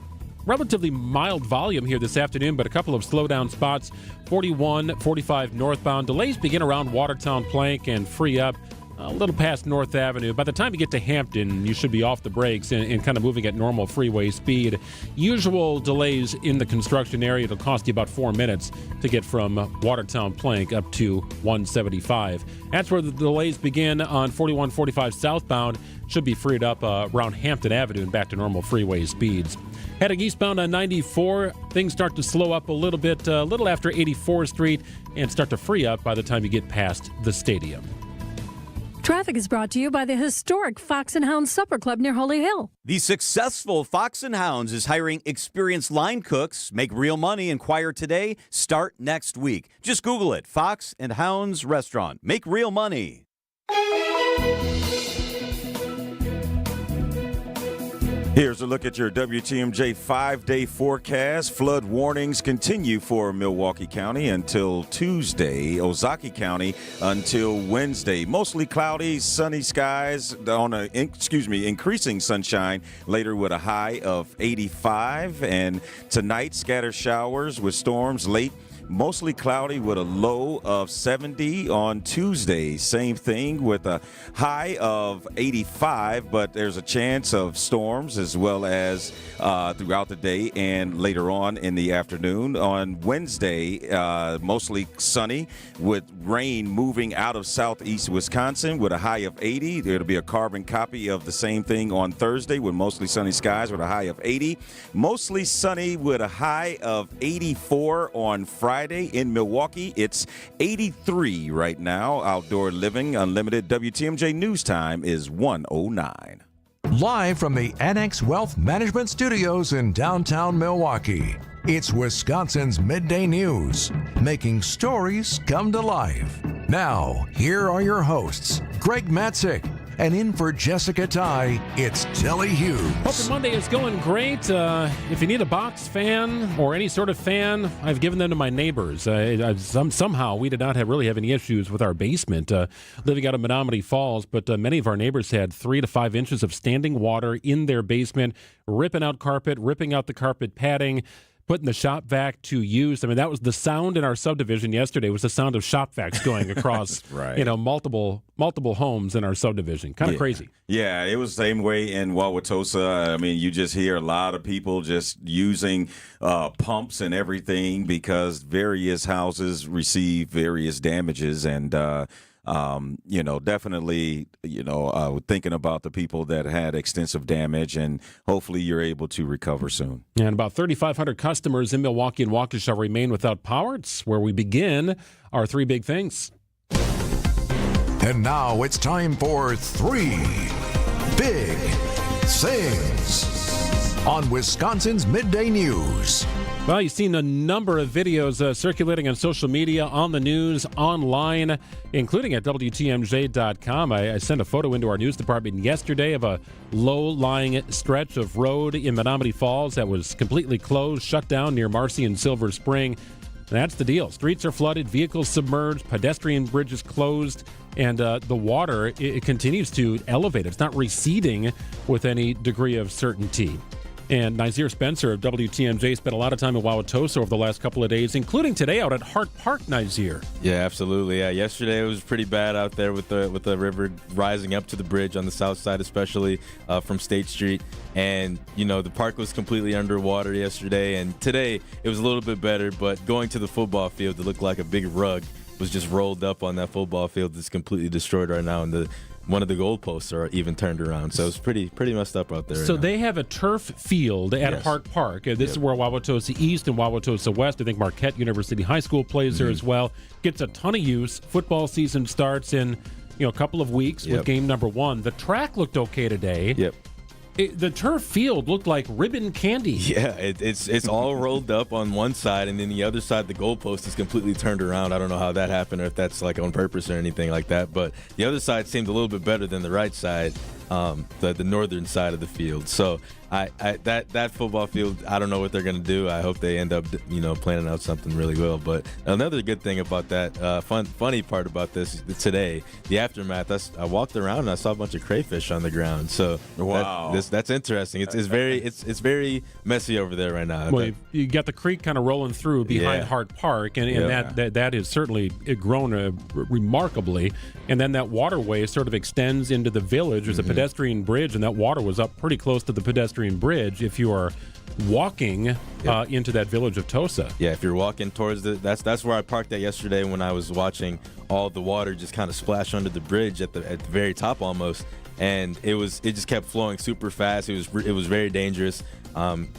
Relatively mild volume here this afternoon, but a couple of slowdown spots. 41, 45 northbound. Delays begin around Watertown Plank and free up a little past North Avenue. By the time you get to Hampton, you should be off the brakes and kind of moving at normal freeway speed. Usual delays in the construction area. It'll cost you about 4 minutes to get from Watertown Plank up to 175. That's where the delays begin on 4145 southbound. Should be freed up around Hampton Avenue and back to normal freeway speeds. Heading eastbound on 94, things start to slow up a little bit, a little after 84th Street, and start to free up by the time you get past the stadium. Traffic is brought to you by the historic Fox and Hounds Supper Club near Holy Hill. The successful Fox and Hounds is hiring experienced line cooks. Make real money. Inquire today. Start next week. Just Google it. Fox and Hounds Restaurant. Make real money. Here's a look at your WTMJ 5-day forecast. Flood warnings continue for Milwaukee County until Tuesday. Ozaki County until Wednesday. Mostly cloudy, sunny skies on increasing sunshine later with a high of 85. And tonight, scattered showers with storms late. Mostly cloudy with a low of 70 on Tuesday. Same thing with a high of 85, but there's a chance of storms as well as throughout the day and later on in the afternoon. On Wednesday, mostly sunny with rain moving out of southeast Wisconsin with a high of 80. There'll be a carbon copy of the same thing on Thursday with mostly sunny skies with a high of 80. Mostly sunny with a high of 84 on Friday. In Milwaukee, it's 83 right now. Outdoor living unlimited. WTMJ News Time is 1:09. Live from the Annex Wealth Management Studios in downtown Milwaukee, it's Wisconsin's Midday News, making stories come to life. Now, here are your hosts, Greg Matzek, and in for Jessica Ty, it's Telly Hughes. Hope your Monday is going great. If you need a box fan or any sort of fan, I've given them to my neighbors. Somehow we did not really have any issues with our basement living out of Menominee Falls, but many of our neighbors had 3 to 5 inches of standing water in their basement, ripping out carpet, ripping out the carpet padding, putting the shop vac to use. I mean, that was the sound in our subdivision yesterday, was the sound of shop vacs going across, right. Multiple homes in our subdivision. Kind of crazy. Yeah, it was the same way in Wauwatosa. I mean, you just hear a lot of people just using pumps and everything because various houses receive various damages and, definitely, thinking about the people that had extensive damage, and hopefully you're able to recover soon. And about 3,500 customers in Milwaukee and Waukesha remain without power. It's where we begin our 3 big things. And now it's time for 3 Big Things on Wisconsin's Midday News. Well, you've seen a number of videos circulating on social media, on the news, online, including at WTMJ.com. I sent a photo into our news department yesterday of a low-lying stretch of road in Menominee Falls that was completely closed, shut down near Marcy and Silver Spring. That's the deal. Streets are flooded, vehicles submerged, pedestrian bridges closed, and the water, it continues to elevate. It's not receding with any degree of certainty. And Nazir Spencer of WTMJ spent a lot of time in Wauwatosa over the last couple of days, including today out at Hart Park, Nazir. Yeah, absolutely. Yeah, yesterday it was pretty bad out there with the river rising up to the bridge on the south side, especially from State Street. And, the park was completely underwater yesterday. And today it was a little bit better, but going to the football field, it looked like a big rug was just rolled up on that football field that's completely destroyed right now. And one of the goalposts are even turned around. So it's pretty messed up out there. So they have a turf field at Hart Park. This is where Wauwatosa East and Wauwatosa West, I think Marquette University High School plays there as well. Gets a ton of use. Football season starts in a couple of weeks with game number 1. The track looked okay today. Yep. The turf field looked like ribbon candy. Yeah, it's all rolled up on one side, and then the other side, the goalpost is completely turned around. I don't know how that happened or if that's like on purpose or anything like that, but the other side seemed a little bit better than the right side, the northern side of the field. So That football field, I don't know what they're going to do. I hope they end up, planning out something really well. But another good thing about that, funny part about this today, the aftermath. I walked around and I saw a bunch of crayfish on the ground. So wow, that's interesting. It's very messy over there right now. Well, you got the creek kind of rolling through behind Hart Park, and that has certainly grown remarkably. And then that waterway sort of extends into the village. There's a pedestrian bridge, and that water was up pretty close to the pedestrian bridge if you are walking into that village of Tosa. Yeah, if you're walking towards that's where I parked at yesterday when I was watching all the water just kind of splash under the bridge at the very top almost, and it just kept flowing super fast. It was very dangerous.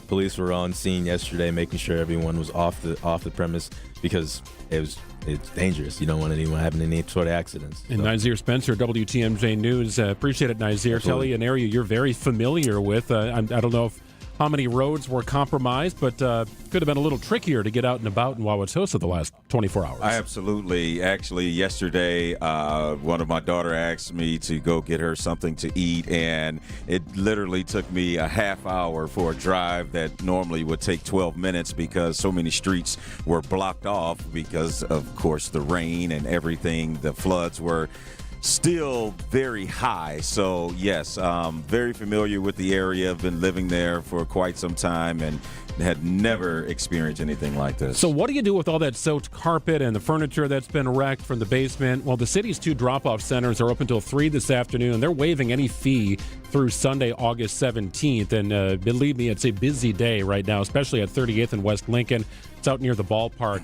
Police were on scene yesterday making sure everyone was off the premise because it's dangerous. You don't want anyone having any sort of accidents. And Nazir Spencer, WTMJ News. Appreciate it, Nazir. Telly, an area you're very familiar with. I don't know how many roads were compromised, but could have been a little trickier to get out and about in Wauwatosa the last 24 hours. Absolutely. Actually, yesterday, one of my daughter asked me to go get her something to eat, and it literally took me a half hour for a drive that normally would take 12 minutes because so many streets were blocked off because, of course, the rain and everything. The floods were still very high. So, yes, very familiar with the area. I've been living there for quite some time and had never experienced anything like this. So what do you do with all that soaked carpet and the furniture that's been wrecked from the basement? Well, the city's 2 drop-off centers are open until 3 this afternoon. They're waiving any fee through Sunday, August 17th. And believe me, it's a busy day right now, especially at 38th and West Lincoln. It's out near the ballpark.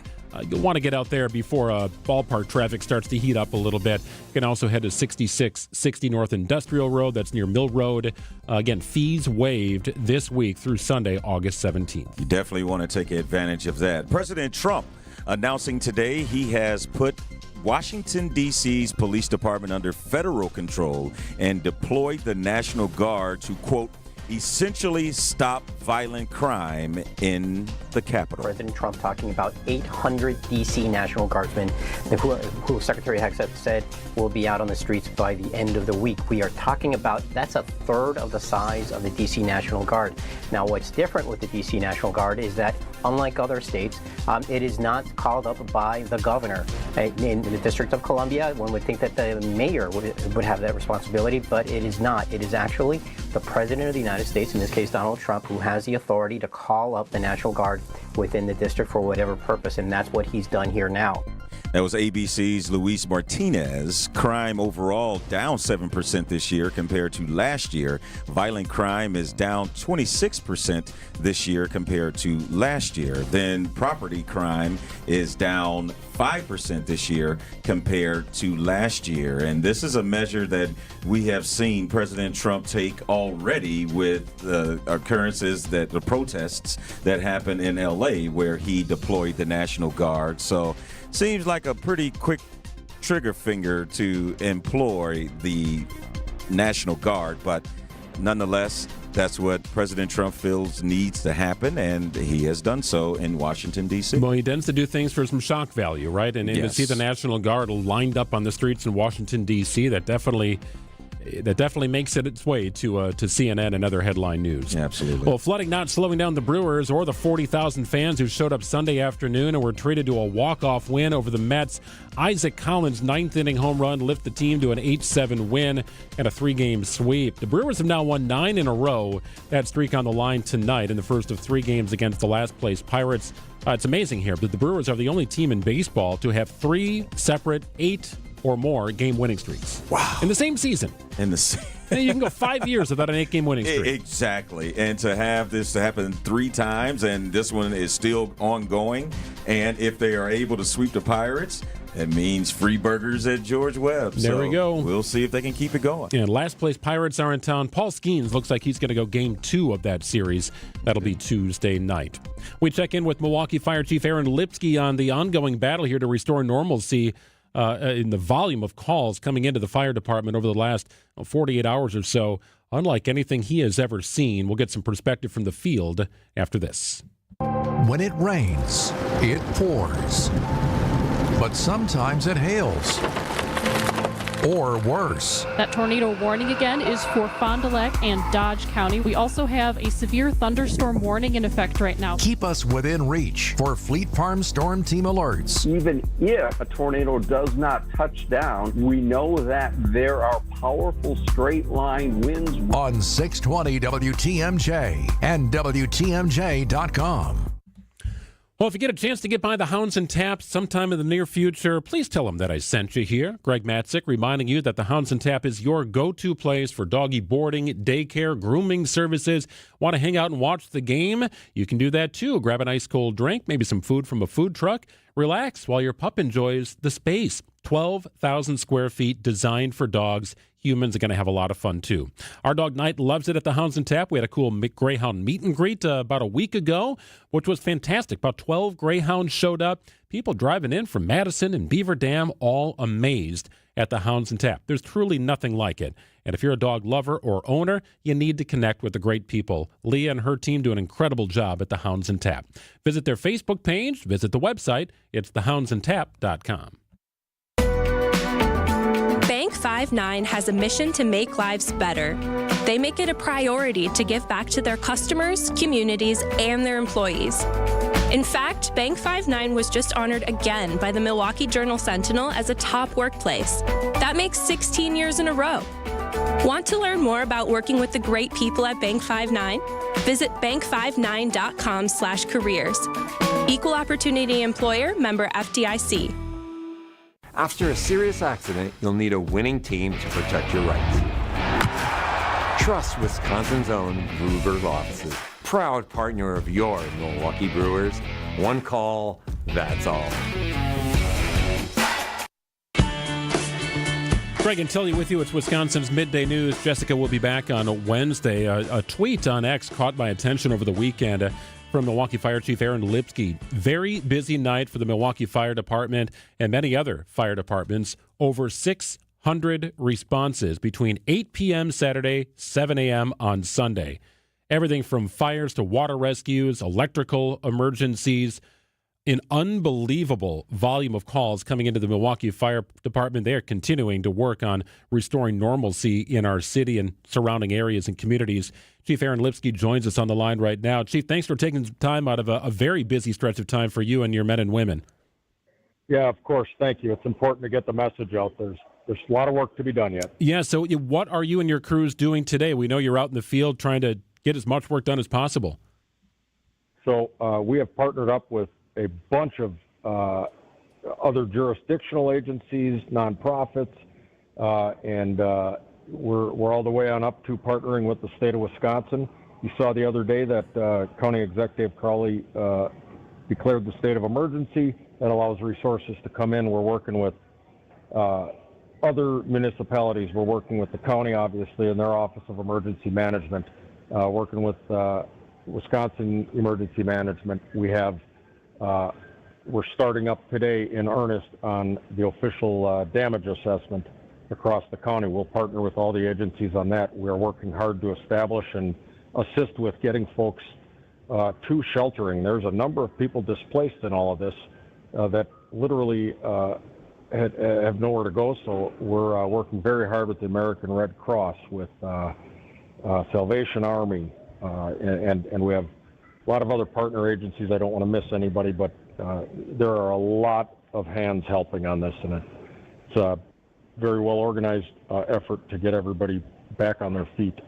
You'll want to get out there before ballpark traffic starts to heat up a little bit. You can also head to 6660 North Industrial Road. That's near Mill Road. Again, fees waived this week through Sunday, August 17th. You definitely want to take advantage of that. President Trump announcing today he has put Washington, D.C.'s police department under federal control and deployed the National Guard to, quote, essentially stop violent crime in the Capitol. President Trump talking about 800 D.C. National Guardsmen who Secretary Hughes said will be out on the streets by the end of the week. We are talking about, that's a third of the size of the D.C. National Guard. Now, what's different with the D.C. National Guard is that, unlike other states, it is not called up by the governor. In the District of Columbia, one would think that the mayor would have that responsibility, but it is not. It is actually the President of the United States, in this case Donald Trump, who has the authority to call up the National Guard within the district for whatever purpose, and that's what he's done here now. That was ABC's Luis Martinez. Crime overall down 7% this year compared to last year. Violent crime is down 26% this year compared to last year. Then property crime is down 5% this year compared to last year. And this is a measure that we have seen President Trump take already with the occurrences, that the protests that happened in L.A. where he deployed the National Guard. So seems like a pretty quick trigger finger to employ the National Guard, but nonetheless, that's what President Trump feels needs to happen, and he has done so in Washington, D.C. Well, he tends to do things for some shock value, right? And to see the National Guard lined up on the streets in Washington, D.C., that definitely makes it its way to CNN and other headline news. Absolutely. Well, flooding not slowing down the Brewers or the 40,000 fans who showed up Sunday afternoon and were treated to a walk-off win over the Mets. Isaac Collins' ninth-inning home run lift the team to an 8-7 win and a 3-game sweep. The Brewers have now won 9 in a row. That streak on the line tonight in the first of 3 games against the last-place Pirates. It's amazing here, but the Brewers are the only team in baseball to have 3 separate 8 or more game-winning streaks. Wow. In the same season. You can go 5 years without an 8-game winning streak. Exactly. And to have this to happen 3 times, and this one is still ongoing, and if they are able to sweep the Pirates, it means free burgers at George Webb. There we go. We'll see if they can keep it going. And last place Pirates are in town. Paul Skeens looks like he's going to go game 2 of that series. That'll be Tuesday night. We check in with Milwaukee Fire Chief Aaron Lipsky on the ongoing battle here to restore normalcy in the volume of calls coming into the fire department over the last 48 hours or so, unlike anything he has ever seen. We'll get some perspective from the field after this. When it rains, it pours. But sometimes it hails. or worse. That tornado warning again is for Fond du Lac and Dodge County. We also have a severe thunderstorm warning in effect right now. Keep us within reach for Fleet Farm Storm Team alerts. Even if a tornado does not touch down, we know that there are powerful straight line winds. On 620 WTMJ and WTMJ.com. Well, if you get a chance to get by the Hounds and Tap sometime in the near future, please tell them that I sent you here. Greg Matzek reminding you that the Hounds and Tap is your go-to place for doggy boarding, daycare, grooming services. Want to hang out and watch the game? You can do that too. Grab an ice cold drink, maybe some food from a food truck. Relax while your pup enjoys the space. 12,000 square feet designed for dogs. Humans are going to have a lot of fun, too. Our dog Knight loves it at the Hounds and Tap. We had a cool Greyhound meet and greet about a week ago, which was fantastic. About 12 Greyhounds showed up. People driving in from Madison and Beaver Dam, all amazed at the Hounds and Tap. There's truly nothing like it. And if you're a dog lover or owner, you need to connect with the great people. Leah and her team do an incredible job at the Hounds and Tap. Visit their Facebook page, visit the website. It's thehoundsandtap.com. Bank 5-9 has a mission to make lives better. They make it a priority to give back to their customers, communities, and their employees. In fact, Bank 5-9 was just honored again by the Milwaukee Journal-Sentinel as a top workplace. That makes 16 years in a row. Want to learn more about working with the great people at Bank 5-9? Visit bank59.com/careers. Equal Opportunity Employer, member FDIC. After a serious accident, you'll need a winning team to protect your rights. Trust Wisconsin's own Ruger's offices. Proud partner of your Milwaukee Brewers. One call, that's all. Greg and Telly with you. It's Wisconsin's Midday News. Jessica will be back on Wednesday. A tweet on X caught my attention over the weekend. From Milwaukee Fire Chief Aaron Lipsky. Very busy night for the Milwaukee Fire Department and many other fire departments. Over 600 responses between 8 p.m. Saturday, 7 a.m. on Sunday. Everything from fires to water rescues, electrical emergencies. An unbelievable volume of calls coming into the Milwaukee Fire Department. They are continuing to work on restoring normalcy in our city and surrounding areas and communities. Chief Aaron Lipsky joins us on the line right now. Chief, thanks for taking some time out of a very busy stretch of time for you and your men and women. Yeah, of course. Thank you. It's important to get the message out. There's a lot of work to be done yet. Yeah, so what are you and your crews doing today? We know you're out in the field trying to get as much work done as possible. So we have partnered up with a bunch of other jurisdictional agencies, nonprofits, and we're all the way on up to partnering with the state of Wisconsin. You saw the other day that County Executive Crowley declared the state of emergency. That allows resources to come in. We're working with other municipalities. We're working with the county, obviously, and their Office of Emergency Management, working with Wisconsin Emergency Management. We're starting up today in earnest on the official damage assessment across the county. We'll partner with all the agencies on that. We're working hard to establish and assist with getting folks to sheltering. There's a number of people displaced in all of this that literally have nowhere to go. So we're working very hard with the American Red Cross, with Salvation Army, and we have a lot of other partner agencies. I don't want to miss anybody, but there are a lot of hands helping on this, and it's a very well organized effort to get everybody back on their feet.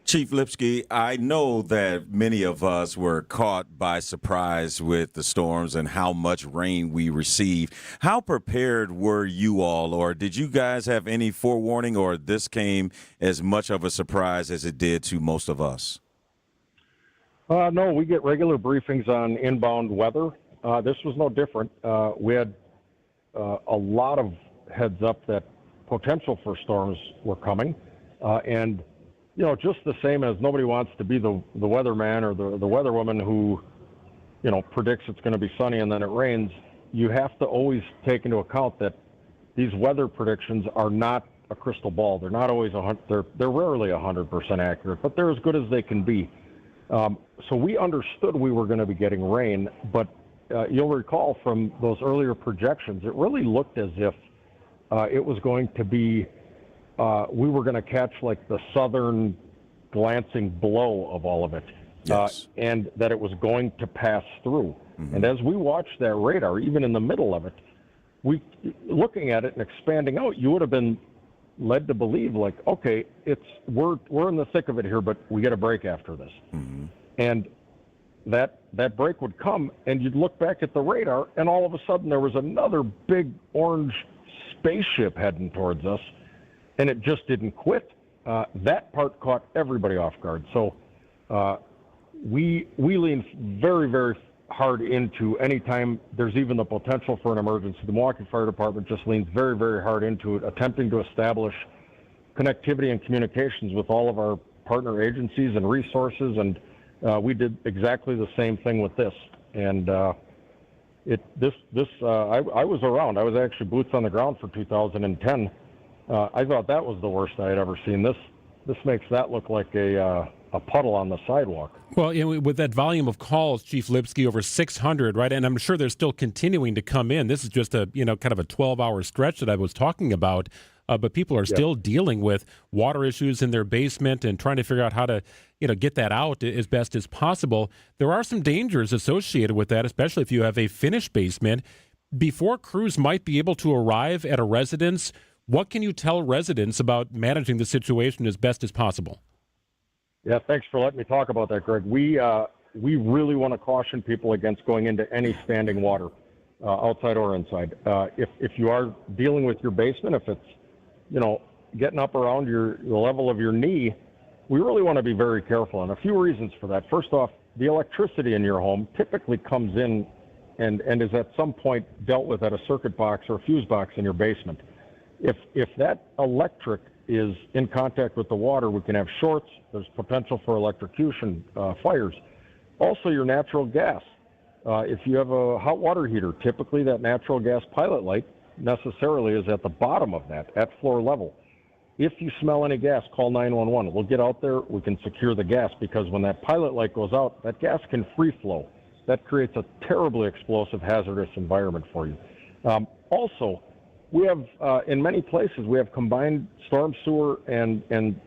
Chief Lipsky, I know that many of us were caught by surprise with the storms and how much rain we received. How prepared were you all, or did you guys have any forewarning, or this came as much of a surprise as it did to most of us? No, we get regular briefings on inbound weather. This was no different. We had a lot of heads up that potential for storms were coming. And, just the same as nobody wants to be the weatherman or the weatherwoman who, predicts it's going to be sunny and then it rains. You have to always take into account that these weather predictions are not a crystal ball. They're not always they're rarely 100% accurate, but they're as good as they can be. So we understood we were going to be getting rain, but you'll recall from those earlier projections, it really looked as if it was going to be, we were going to catch like the southern glancing blow of all of it, and that it was going to pass through. And as we watched that radar, even in the middle of it, looking at it and expanding out, you would have been led to believe, like, okay, we're in the thick of it here, but we get a break after this. And that break would come, and you'd look back at the radar, and all of a sudden there was another big orange spaceship heading towards us, and it just didn't quit. That part caught everybody off guard. So we lean very, very hard into any time there's even the potential for an emergency. The Milwaukee Fire Department just leans very, very hard into it, attempting to establish connectivity and communications with all of our partner agencies and resources, and we did exactly the same thing with this. And I was around. I was actually boots on the ground for 2010. I thought that was the worst I had ever seen. This makes that look like a puddle on the sidewalk. Well, with that volume of calls, Chief Lipsky, over 600, right? And I'm sure they're still continuing to come in. This is just a kind of a 12-hour stretch that I was talking about. But people are still dealing with water issues in their basement and trying to figure out how to, get that out as best as possible. There are some dangers associated with that, especially if you have a finished basement. Before crews might be able to arrive at a residence, what can you tell residents about managing the situation as best as possible? Yeah, thanks for letting me talk about that, Greg. We really want to caution people against going into any standing water, outside or inside. If you are dealing with your basement, if it's getting up around the level of your knee, we really want to be very careful. And a few reasons for that. First off, the electricity in your home typically comes in and is at some point dealt with at a circuit box or a fuse box in your basement. If that electric is in contact with the water, we can have shorts. There's potential for electrocution, fires. Also, your natural gas. If you have a hot water heater, typically that natural gas pilot light necessarily is at the bottom of that, at floor level. If you smell any gas, call 911. We'll get out there. We can secure the gas, because when that pilot light goes out, that gas can free flow. That creates a terribly explosive, hazardous environment for you. Also, we have, in many places, we have combined storm sewer and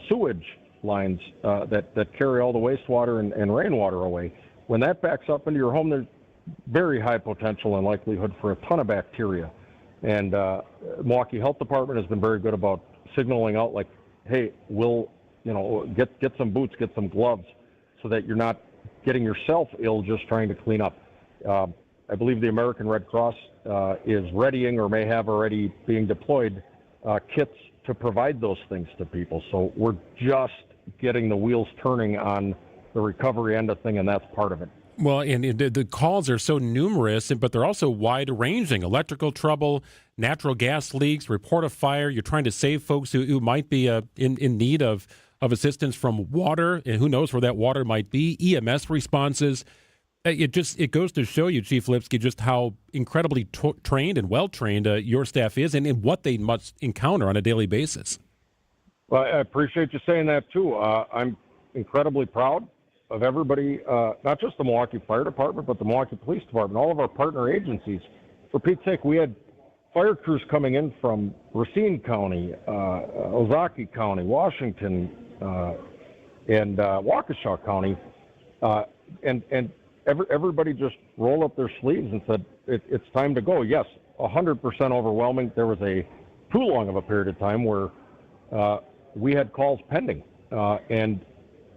sewage lines that carry all the wastewater and rainwater away. When that backs up into your home, there's very high potential and likelihood for a ton of bacteria. And Milwaukee Health Department has been very good about signaling out, like, hey, we'll, get some boots, get some gloves, so that you're not getting yourself ill just trying to clean up. I believe the American Red Cross is readying, or may have already being deployed, kits to provide those things to people. So we're just getting the wheels turning on the recovery end of thing, and that's part of it. Well, and the calls are so numerous, but they're also wide-ranging. Electrical trouble, natural gas leaks, report a fire. You're trying to save folks who might be in need of assistance from water, and who knows where that water might be. EMS responses. It goes to show you, Chief Lipsky, just how incredibly trained and well-trained your staff is, and what they must encounter on a daily basis. Well, I appreciate you saying that, too. I'm incredibly proud of everybody, not just the Milwaukee Fire Department, but the Milwaukee Police Department, all of our partner agencies. For Pete's sake, we had fire crews coming in from Racine County, Ozaukee County, Washington, and Waukesha County, and everybody just rolled up their sleeves and said, it's time to go. Yes, 100% overwhelming. There was too long of a period of time where we had calls pending, and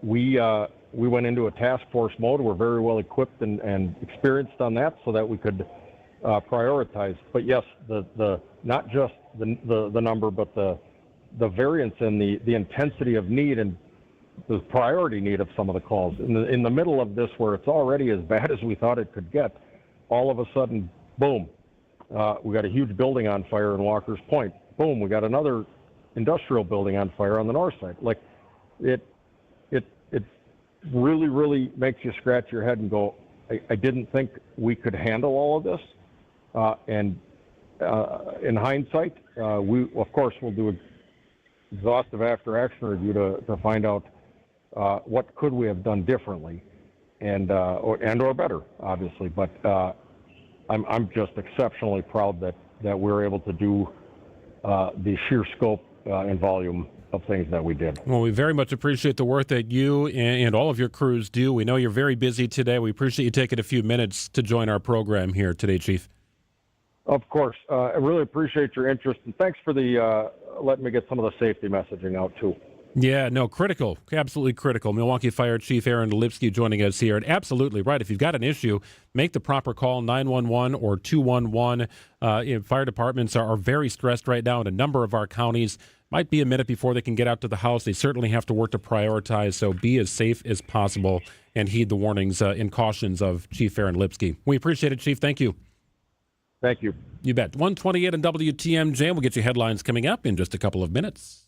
we went into a task force mode. We're very well equipped and experienced on that, so that we could prioritize. But yes, the not just the number, but the variance in the intensity of need and the priority need of some of the calls. In the middle of this, where it's already as bad as we thought it could get, all of a sudden, boom, we got a huge building on fire in Walker's Point. Boom, we got another industrial building on fire on the north side. Like, it really, really makes you scratch your head and go, I didn't think we could handle all of this. And in hindsight, we, of course, will do an exhaustive after-action review to find out what could we have done differently and or better, obviously. But I'm just exceptionally proud that we were able to do the sheer scope and volume of things that we did. Well, we very much appreciate the work that you and all of your crews do. We know you're very busy today. We appreciate you taking a few minutes to join our program here today, Chief. Of course. I really appreciate your interest, and thanks for the letting me get some of the safety messaging out, too. Yeah, no, critical, absolutely critical. Milwaukee Fire Chief Aaron Lipsky joining us here. And absolutely right. If you've got an issue, make the proper call, 911 or 211. Fire departments are very stressed right now in a number of our counties. Might be a minute before they can get out to the house. They certainly have to work to prioritize, so be as safe as possible and heed the warnings and cautions of Chief Aaron Lipsky. We appreciate it, Chief. Thank you. Thank you. You bet. 128 on WTMJ. We'll get you headlines coming up in just a couple of minutes.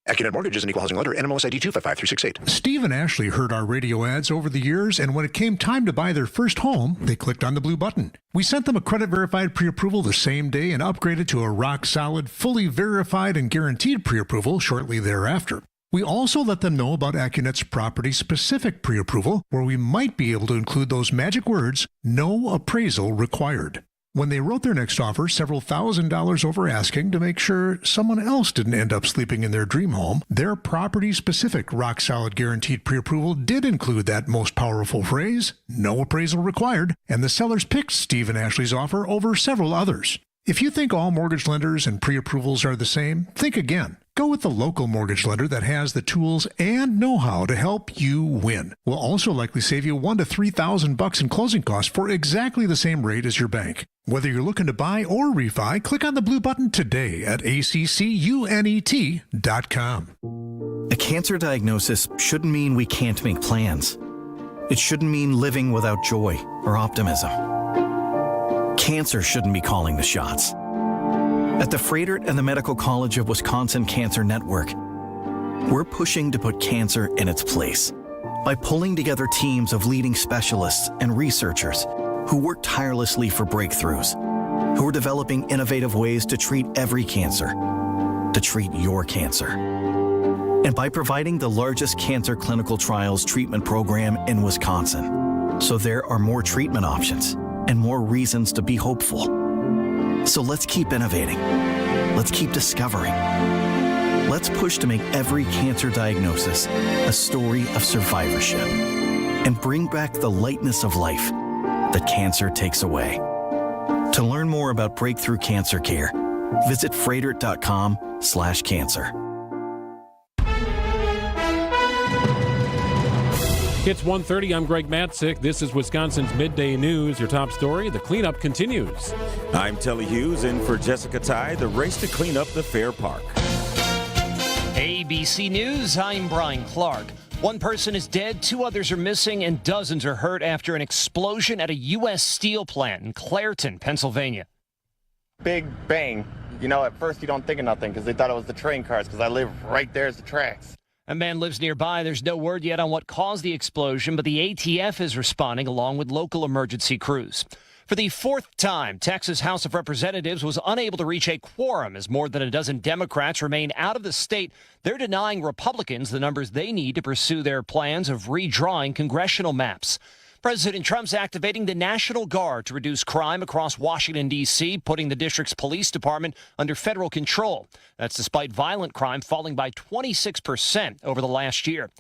AccuNet Mortgage is an equal housing lender. NMLS ID 255368. Steve and Ashley heard our radio ads over the years, and when it came time to buy their first home, they clicked on the blue button. We sent them a credit-verified pre-approval the same day and upgraded to a rock-solid, fully verified and guaranteed pre-approval shortly thereafter. We also let them know about AccuNet's property-specific pre-approval, where we might be able to include those magic words, no appraisal required. When they wrote their next offer, several $1,000s over asking to make sure someone else didn't end up sleeping in their dream home, their property-specific rock-solid guaranteed pre-approval did include that most powerful phrase, no appraisal required, and the sellers picked Steve and Ashley's offer over several others. If you think all mortgage lenders and pre-approvals are the same, think again. Go with the local mortgage lender that has the tools and know-how to help you win. We'll also likely save you $1,000 to $3,000 in closing costs for exactly the same rate as your bank. Whether you're looking to buy or refi, click on the blue button today at accunet.com. A cancer diagnosis shouldn't mean we can't make plans. It shouldn't mean living without joy or optimism. Cancer shouldn't be calling the shots. At the Frederick and the Medical College of Wisconsin Cancer Network, we're pushing to put cancer in its place by pulling together teams of leading specialists and researchers who work tirelessly for breakthroughs, who are developing innovative ways to treat every cancer, to treat your cancer. And by providing the largest cancer clinical trials treatment program in Wisconsin, so there are more treatment options and more reasons to be hopeful. So let's keep innovating. Let's keep discovering. Let's push to make every cancer diagnosis a story of survivorship and bring back the lightness of life that cancer takes away. To learn more about breakthrough cancer care, visit frederick.com/cancer. It's 1:30. I'm Greg Matzek. This is Wisconsin's Midday News. Your top story, the cleanup continues. I'm Telly Hughes, and for Jessica Ty, the race to clean up the Fair Park. ABC News, I'm Brian Clark. One person is dead, 2 others are missing, and dozens are hurt after an explosion at a U.S. steel plant in Clairton, Pennsylvania. Big bang. You know, at first you don't think of nothing because they thought it was the train cars because I live right there as the tracks. A man lives nearby. There's no word yet on what caused the explosion, but the ATF is responding along with local emergency crews. For the 4th time, Texas House of Representatives was unable to reach a quorum as more than a dozen Democrats remain out of the state. They're denying Republicans the numbers they need to pursue their plans of redrawing congressional maps. President Trump's activating the National Guard to reduce crime across Washington, D.C., putting the district's police department under federal control. That's despite violent crime falling by 26% over the last year.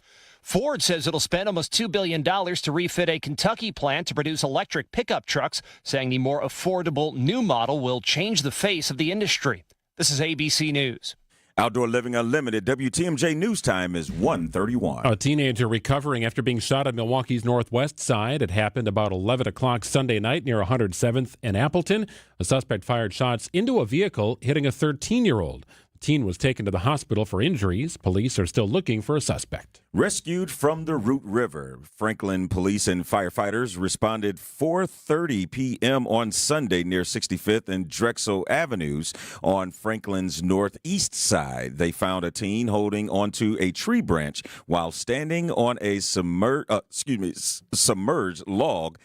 Ford says it'll spend almost $2 billion to refit a Kentucky plant to produce electric pickup trucks, saying the more affordable new model will change the face of the industry. This is ABC News. Outdoor Living Unlimited, WTMJ News Time is 1:31. A teenager recovering after being shot at Milwaukee's northwest side. It happened about 11 o'clock Sunday night near 107th and Appleton. A suspect fired shots into a vehicle, hitting a 13-year-old. The teen was taken to the hospital for injuries. Police are still looking for a suspect. Rescued from the Root River, Franklin police and firefighters responded 4:30 p.m. on Sunday near 65th and Drexel Avenues on Franklin's northeast side. They found a teen holding onto a tree branch while standing on a submerged log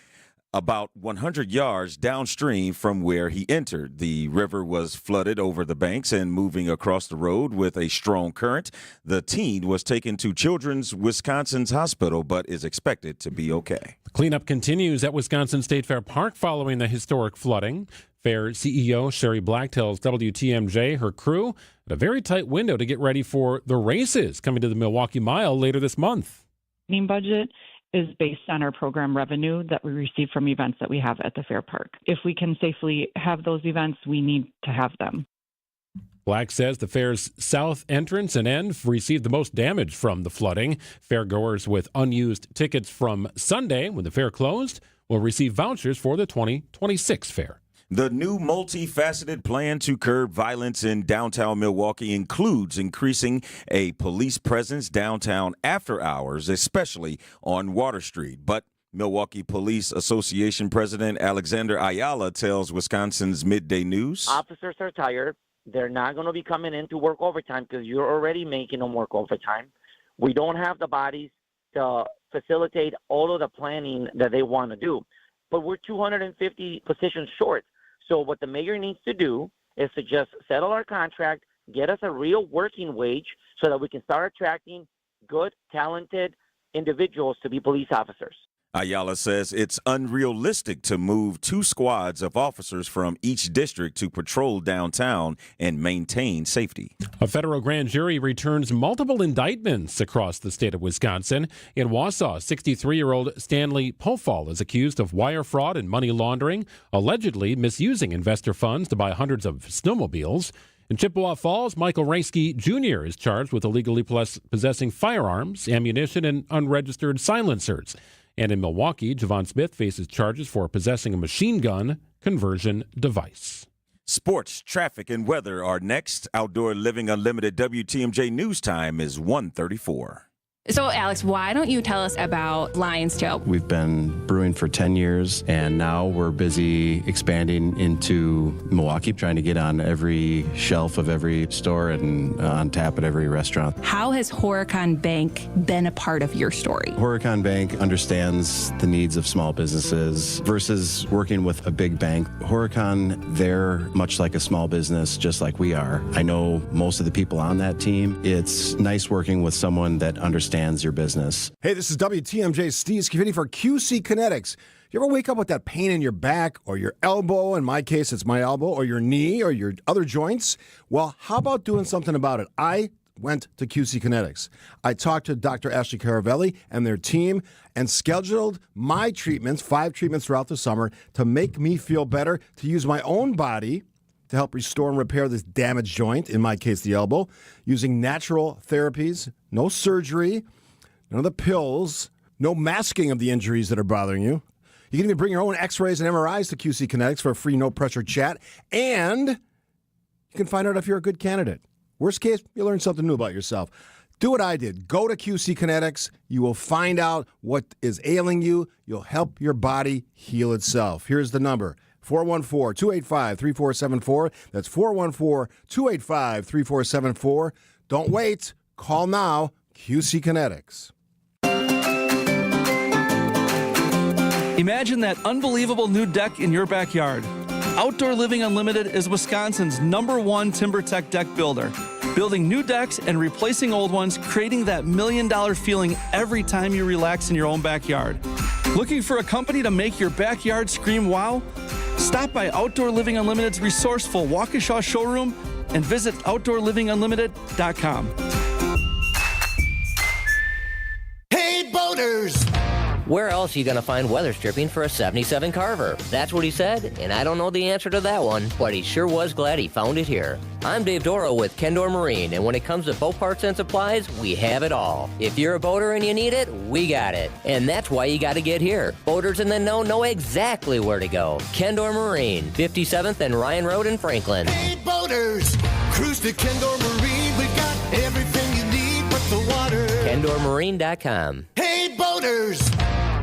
about 100 yards downstream from where he entered. The river was flooded over the banks and moving across the road with a strong current. The teen was taken to Children's Wisconsin's hospital, but is expected to be okay. The cleanup continues at Wisconsin State Fair Park following the historic flooding. Fair CEO Sherry Black tells WTMJ her crew had a very tight window to get ready for the races coming to the Milwaukee Mile later this month. Budget is based on our program revenue that we receive from events that we have at the Fair Park. If we can safely have those events, we need to have them. Black says the fair's south entrance and end received the most damage from the flooding. Fairgoers with unused tickets from Sunday, when the fair closed, will receive vouchers for the 2026 fair. The new multifaceted plan to curb violence in downtown Milwaukee includes increasing a police presence downtown after hours, especially on Water Street. But Milwaukee Police Association President Alexander Ayala tells Wisconsin's Midday News. Officers are tired. They're not going to be coming in to work overtime because you're already making them work overtime. We don't have the bodies to facilitate all of the planning that they want to do. But we're 250 positions short. So what the mayor needs to do is to just settle our contract, get us a real working wage so that we can start attracting good, talented individuals to be police officers. Ayala says it's unrealistic to move 2 squads of officers from each district to patrol downtown and maintain safety. A federal grand jury returns multiple indictments across the state of Wisconsin. In Wausau, 63-year-old Stanley Pofall is accused of wire fraud and money laundering, allegedly misusing investor funds to buy hundreds of snowmobiles. In Chippewa Falls, Michael Reisky Jr. is charged with illegally possessing firearms, ammunition, and unregistered silencers. And in Milwaukee, Javon Smith faces charges for possessing a machine gun conversion device. Sports, traffic, and weather are next. Outdoor Living Unlimited WTMJ News Time is 1:34. So, Alex, why don't you tell us about Lion's Tail? We've been brewing for 10 years, and now we're busy expanding into Milwaukee, trying to get on every shelf of every store and on tap at every restaurant. How has Horicon Bank been a part of your story? Horicon Bank understands the needs of small businesses versus working with a big bank. Horicon, they're much like a small business, just like we are. I know most of the people on that team. It's nice working with someone that understands your business. Hey, this is WTMJ Steve Scavini for QC Kinetics. You ever wake up with that pain in your back or your elbow? In my case, it's my elbow, or your knee or your other joints. Well, how about doing something about it? I went to QC Kinetics. I talked to Dr. Ashley Caravelli and their team and scheduled my treatments, 5 treatments throughout the summer, to make me feel better, to use my own body to help restore and repair this damaged joint, in my case, the elbow, using natural therapies, no surgery, none of the pills, no masking of the injuries that are bothering you. You can even bring your own x-rays and MRIs to QC Kinetics for a free no-pressure chat, and you can find out if you're a good candidate. Worst case, you learn something new about yourself. Do what I did. Go to QC Kinetics. You will find out what is ailing you. You'll help your body heal itself. Here's the number. 414-285-3474. That's 414-285-3474. Don't wait. Call now. QC Kinetics. Imagine that unbelievable new deck in your backyard. Outdoor Living Unlimited is Wisconsin's #1 TimberTech deck builder. Building new decks and replacing old ones, creating that $1 million feeling every time you relax in your own backyard. Looking for a company to make your backyard scream wow? Stop by Outdoor Living Unlimited's resourceful Waukesha showroom and visit OutdoorLivingUnlimited.com. Hey, boaters! Where else are you going to find weather stripping for a 77 Carver? That's what he said, and I don't know the answer to that one, but he sure was glad he found it here. I'm Dave Doro with Kendor Marine, and when it comes to boat parts and supplies, we have it all. If you're a boater and you need it, we got it. And that's why you got to get here. Boaters in the know exactly where to go. Kendor Marine, 57th and Ryan Road in Franklin. Hey, boaters! Cruise to Kendor Marine. We got everything you need but the water. KendorMarine.com. Hey, boaters!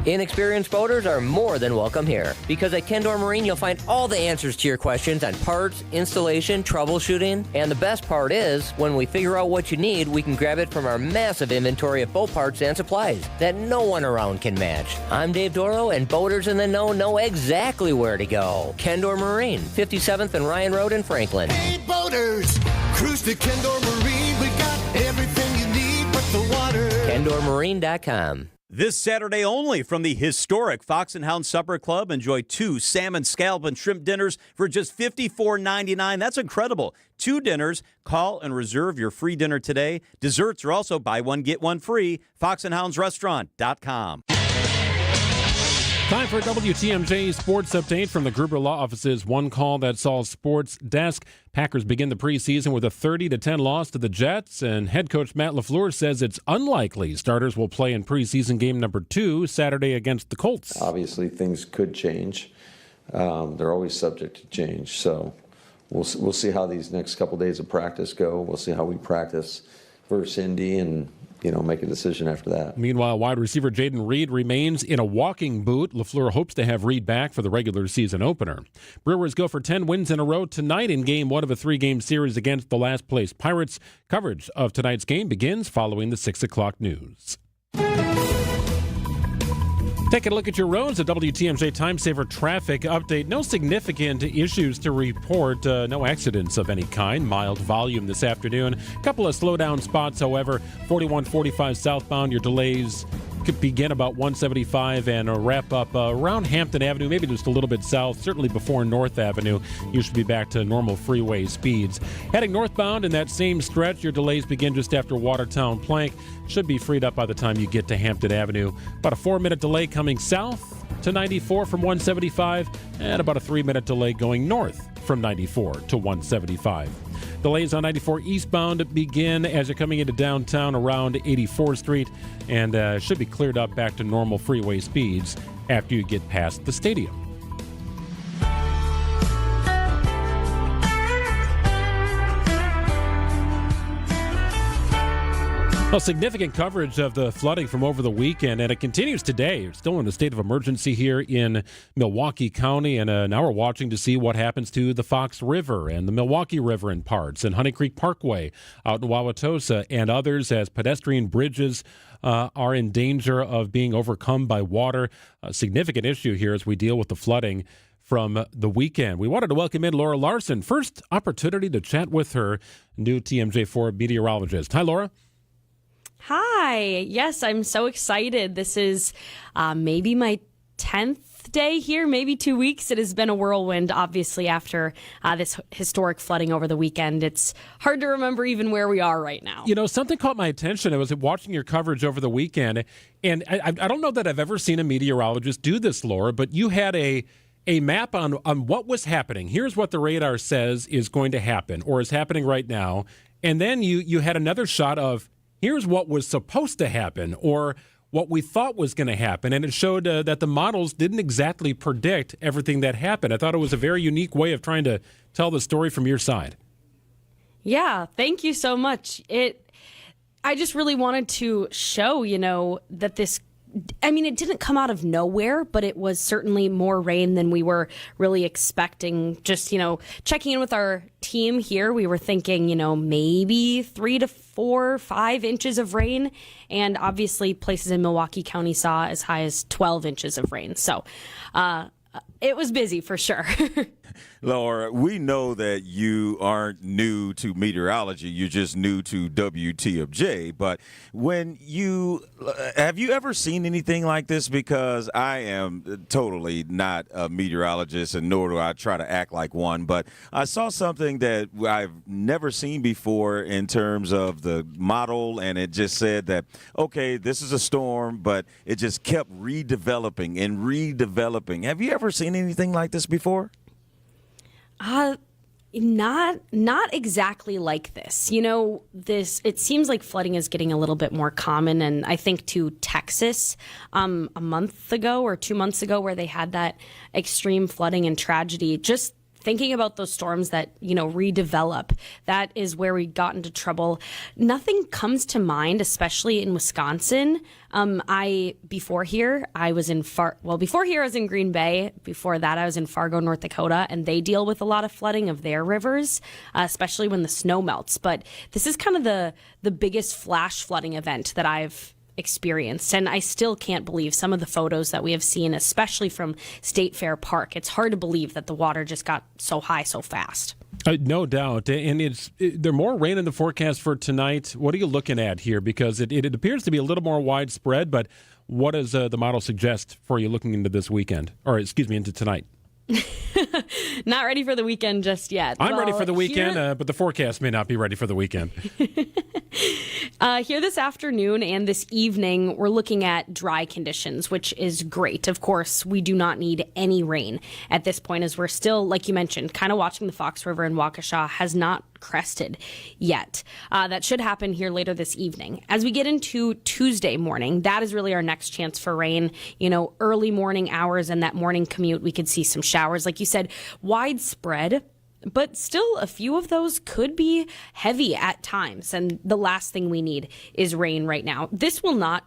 Inexperienced boaters are more than welcome here, because at Kendor Marine you'll find all the answers to your questions on parts, installation, troubleshooting, and the best part is, when we figure out what you need, we can grab it from our massive inventory of boat parts and supplies that no one around can match. I'm Dave Doro, and boaters in the know exactly where to go. Kendor Marine, 57th and Ryan Road in Franklin. Hey boaters, cruise to Kendor Marine. We got everything you need but the water. KendorMarine.com. This Saturday only from the historic Fox and Hound Supper Club. Enjoy 2 salmon, scallop, and shrimp dinners for just $54.99. That's incredible. 2 dinners. Call and reserve your free dinner today. Desserts are also buy one, get one free. FoxandHoundsRestaurant.com. Time for a WTMJ sports update from the Gruber Law Office's One Call That's All Sports desk. Packers begin the preseason with a 30-10 loss to the Jets, and head coach Matt LaFleur says it's unlikely starters will play in preseason game number 2 Saturday against the Colts. Obviously, things could change. They're always subject to change, so we'll see how these next couple days of practice go. We'll see how we practice versus Indy, and make a decision after that. Meanwhile, wide receiver Jaden Reed remains in a walking boot. LaFleur hopes to have Reed back for the regular season opener. Brewers go for 10 wins in a row tonight in Game 1 of a 3-game series against the last-place Pirates. Coverage of tonight's game begins following the 6 o'clock news. Taking a look at your roads, a WTMJ Time Saver traffic update. No significant issues to report. No accidents of any kind. Mild volume this afternoon. A couple of slowdown spots, however. 4145 southbound, your delays could begin about 175 and wrap up around Hampton Avenue, maybe just a little bit south, certainly before North Avenue. You should be back to normal freeway speeds. Heading northbound in that same stretch, your delays begin just after Watertown Plank. Should be freed up by the time you get to Hampton Avenue. About a 4-minute delay coming south to 94 from 175, and about a 3-minute delay going north from 94 to 175. Delays on 94 eastbound begin as you're coming into downtown around 84th Street, and should be cleared up back to normal freeway speeds after you get past the stadium. Well, significant coverage of the flooding from over the weekend, and it continues today. We're still in a state of emergency here in Milwaukee County, and now we're watching to see what happens to the Fox River and the Milwaukee River in parts, and Honey Creek Parkway out in Wauwatosa, and others as pedestrian bridges are in danger of being overcome by water. A significant issue here as we deal with the flooding from the weekend. We wanted to welcome in Laura Larson. First opportunity to chat with her, new TMJ4 meteorologist. Hi, Laura. Hi. Yes, I'm so excited. This is maybe my 10th day here, maybe 2 weeks. It has been a whirlwind, obviously, after this historic flooding over the weekend. It's hard to remember even where we are right now. You know, something caught my attention. I was watching your coverage over the weekend, and I don't know that I've ever seen a meteorologist do this, Laura, but you had a map on what was happening. Here's what the radar says is going to happen or is happening right now. And then you had another shot of here's what was supposed to happen or what we thought was going to happen. And it showed that the models didn't exactly predict everything that happened. I thought it was a very unique way of trying to tell the story from your side. Yeah, thank you so much. I just really wanted to show, that this, it didn't come out of nowhere, but it was certainly more rain than we were really expecting. Just, checking in with our team here, we were thinking, maybe 3 to 4, 5 inches of rain. And obviously places in Milwaukee County saw as high as 12 inches of rain. So it was busy for sure. Laura, we know that you aren't new to meteorology. You're just new to WTMJ. But have you ever seen anything like this? Because I am totally not a meteorologist, and nor do I try to act like one. But I saw something that I've never seen before in terms of the model, and it just said that, okay, this is a storm, but it just kept redeveloping and redeveloping. Have you ever seen anything like this before? Not exactly like this. It seems like flooding is getting a little bit more common, and I think to Texas a month ago or 2 months ago where they had that extreme flooding and tragedy, just thinking about those storms that, redevelop, that is where we got into trouble. Nothing comes to mind, especially in Wisconsin. Before here, I was in Green Bay. Before that, I was in Fargo, North Dakota, and they deal with a lot of flooding of their rivers, especially when the snow melts. But this is kind of the biggest flash flooding event that I've experienced, and I still can't believe some of the photos that we have seen, especially from State Fair Park. It's hard to believe that the water just got so high so fast. No doubt. And there's more rain in the forecast for tonight. What are you looking at here? Because it appears to be a little more widespread, but what does the model suggest for you looking into this weekend? Or, into tonight? Not ready for the weekend just yet. I'm ready for the weekend, but the forecast may not be ready for the weekend. Here this afternoon and this evening, we're looking at dry conditions, which is great. Of course, we do not need any rain at this point, as we're still, like you mentioned, kind of watching the Fox River in Waukesha has not crested yet. That should happen here later this evening. As we get into Tuesday morning, that is really our next chance for rain. Early morning hours and that morning commute, we could see some showers. Like you said, widespread, but still a few of those could be heavy at times. And the last thing we need is rain right now. This will not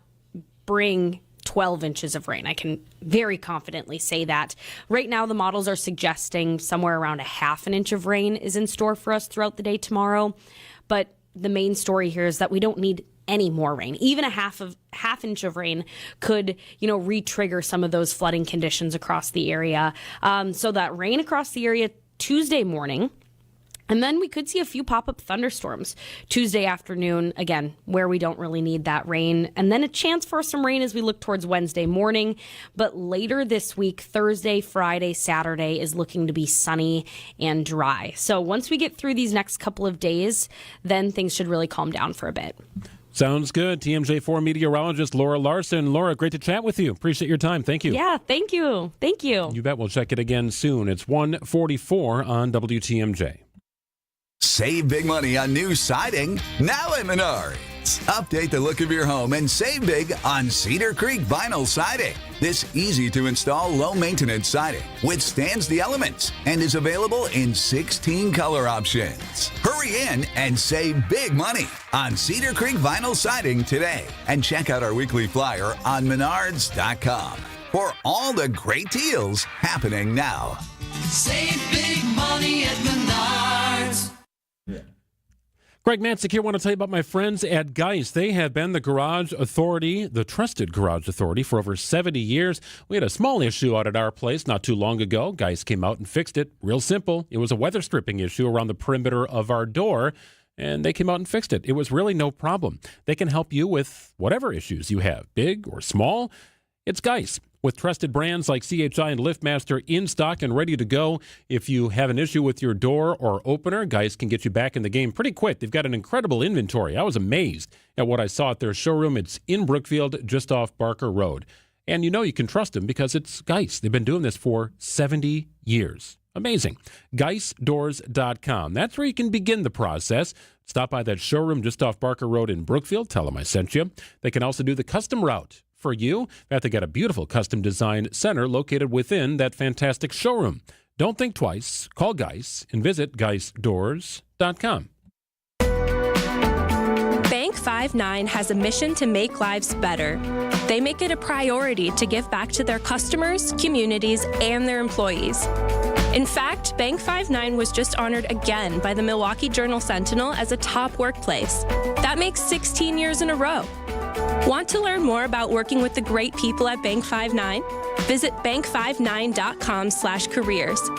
bring 12 inches of rain. I can very confidently say that. Right now, the models are suggesting somewhere around a half an inch of rain is in store for us throughout the day tomorrow. But the main story here is that we don't need any more rain. Even a half inch of rain could, re-trigger some of those flooding conditions across the area. So that rain across the area Tuesday morning, and then we could see a few pop-up thunderstorms Tuesday afternoon, again, where we don't really need that rain. And then a chance for some rain as we look towards Wednesday morning. But later this week, Thursday, Friday, Saturday is looking to be sunny and dry. So once we get through these next couple of days, then things should really calm down for a bit. Sounds good. TMJ4 meteorologist Laura Larson. Laura, great to chat with you. Appreciate your time. Thank you. Yeah, thank you. Thank you. You bet. We'll check it again soon. It's 1:44 on WTMJ. Save big money on new siding now at Menards. Update the look of your home and save big on Cedar Creek vinyl siding. This easy-to-install, low-maintenance siding withstands the elements and is available in 16 color options. Hurry in and save big money on Cedar Creek vinyl siding today. And check out our weekly flyer on Menards.com for all the great deals happening now. Save big money at Menards. Greg Matzek here. I want to tell you about my friends at Geist. They have been the garage authority, the trusted garage authority, for over 70 years. We had a small issue out at our place not too long ago. Geist came out and fixed it. Real simple. It was a weather stripping issue around the perimeter of our door, and they came out and fixed it. It was really no problem. They can help you with whatever issues you have, big or small. It's Geist. With trusted brands like CHI and LiftMaster in stock and ready to go. If you have an issue with your door or opener, Geist can get you back in the game pretty quick. They've got an incredible inventory. I was amazed at what I saw at their showroom. It's in Brookfield, just off Barker Road. And you can trust them because it's Geist. They've been doing this for 70 years. Amazing. GeistDoors.com. That's where you can begin the process. Stop by that showroom just off Barker Road in Brookfield. Tell them I sent you. They can also do the custom route for you. In fact, they got a beautiful custom design center located within that fantastic showroom. Don't think twice. Call Geist and visit GeistDoors.com. Bank 5-9 has a mission to make lives better. They make it a priority to give back to their customers, communities, and their employees. In fact, Bank 5-9 was just honored again by the Milwaukee Journal-Sentinel as a top workplace. That makes 16 years in a row. Want to learn more about working with the great people at Bank 5-9? Visit bank59.com/careers.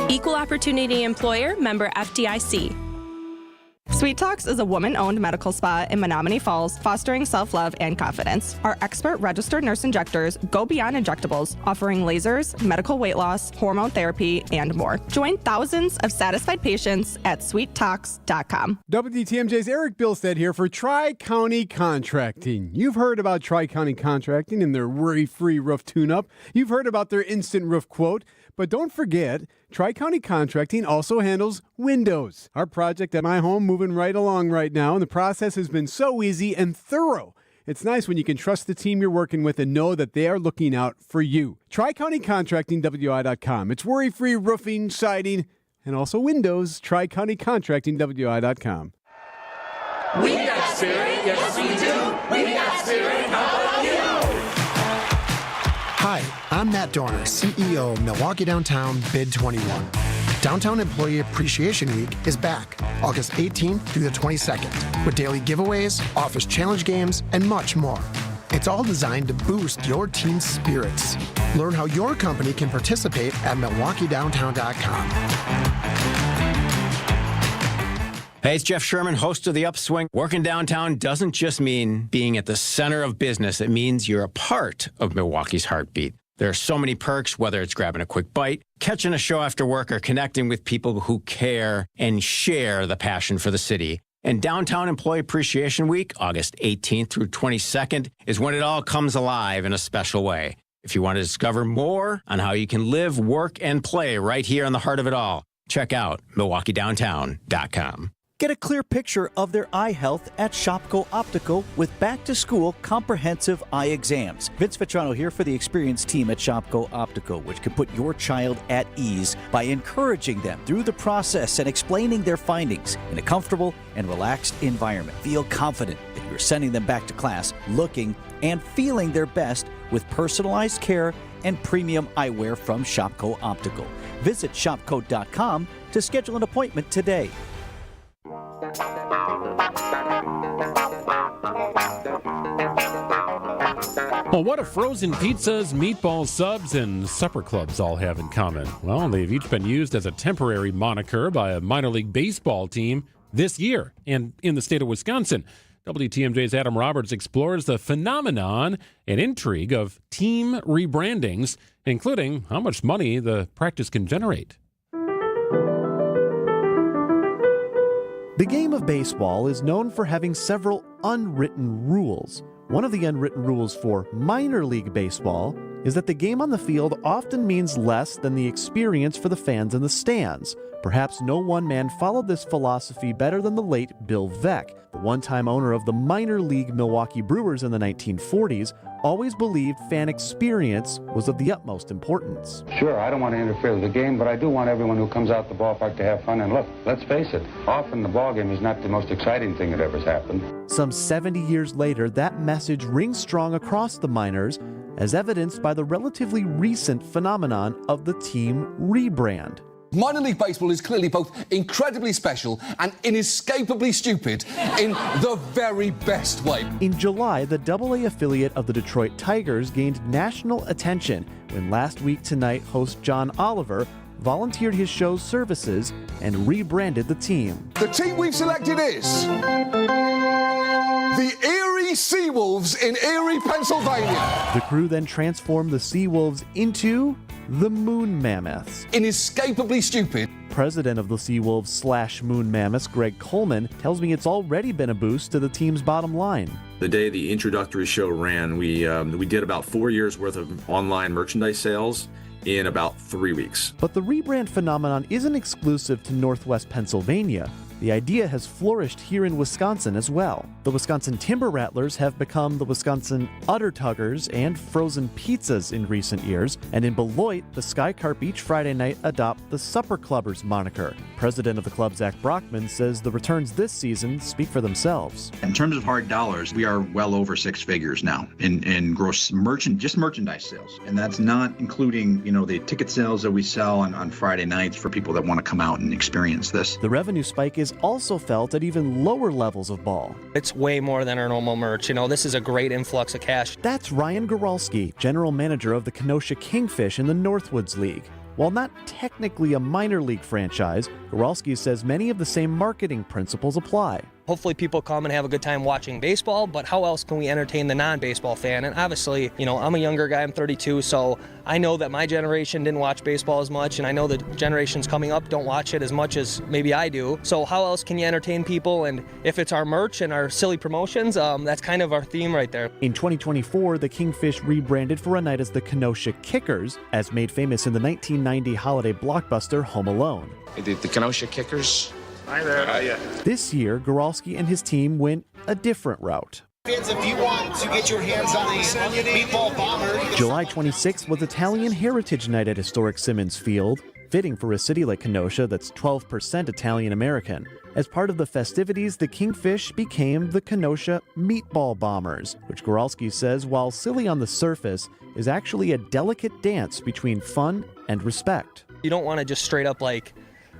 Equal opportunity employer, member FDIC. Sweet Talks is a woman-owned medical spa in Menominee Falls, fostering self-love and confidence. Our expert registered nurse injectors go beyond injectables, offering lasers, medical weight loss, hormone therapy, and more. Join thousands of satisfied patients at sweettalks.com. WTMJ's Eric Bilstead here for Tri-County Contracting. You've heard about Tri-County Contracting and their worry-free roof tune-up. You've heard about their instant roof quote. But don't forget, Tri-County Contracting also handles windows. Our project at my home moving right along right now, and the process has been so easy and thorough. It's nice when you can trust the team you're working with and know that they are looking out for you. Tri-County Contracting, WI.com. It's worry-free roofing, siding, and also windows. Tri-County Contracting, WI.com. We got spirit, yes we do. We got spirit, how about you? Hi, I'm Matt Dorner, CEO of Milwaukee Downtown Bid 21. Downtown Employee Appreciation Week is back August 18th through the 22nd with daily giveaways, office challenge games, and much more. It's all designed to boost your team's spirits. Learn how your company can participate at MilwaukeeDowntown.com. Hey, it's Jeff Sherman, host of The Upswing. Working downtown doesn't just mean being at the center of business. It means you're a part of Milwaukee's heartbeat. There are so many perks, whether it's grabbing a quick bite, catching a show after work, or connecting with people who care and share the passion for the city. And Downtown Employee Appreciation Week, August 18th through 22nd, is when it all comes alive in a special way. If you want to discover more on how you can live, work, and play right here in the heart of it all, check out MilwaukeeDowntown.com. Get a clear picture of their eye health at Shopko Optical with back-to-school comprehensive eye exams. Vince Vetrano here for the experienced team at Shopko Optical, which can put your child at ease by encouraging them through the process and explaining their findings in a comfortable and relaxed environment. Feel confident that you're sending them back to class looking and feeling their best with personalized care and premium eyewear from Shopko Optical. Visit shopko.com to schedule an appointment today. Well, what do frozen pizzas, meatball subs, and supper clubs all have in common? Well, they've each been used as a temporary moniker by a minor league baseball team this year and in the state of Wisconsin. WTMJ's Adam Roberts explores the phenomenon and intrigue of team rebrandings, including how much money the practice can generate. The game of baseball is known for having several unwritten rules. One of the unwritten rules for minor league baseball is that the game on the field often means less than the experience for the fans in the stands. Perhaps no one man followed this philosophy better than the late Bill Veeck. The one-time owner of the minor league Milwaukee Brewers in the 1940s always believed fan experience was of the utmost importance. Sure, I don't want to interfere with the game, but I do want everyone who comes out the ballpark to have fun. And look, let's face it, often the ball game is not the most exciting thing that ever's happened. Some 70 years later, that message rings strong across the minors, as evidenced by the relatively recent phenomenon of the team rebrand. Minor League Baseball is clearly both incredibly special and inescapably stupid in the very best way. In July, the AA affiliate of the Detroit Tigers gained national attention when last week tonight host John Oliver volunteered his show's services and rebranded the team. The team we've selected is the Erie Seawolves in Erie, Pennsylvania. The crew then transformed the Seawolves into the Moon Mammoths. Inescapably stupid. President of the Seawolves / Moon Mammoths, Greg Coleman, tells me it's already been a boost to the team's bottom line. The day the introductory show ran, we did about 4 years worth of online merchandise sales in about 3 weeks. But the rebrand phenomenon isn't exclusive to Northwest Pennsylvania. The idea has flourished here in Wisconsin as well. The Wisconsin Timber Rattlers have become the Wisconsin Udder Tuggers and Frozen Pizzas in recent years, and in Beloit, the Sky Carp each Friday night adopt the Supper Clubbers moniker. President of the club, Zach Brockman, says the returns this season speak for themselves. In terms of hard dollars, we are well over six figures now in gross merchandise sales, and that's not including the ticket sales that we sell on Friday nights for people that want to come out and experience this. The revenue spike is also felt at even lower levels of ball. It's way more than our normal merch. This is a great influx of cash. That's Ryan Goralski, general manager of the Kenosha Kingfish in the Northwoods League. While not technically a minor league franchise, Goralski says many of the same marketing principles apply. Hopefully people come and have a good time watching baseball, but how else can we entertain the non-baseball fan? And obviously, I'm a younger guy, I'm 32, so I know that my generation didn't watch baseball as much, and I know the generations coming up don't watch it as much as maybe I do. So how else can you entertain people? And if it's our merch and our silly promotions, that's kind of our theme right there. In 2024, the Kingfish rebranded for a night as the Kenosha Kickers, as made famous in the 1990 holiday blockbuster Home Alone. The Kenosha Kickers. Hi there. Hiya. This year, Goralski and his team went a different route. If you want to get your hands on a meatball bomber. July 26th was Italian Heritage Night at historic Simmons Field. fitting for a city like Kenosha that's 12% Italian-American. As part of the festivities, the Kingfish became the Kenosha Meatball Bombers, which Goralski says, while silly on the surface, is actually a delicate dance between fun and respect. You don't want to just straight up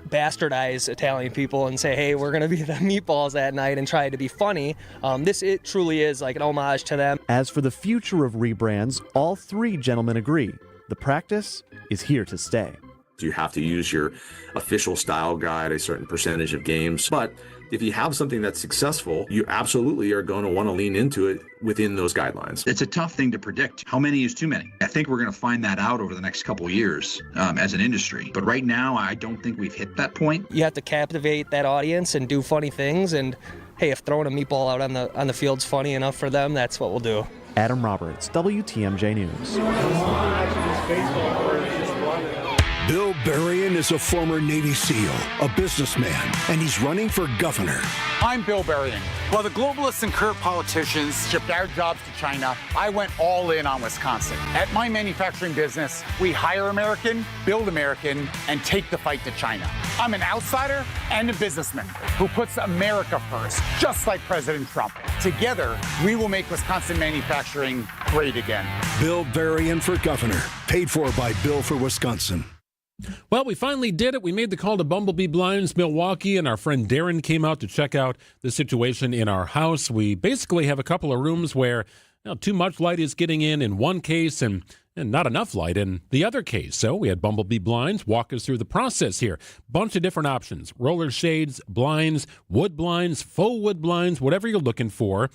bastardize Italian people and say, hey, we're going to be the meatballs that night and try to be funny. It truly is like an homage to them. As for the future of rebrands, all three gentlemen agree. The practice is here to stay. You have to use your official style guide a certain percentage of games. But if you have something that's successful, you absolutely are going to want to lean into it within those guidelines. It's a tough thing to predict. How many is too many? I think we're going to find that out over the next couple of years as an industry. But right now, I don't think we've hit that point. You have to captivate that audience and do funny things. And hey, if throwing a meatball out on the field's funny enough for them, that's what we'll do. Adam Roberts, WTMJ News. Bill Berrien is a former Navy SEAL, a businessman, and he's running for governor. I'm Bill Berrien. While the globalists and corrupt politicians shipped our jobs to China, I went all in on Wisconsin. At my manufacturing business, we hire American, build American, and take the fight to China. I'm an outsider and a businessman who puts America first, just like President Trump. Together, we will make Wisconsin manufacturing great again. Bill Berrien for governor, paid for by Bill for Wisconsin. Well, we finally did it. We made the call to Bumblebee Blinds Milwaukee, and our friend Darren came out to check out the situation in our house. We basically have a couple of rooms where too much light is getting in one case and not enough light in the other case. So we had Bumblebee Blinds walk us through the process here. Bunch of different options: roller shades, blinds, wood blinds, faux wood blinds, whatever you're looking for.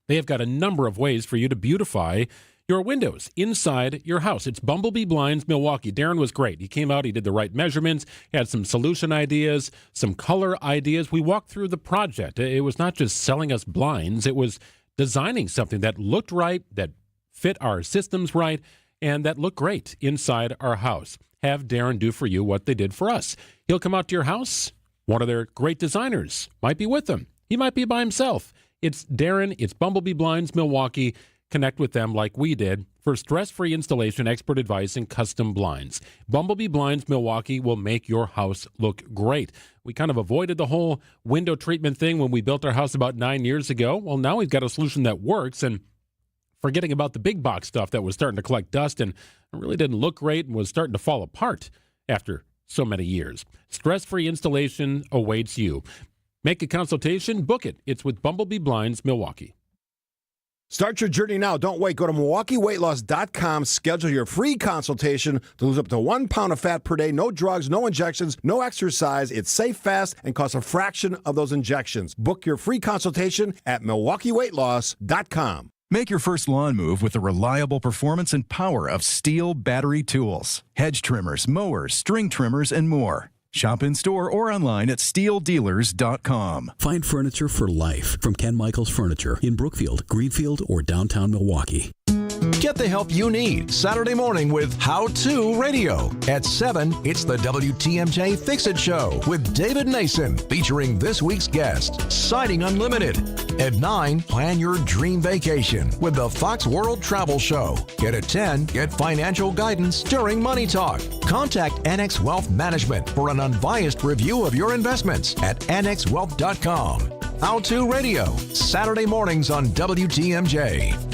They have got a number of ways for you to beautify your windows inside your house. It's Bumblebee Blinds Milwaukee. Darren was great. He came out, he did the right measurements, had some solution ideas, some color ideas. We walked through the project. It was not just selling us blinds, it was designing something that looked right, that fit our systems right, and that looked great inside our house. Have Darren do for you what they did for us. He'll come out to your house. One of their great designers might be with them. He might be by himself. It's Darren. It's Bumblebee Blinds Milwaukee. Connect with them like we did for stress-free installation, expert advice, and custom blinds. Bumblebee Blinds Milwaukee will make your house look great. We kind of avoided the whole window treatment thing when we built our house about 9 years ago. Well, now we've got a solution that works, and forgetting about the big box stuff that was starting to collect dust and really didn't look great and was starting to fall apart after so many years. Stress-free installation awaits you. Make a consultation, book it. It's with Bumblebee Blinds Milwaukee. Start your journey now. Don't wait. Go to MilwaukeeWeightLoss.com. Schedule your free consultation to lose up to 1 pound of fat per day. No drugs, no injections, no exercise. It's safe, fast, and costs a fraction of those injections. Book your free consultation at MilwaukeeWeightLoss.com. Make your first lawn move with the reliable performance and power of Steel battery tools. Hedge trimmers, mowers, string trimmers, and more. Shop in-store or online at steeldealers.com. Find furniture for life from Ken Michaels Furniture in Brookfield, Greenfield, or downtown Milwaukee. Get the help you need Saturday morning with How To Radio. At 7, it's the WTMJ Fix-It Show with David Nason, featuring this week's guest, Siding Unlimited. At 9, plan your dream vacation with the Fox World Travel Show. At 10, get financial guidance during Money Talk. Contact Annex Wealth Management for an unbiased review of your investments at annexwealth.com. How To Radio, Saturday mornings on WTMJ.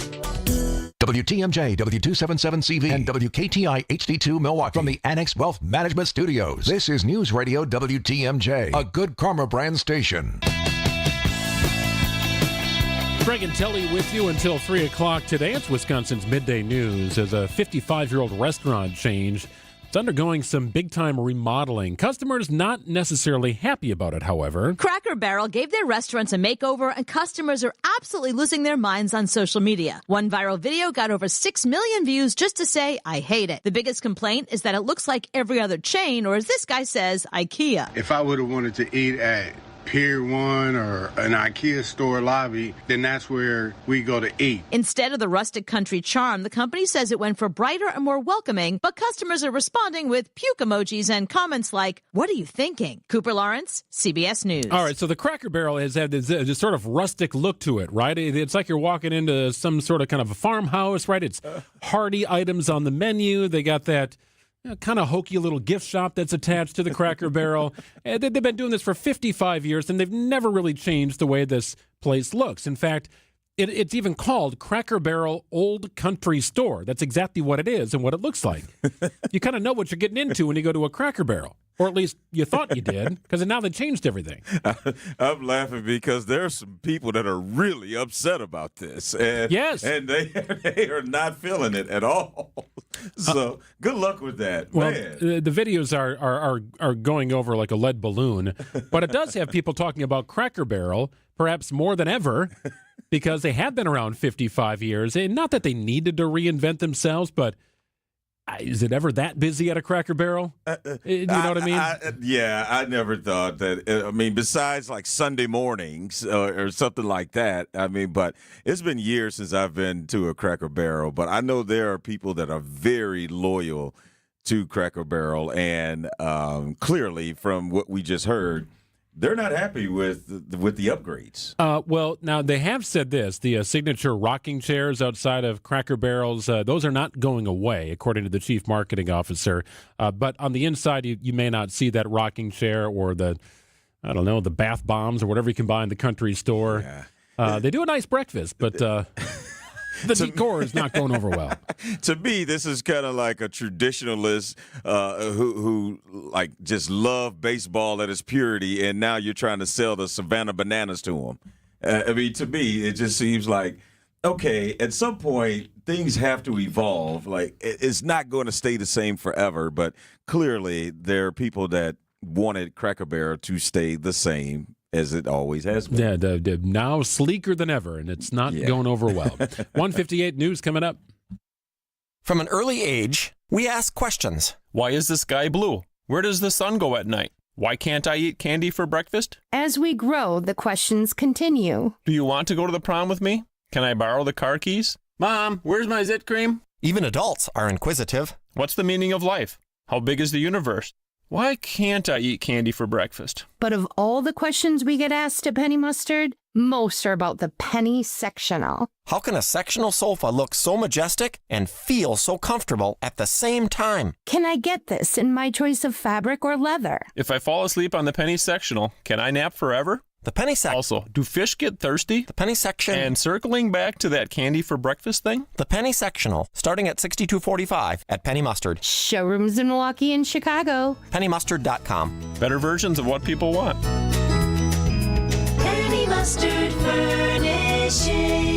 WTMJ, W277CV, and WKTI HD2 Milwaukee from the Annex Wealth Management Studios. This is News Radio WTMJ, a Good Karma brand station. Greg and Telly with you until 3 o'clock today. It's Wisconsin's Midday News. As a 55-year-old restaurant chain, it's undergoing some big-time remodeling. Customers not necessarily happy about it, however. Cracker Barrel gave their restaurants a makeover, and customers are absolutely losing their minds on social media. One viral video got over 6 million views just to say, I hate it. The biggest complaint is that it looks like every other chain, or as this guy says, IKEA. If I would have wanted to eat at Pier 1 or an IKEA store lobby, then that's where we go to eat. Instead of the rustic country charm, the company says it went for brighter and more welcoming, but customers are responding with puke emojis and comments like, what are you thinking? Cooper Lawrence, CBS News. All right, so the Cracker Barrel has had this sort of rustic look to it, right? It's like you're walking into some sort of kind of a farmhouse, right? It's hearty items on the menu. They got that kind of hokey little gift shop that's attached to the Cracker Barrel. They've been doing this for 55 years, and they've never really changed the way this place looks. In fact, it's even called Cracker Barrel Old Country Store. That's exactly what it is and what it looks like. You kind of know what you're getting into when you go to a Cracker Barrel. Or at least you thought you did, because now they changed everything. I'm laughing because there are some people that are really upset about this. And, yes. And they are not feeling it at all. So good luck with that. Well, man. The videos are going over like a lead balloon. But it does have people talking about Cracker Barrel, perhaps more than ever, because they have been around 55 years. And not that they needed to reinvent themselves, but is it ever that busy at a Cracker Barrel? You know what I mean? I never thought that. I mean, besides like Sunday mornings or something like that. I mean, but it's been years since I've been to a Cracker Barrel. But I know there are people that are very loyal to Cracker Barrel. And clearly, from what we just heard, they're not happy with the upgrades. Well, now they have said this: the signature rocking chairs outside of Cracker Barrels, those are not going away, according to the chief marketing officer. But on the inside, you may not see that rocking chair or the bath bombs or whatever you can buy in the country store. Yeah. They do a nice breakfast, but the decor is not going over well. To me, this is kind of like a traditionalist who like just love baseball at its purity, and now you're trying to sell the Savannah Bananas to them. I mean, to me, it just seems like, okay, at some point, things have to evolve. Like, it's not going to stay the same forever, but clearly there are people that wanted Cracker Barrel to stay the same as it always has been. Yeah, they're now sleeker than ever, and it's not going over well. 1:58 news coming up. From an early age, we ask questions. Why is the sky blue? Where does the sun go at night? Why can't I eat candy for breakfast? As we grow, the questions continue. Do you want to go to the prom with me? Can I borrow the car keys? Mom, where's my zit cream? Even adults are inquisitive. What's the meaning of life? How big is the universe? Why can't I eat candy for breakfast? But of all the questions we get asked at Penny Mustard, most are about the penny sectional. How can a sectional sofa look so majestic and feel so comfortable at the same time? Can I get this in my choice of fabric or leather? If I fall asleep on the penny sectional, can I nap forever? The penny section. Also, do fish get thirsty? The penny section. And circling back to that candy for breakfast thing? The penny sectional, starting at $62.45 at Penny Mustard. Showrooms in Milwaukee and Chicago. PennyMustard.com. Better versions of what people want. Penny Mustard Furnishing.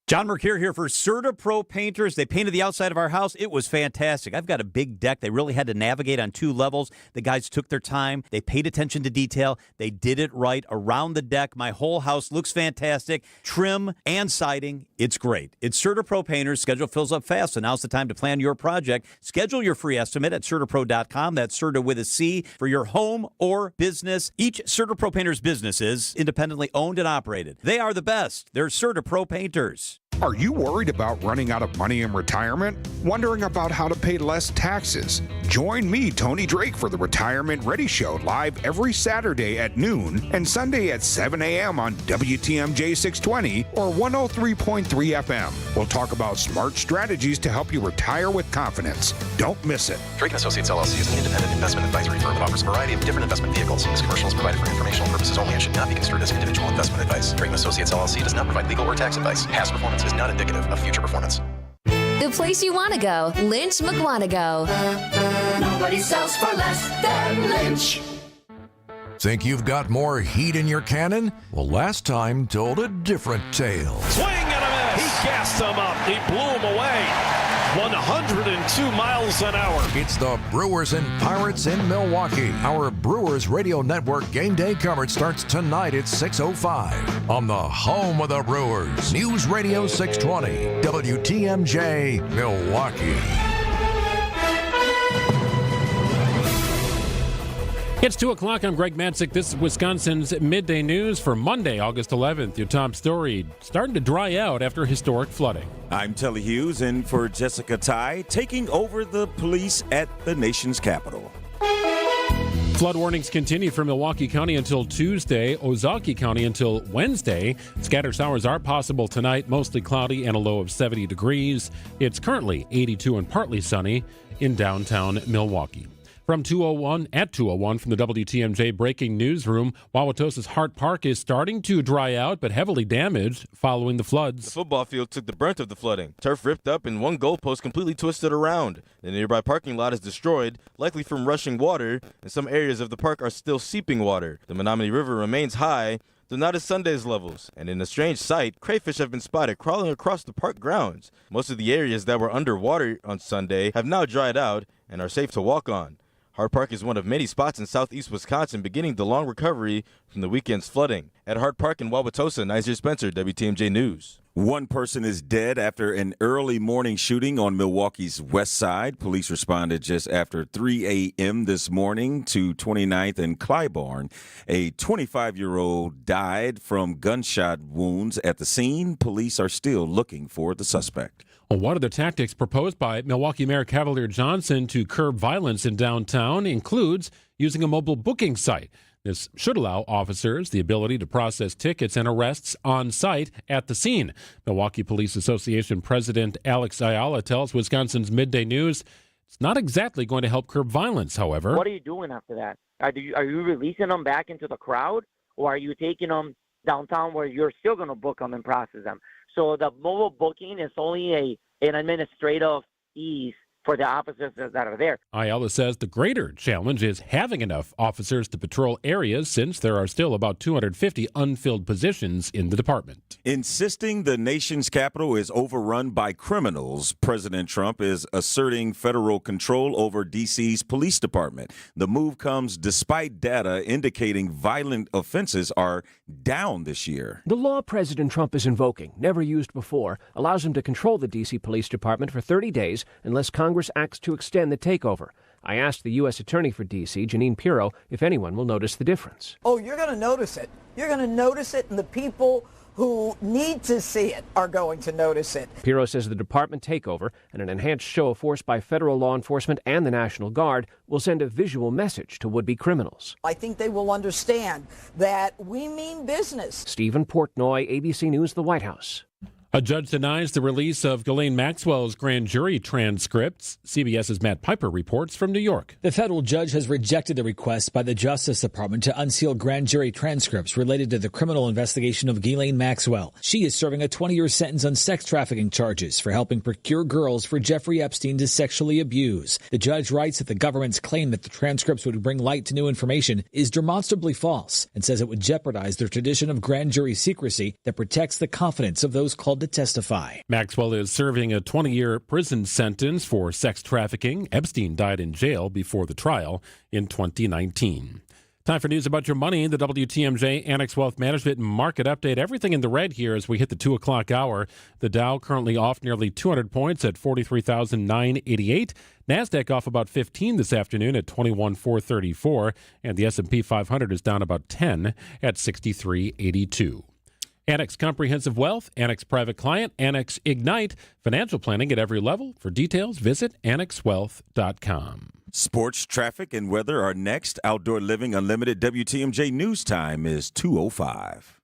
John Mercure here for Serta Pro Painters. They painted the outside of our house. It was fantastic. I've got a big deck. They really had to navigate on 2 levels. The guys took their time. They paid attention to detail. They did it right around the deck. My whole house looks fantastic. Trim and siding, it's great. It's Serta Pro Painters. Schedule fills up fast, so now's the time to plan your project. Schedule your free estimate at CertaPro.com. That's Serta with a C for your home or business. Each Serta Pro Painters business is independently owned and operated. They are the best. They're Serta Pro Painters. Are you worried about running out of money in retirement? Wondering about how to pay less taxes? Join me, Tony Drake, for the Retirement Ready Show, live every Saturday at noon and Sunday at 7 a.m. on WTMJ 620 or 103.3 FM. We'll talk about smart strategies to help you retire with confidence. Don't miss it. Drake & Associates LLC is an independent investment advisory firm that offers a variety of different investment vehicles. This commercial is provided for informational purposes only and should not be construed as individual investment advice. Drake & Associates LLC does not provide legal or tax advice. Past performance is not indicative of future performance. The place you want to go, Lynch McWanago. Nobody sells for less than Lynch. Think you've got more heat in your cannon? Well, last time told a different tale. Swing and a miss. He gassed him up. He blew him away. 102 miles an hour. It's the Brewers and Pirates in Milwaukee. Our Brewers Radio Network game day coverage starts tonight at 6:05 on the home of the Brewers. News Radio 620, WTMJ, Milwaukee. It's 2 o'clock. I'm Greg Matzek. This is Wisconsin's Midday News for Monday, August 11th. Your top story, starting to dry out after historic flooding. I'm Telly Hughes, in for Jessica Ty, taking over the police at the nation's capital. Flood warnings continue from Milwaukee County until Tuesday, Ozaukee County until Wednesday. Scattered showers are possible tonight, mostly cloudy and a low of 70 degrees. It's currently 82 and partly sunny in downtown Milwaukee. From 201 from the WTMJ breaking newsroom, Wauwatosa's Hart Park is starting to dry out but heavily damaged following the floods. The football field took the brunt of the flooding. Turf ripped up and one goalpost completely twisted around. The nearby parking lot is destroyed, likely from rushing water, and some areas of the park are still seeping water. The Menominee River remains high, though not at Sunday's levels. And in a strange sight, crayfish have been spotted crawling across the park grounds. Most of the areas that were underwater on Sunday have now dried out and are safe to walk on. Hart Park is one of many spots in southeast Wisconsin beginning the long recovery from the weekend's flooding. At Hart Park in Wauwatosa, Nizer Spencer, WTMJ News. One person is dead after an early morning shooting on Milwaukee's west side. Police responded just after 3 a.m. this morning to 29th and Clybourne. A 25-year-old died from gunshot wounds at the scene. Police are still looking for the suspect. Well, one of the tactics proposed by Milwaukee Mayor Cavalier Johnson to curb violence in downtown includes using a mobile booking site. This should allow officers the ability to process tickets and arrests on site at the scene. Milwaukee Police Association President Alex Ayala tells Wisconsin's Midday News it's not exactly going to help curb violence, however. What are you doing after that? Are you releasing them back into the crowd, or are you taking them downtown where you're still going to book them and process them? So the mobile booking is only an administrative ease for the officers that are there. Ayala says the greater challenge is having enough officers to patrol areas since there are still about 250 unfilled positions in the department. Insisting the nation's capital is overrun by criminals, President Trump is asserting federal control over D.C.'s police department. The move comes despite data indicating violent offenses are down this year. The law President Trump is invoking, never used before, allows him to control the D.C. Police Department for 30 days unless Congress acts to extend the takeover. I asked the U.S. Attorney for D.C., Janine Pirro, if anyone will notice the difference. Oh, you're going to notice it. You're going to notice it, and the people who need to see it are going to notice it. Pirro says the department takeover and an enhanced show of force by federal law enforcement and the National Guard will send a visual message to would-be criminals. I think they will understand that we mean business. Stephen Portnoy, ABC News, the White House. A judge denies the release of Ghislaine Maxwell's grand jury transcripts. CBS's Matt Piper reports from New York. The federal judge has rejected the request by the Justice Department to unseal grand jury transcripts related to the criminal investigation of Ghislaine Maxwell. She is serving a 20-year sentence on sex trafficking charges for helping procure girls for Jeffrey Epstein to sexually abuse. The judge writes that the government's claim that the transcripts would bring light to new information is demonstrably false and says it would jeopardize the tradition of grand jury secrecy that protects the confidence of those called to testify. Maxwell is serving a 20-year prison sentence for sex trafficking. Epstein died in jail before the trial in 2019. Time for news about your money. The WTMJ Annex Wealth Management Market Update. Everything in the red here as we hit the 2 o'clock hour. The Dow currently off nearly 200 points at 43,988. NASDAQ off about 15 this afternoon at 21,434. And the S&P 500 is down about 10 at 6382. Annex Comprehensive Wealth, Annex Private Client, Annex Ignite, financial planning at every level. For details, visit annexwealth.com. Sports, traffic, and weather are next. Outdoor Living Unlimited WTMJ News Time is 2:05.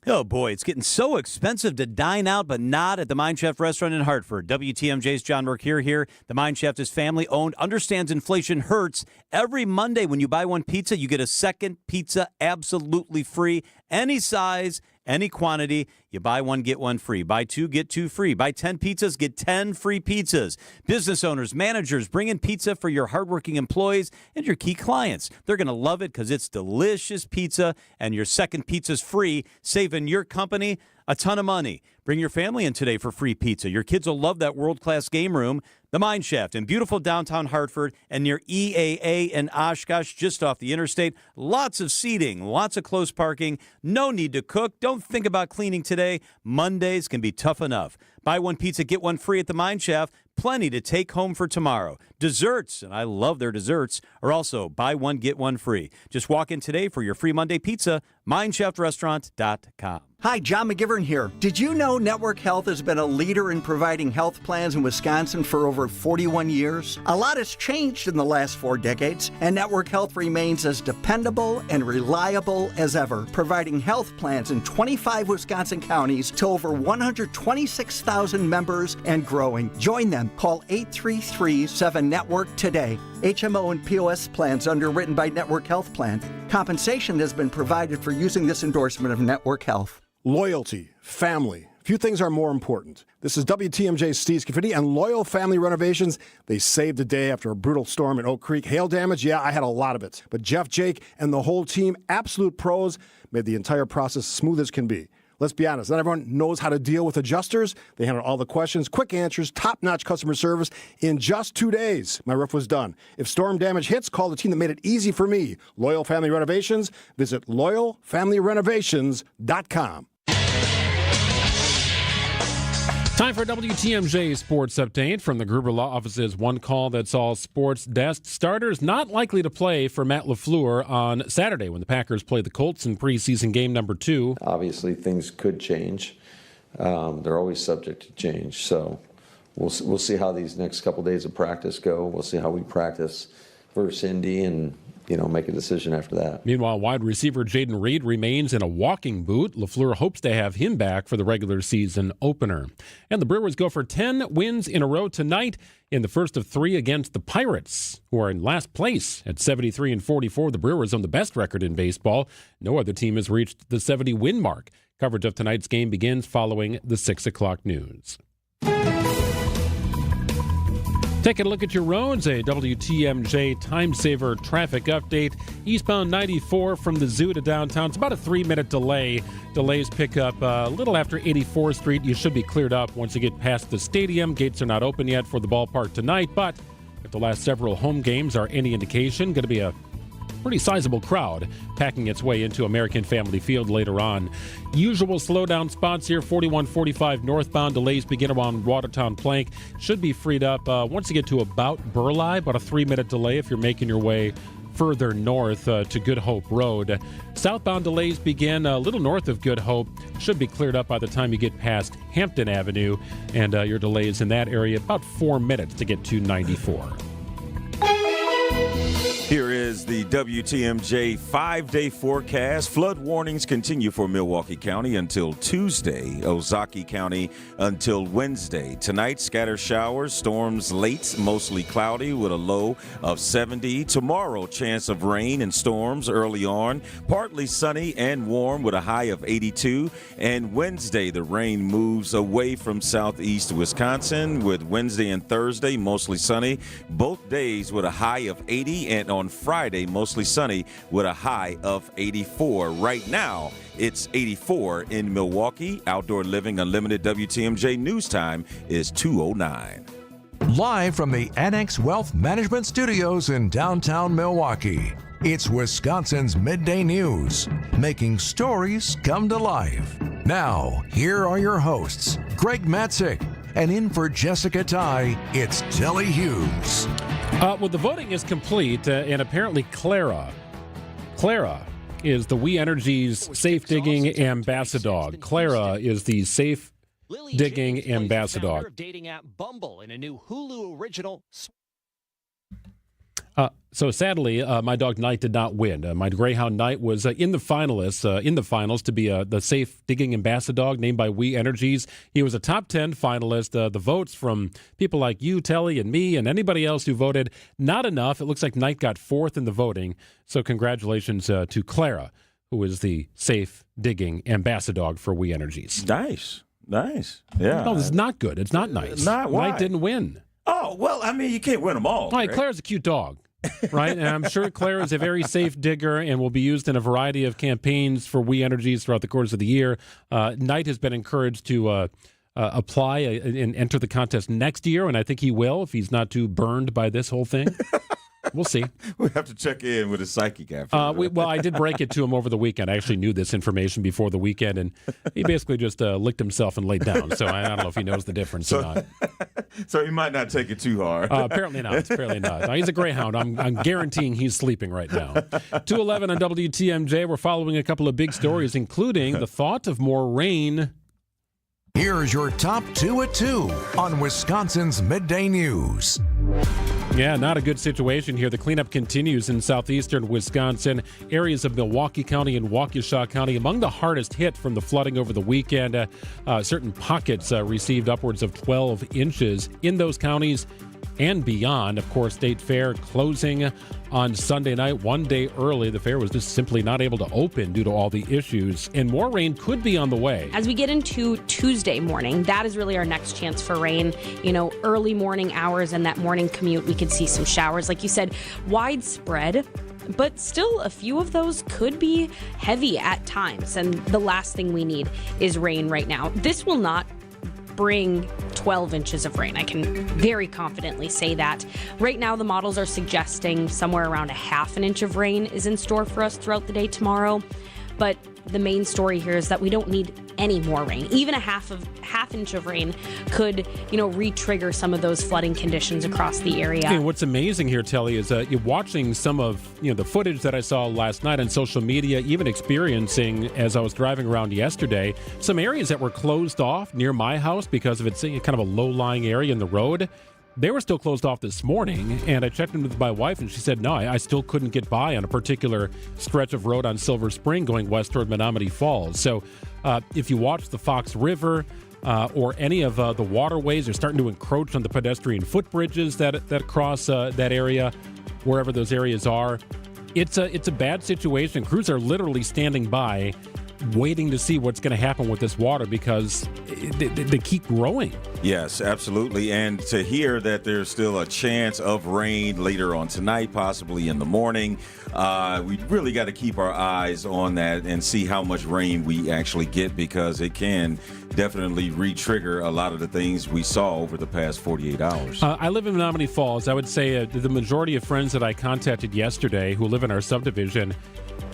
Oh, boy, it's getting so expensive to dine out, but not at the Mine Shaft restaurant in Hartford. WTMJ's John Mercure here. The Mine Shaft is family-owned, understands inflation hurts. Every Monday when you buy one pizza, you get a second pizza absolutely free. Any size, any quantity, you buy one, get one free. Buy two, get two free. Buy 10 pizzas, get 10 free pizzas. Business owners, managers, bring in pizza for your hardworking employees and your key clients. They're going to love it because it's delicious pizza and your second pizza's free, saving your company a ton of money. Bring your family in today for free pizza. Your kids will love that world-class game room. The Mine Shaft in beautiful downtown Hartford and near EAA and Oshkosh, just off the interstate. Lots of seating, lots of close parking. No need to cook. Don't think about cleaning today. Mondays can be tough enough. Buy one pizza, get one free at the Mine Shaft. Plenty to take home for tomorrow. Desserts, and I love their desserts, are also buy one, get one free. Just walk in today for your free Monday pizza, mineshaftrestaurant.com. Hi, John McGivern here. Did you know Network Health has been a leader in providing health plans in Wisconsin for over 41 years? A lot has changed in the last 4 decades, and Network Health remains as dependable and reliable as ever, providing health plans in 25 Wisconsin counties to over 126,000 members and growing. Join them. Call 833-7-NETWORK today. HMO and POS plans underwritten by Network Health Plan. Compensation has been provided for using this endorsement of Network Health. Loyalty, family. Few things are more important. This is WTMJ's Steve Scafidi and Loyal Family Renovations. They saved the day after a brutal storm in Oak Creek. Hail damage, yeah, I had a lot of it. But Jeff, Jake, and the whole team, absolute pros, made the entire process smooth as can be. Let's be honest, not everyone knows how to deal with adjusters. They handled all the questions, quick answers, top-notch customer service. In just 2 days, my roof was done. If storm damage hits, call the team that made it easy for me. Loyal Family Renovations. Visit loyalfamilyrenovations.com. Time for WTMJ Sports Update from the Gruber Law Office's One Call That's All Sports Desk. Starters not likely to play for Matt LaFleur on Saturday when the Packers play the Colts in preseason game number 2. Obviously, things could change. They're always subject to change. So we'll see how these next couple days of practice go. We'll see how we practice versus Indy and make a decision after that. Meanwhile, wide receiver Jaden Reed remains in a walking boot. LaFleur hopes to have him back for the regular season opener. And the Brewers go for 10 wins in a row tonight in the first of 3 against the Pirates, who are in last place at 73-44. The Brewers own the best record in baseball. No other team has reached the 70-win mark. Coverage of tonight's game begins following the 6 o'clock news. Taking a look at your roads, a WTMJ Time Saver traffic update. Eastbound 94 from the zoo to downtown. It's about a 3-minute delay. Delays pick up a little after 84th Street. You should be cleared up once you get past the stadium. Gates are not open yet for the ballpark tonight, but if the last several home games are any indication, going to be a pretty sizable crowd packing its way into American Family Field later on. Usual slowdown spots here, 4145 northbound. Delays begin around Watertown Plank. Should be freed up once you get to about Burleigh, about a 3-minute delay if you're making your way further north to Good Hope Road. Southbound delays begin a little north of Good Hope. Should be cleared up by the time you get past Hampton Avenue, and your delays in that area about 4 minutes to get to 94. Here is the WTMJ 5-day forecast. Flood warnings continue for Milwaukee County until Tuesday, Ozaukee County until Wednesday. Tonight, scattered showers, storms late, mostly cloudy with a low of 70. Tomorrow, chance of rain and storms early on, partly sunny and warm with a high of 82. And Wednesday, the rain moves away from southeast Wisconsin with Wednesday and Thursday mostly sunny. Both days with a high of 80, and on Friday, mostly sunny with a high of 84. Right now, it's 84 in Milwaukee. Outdoor Living Unlimited WTMJ News Time is 2:09. Live from the Annex Wealth Management Studios in downtown Milwaukee, it's Wisconsin's Midday News, making stories come to life. Now, here are your hosts, Greg Matzek, and in for Jessica Ty, it's Telly Hughes. Well, the voting is complete, and apparently Clara is the We Energy's safe digging ambassador. Clara is the safe digging ambassador. Dating app Bumble in a new Hulu original. So sadly, my dog Knight did not win. My greyhound Knight was in the finals to be the safe digging ambassador dog named by We Energies. He was a top 10 finalist. The votes from people like you, Telly, and me, and anybody else who voted, not enough. It looks like Knight got 4th in the voting. So congratulations to Clara, who is the safe digging ambassador dog for We Energies. Nice. Yeah. No, this is not good. It's not nice. Why? Knight didn't win. Oh, well, I mean, you can't win them all. Right, Clara's a cute dog. Right, and I'm sure Clara is a very safe digger and will be used in a variety of campaigns for We Energies throughout the course of the year. Knight has been encouraged to apply and enter the contest next year, and I think he will if he's not too burned by this whole thing. We'll see. We have to check in with his psychic after. Well, I did break it to him over the weekend. I actually knew this information before the weekend, and he basically just licked himself and laid down. So I don't know if he knows the difference or not. So he might not take it too hard. Apparently not. No, he's a greyhound. I'm guaranteeing he's sleeping right now. 2:11 on WTMJ. We're following a couple of big stories, including the thought of more rain. Here's your top 2 at 2 on Wisconsin's Midday News. Yeah, not a good situation here. The cleanup continues in southeastern Wisconsin. Areas of Milwaukee County and Waukesha County among the hardest hit from the flooding over the weekend. Certain pockets received upwards of 12 inches in those counties and beyond. Of course, State Fair closing on Sunday night, one day early. The fair was just simply not able to open due to all the issues, and more rain could be on the way. As we get into Tuesday morning, that is really our next chance for rain. Early morning hours and that morning commute, we could see some showers. Like you said, widespread, but still a few of those could be heavy at times. And the last thing we need is rain right now. This will not bring 12 inches of rain. I can very confidently say that. Right now, the models are suggesting somewhere around a half an inch of rain is in store for us throughout the day tomorrow. But the main story here is that we don't need any more rain. Even a half inch of rain could, re-trigger some of those flooding conditions across the area. And what's amazing here, Telly, is you're watching some of the footage that I saw last night on social media, even experiencing as I was driving around yesterday, some areas that were closed off near my house because of it's kind of a low-lying area in the road. They were still closed off this morning, and I checked in with my wife, and she said, no, I still couldn't get by on a particular stretch of road on Silver Spring going west toward Menominee Falls. So if you watch the Fox River or any of the waterways, they're starting to encroach on the pedestrian footbridges that cross that area, wherever those areas are. It's a bad situation. Crews are literally standing by, waiting to see what's going to happen with this water because they keep growing. Yes, absolutely. And to hear that there's still a chance of rain later on tonight, possibly in the morning, we really got to keep our eyes on that and see how much rain we actually get, because it can definitely re-trigger a lot of the things we saw over the past 48 hours. I live in Menominee Falls. I would say the majority of friends that I contacted yesterday who live in our subdivision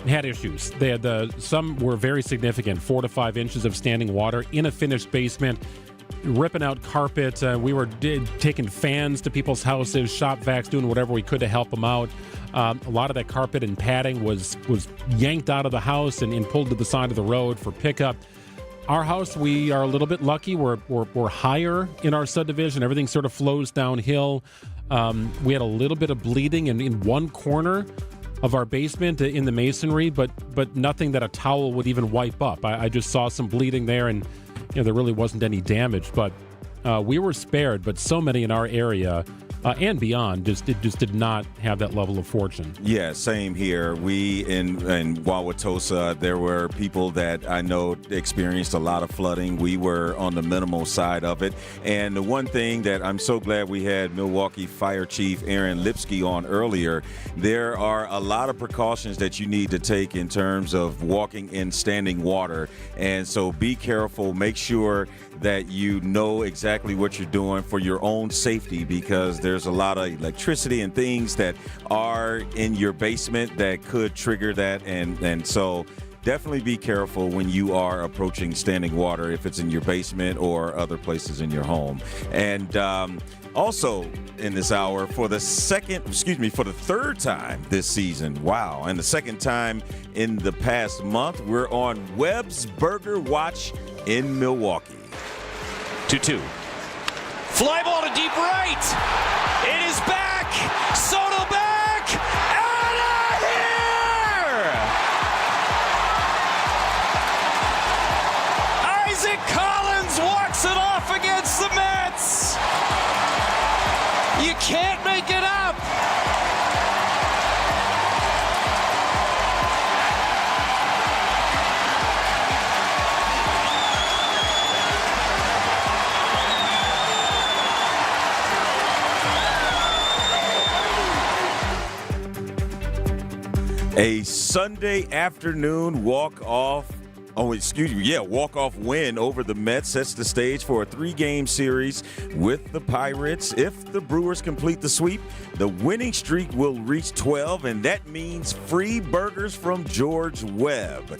had issues. They had some were very significant, 4 to 5 inches of standing water in a finished basement, ripping out carpet. We were taking fans to people's houses, shop vacs, doing whatever we could to help them out. A lot of that carpet and padding was yanked out of the house and pulled to the side of the road for pickup. Our house, we are a little bit lucky. We're higher in our subdivision. Everything sort of flows downhill. We had a little bit of bleeding in one corner of our basement in the masonry, but nothing that a towel would even wipe up. I just saw some bleeding there, and there really wasn't any damage. But we were spared, but so many in our area and beyond just did not have that level of fortune. Yeah, same here. We in Wauwatosa, there were people that I know experienced a lot of flooding. We were on the minimal side of it. And the one thing that I'm so glad we had Milwaukee Fire Chief Aaron Lipsky on earlier, there are a lot of precautions that you need to take in terms of walking in standing water. And so be careful. Make sure that you know exactly what you're doing for your own safety, because there's a lot of electricity and things that are in your basement that could trigger that. And so definitely be careful when you are approaching standing water, if it's in your basement or other places in your home. And also in this hour, for the third time this season, wow, and the second time in the past month, we're on Webb's Burger Watch in Milwaukee. 2-2. Fly ball to deep right. It is back. Soto back. Out of here. Isaac Collins walks it off against the Mets. You can't make it up. A Sunday afternoon walk-off win over the Mets sets the stage for a 3-game series with the Pirates. If the Brewers complete the sweep, the winning streak will reach 12, and that means free burgers from George Webb.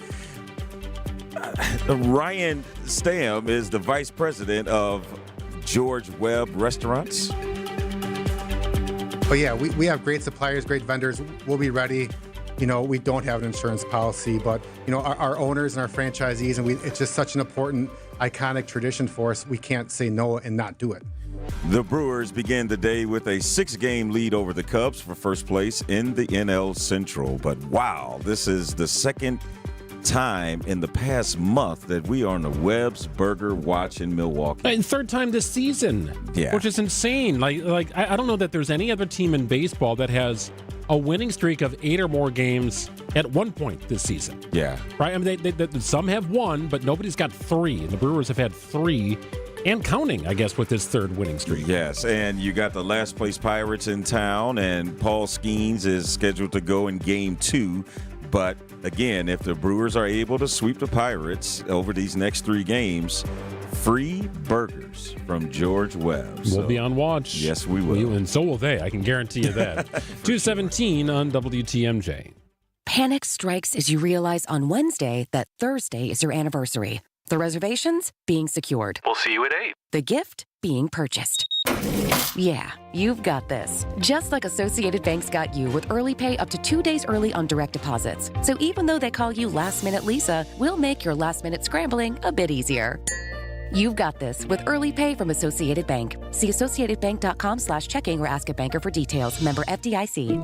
Ryan Stam is the vice president of George Webb Restaurants? Oh, yeah, we have great suppliers, great vendors. We'll be ready. You know, we don't have an insurance policy, but, you know, our owners and our franchisees, and it's just such an important, iconic tradition for us. We can't say no and not do it. The Brewers begin the day with a 6-game lead over the Cubs for first place in the NL Central. But wow, this is the second time in the past month that we are on the Webb's Burger Watch in Milwaukee. And third time this season, which is insane. Like I don't know that there's any other team in baseball that has a winning streak of 8 or more games at one point this season. Yeah. Right? I mean, they some have won, but nobody's got 3. And the Brewers have had 3 and counting, I guess, with this third winning streak. Yes, and you got the last place Pirates in town, and Paul Skeens is scheduled to go in game 2. But again, if the Brewers are able to sweep the Pirates over these next 3 games, free burgers from George Webb. We'll be on watch. Yes, we will. And so will they. I can guarantee you that. 2:17 on WTMJ. Panic strikes as you realize on Wednesday that Thursday is your anniversary. The reservations being secured. We'll see you at 8. The gift being purchased. Yeah, you've got this. Just like Associated Bank's got you with early pay up to 2 days early on direct deposits. So even though they call you Last Minute Lisa, we'll make your last minute scrambling a bit easier. You've got this with early pay from Associated Bank. See associatedbank.com/checking or ask a banker for details. Member FDIC.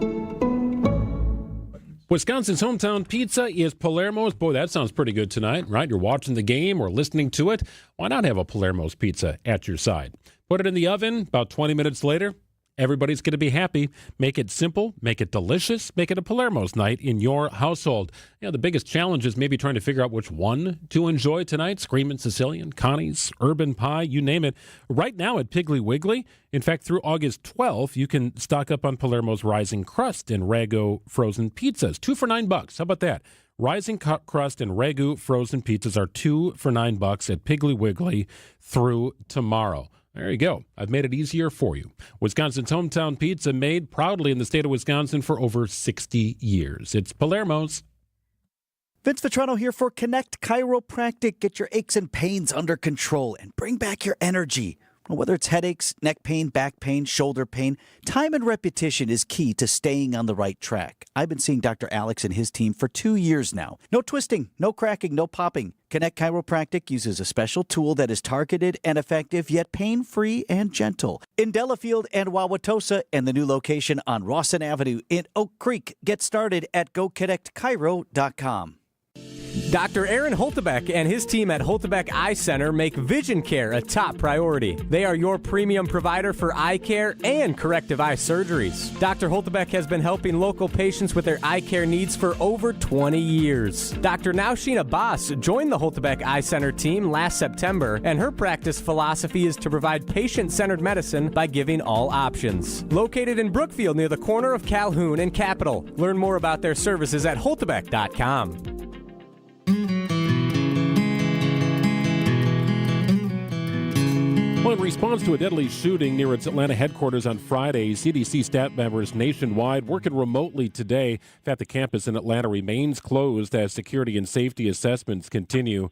Wisconsin's hometown pizza is Palermo's. Boy, that sounds pretty good tonight, right? You're watching the game or listening to it. Why not have a Palermo's pizza at your side? Put it in the oven. About 20 minutes later, everybody's going to be happy. Make it simple. Make it delicious. Make it a Palermo's night in your household. You know, the biggest challenge is maybe trying to figure out which one to enjoy tonight. Screamin' Sicilian, Connie's, Urban Pie, you name it. Right now at Piggly Wiggly, in fact, through August 12th, you can stock up on Palermo's Rising Crust and Ragu frozen pizzas. 2 for $9. How about that? Rising Crust and Ragu frozen pizzas are 2 for $9 at Piggly Wiggly through tomorrow. There you go. I've made it easier for you. Wisconsin's hometown pizza, made proudly in the state of Wisconsin for over 60 years. It's Palermo's. Vince Vitrano here for Connect Chiropractic. Get your aches and pains under control and bring back your energy. Whether it's headaches, neck pain, back pain, shoulder pain, time and repetition is key to staying on the right track. I've been seeing Dr. Alex and his team for 2 years now. No twisting, no cracking, no popping. Connect Chiropractic uses a special tool that is targeted and effective, yet pain-free and gentle. In Delafield and Wauwatosa, and the new location on Rawson Avenue in Oak Creek. Get started at GoConnectChiro.com. Dr. Aaron Holtebeck and his team at Holtebeck Eye Center make vision care a top priority. They are your premium provider for eye care and corrective eye surgeries. Dr. Holtebeck has been helping local patients with their eye care needs for over 20 years. Dr. Nausheen Abbas joined the Holtebeck Eye Center team last September, and her practice philosophy is to provide patient-centered medicine by giving all options. Located in Brookfield near the corner of Calhoun and Capitol. Learn more about their services at holtebeck.com. Well, in response to a deadly shooting near its Atlanta headquarters on Friday, CDC staff members nationwide working remotely today. In fact, the campus in Atlanta remains closed as security and safety assessments continue.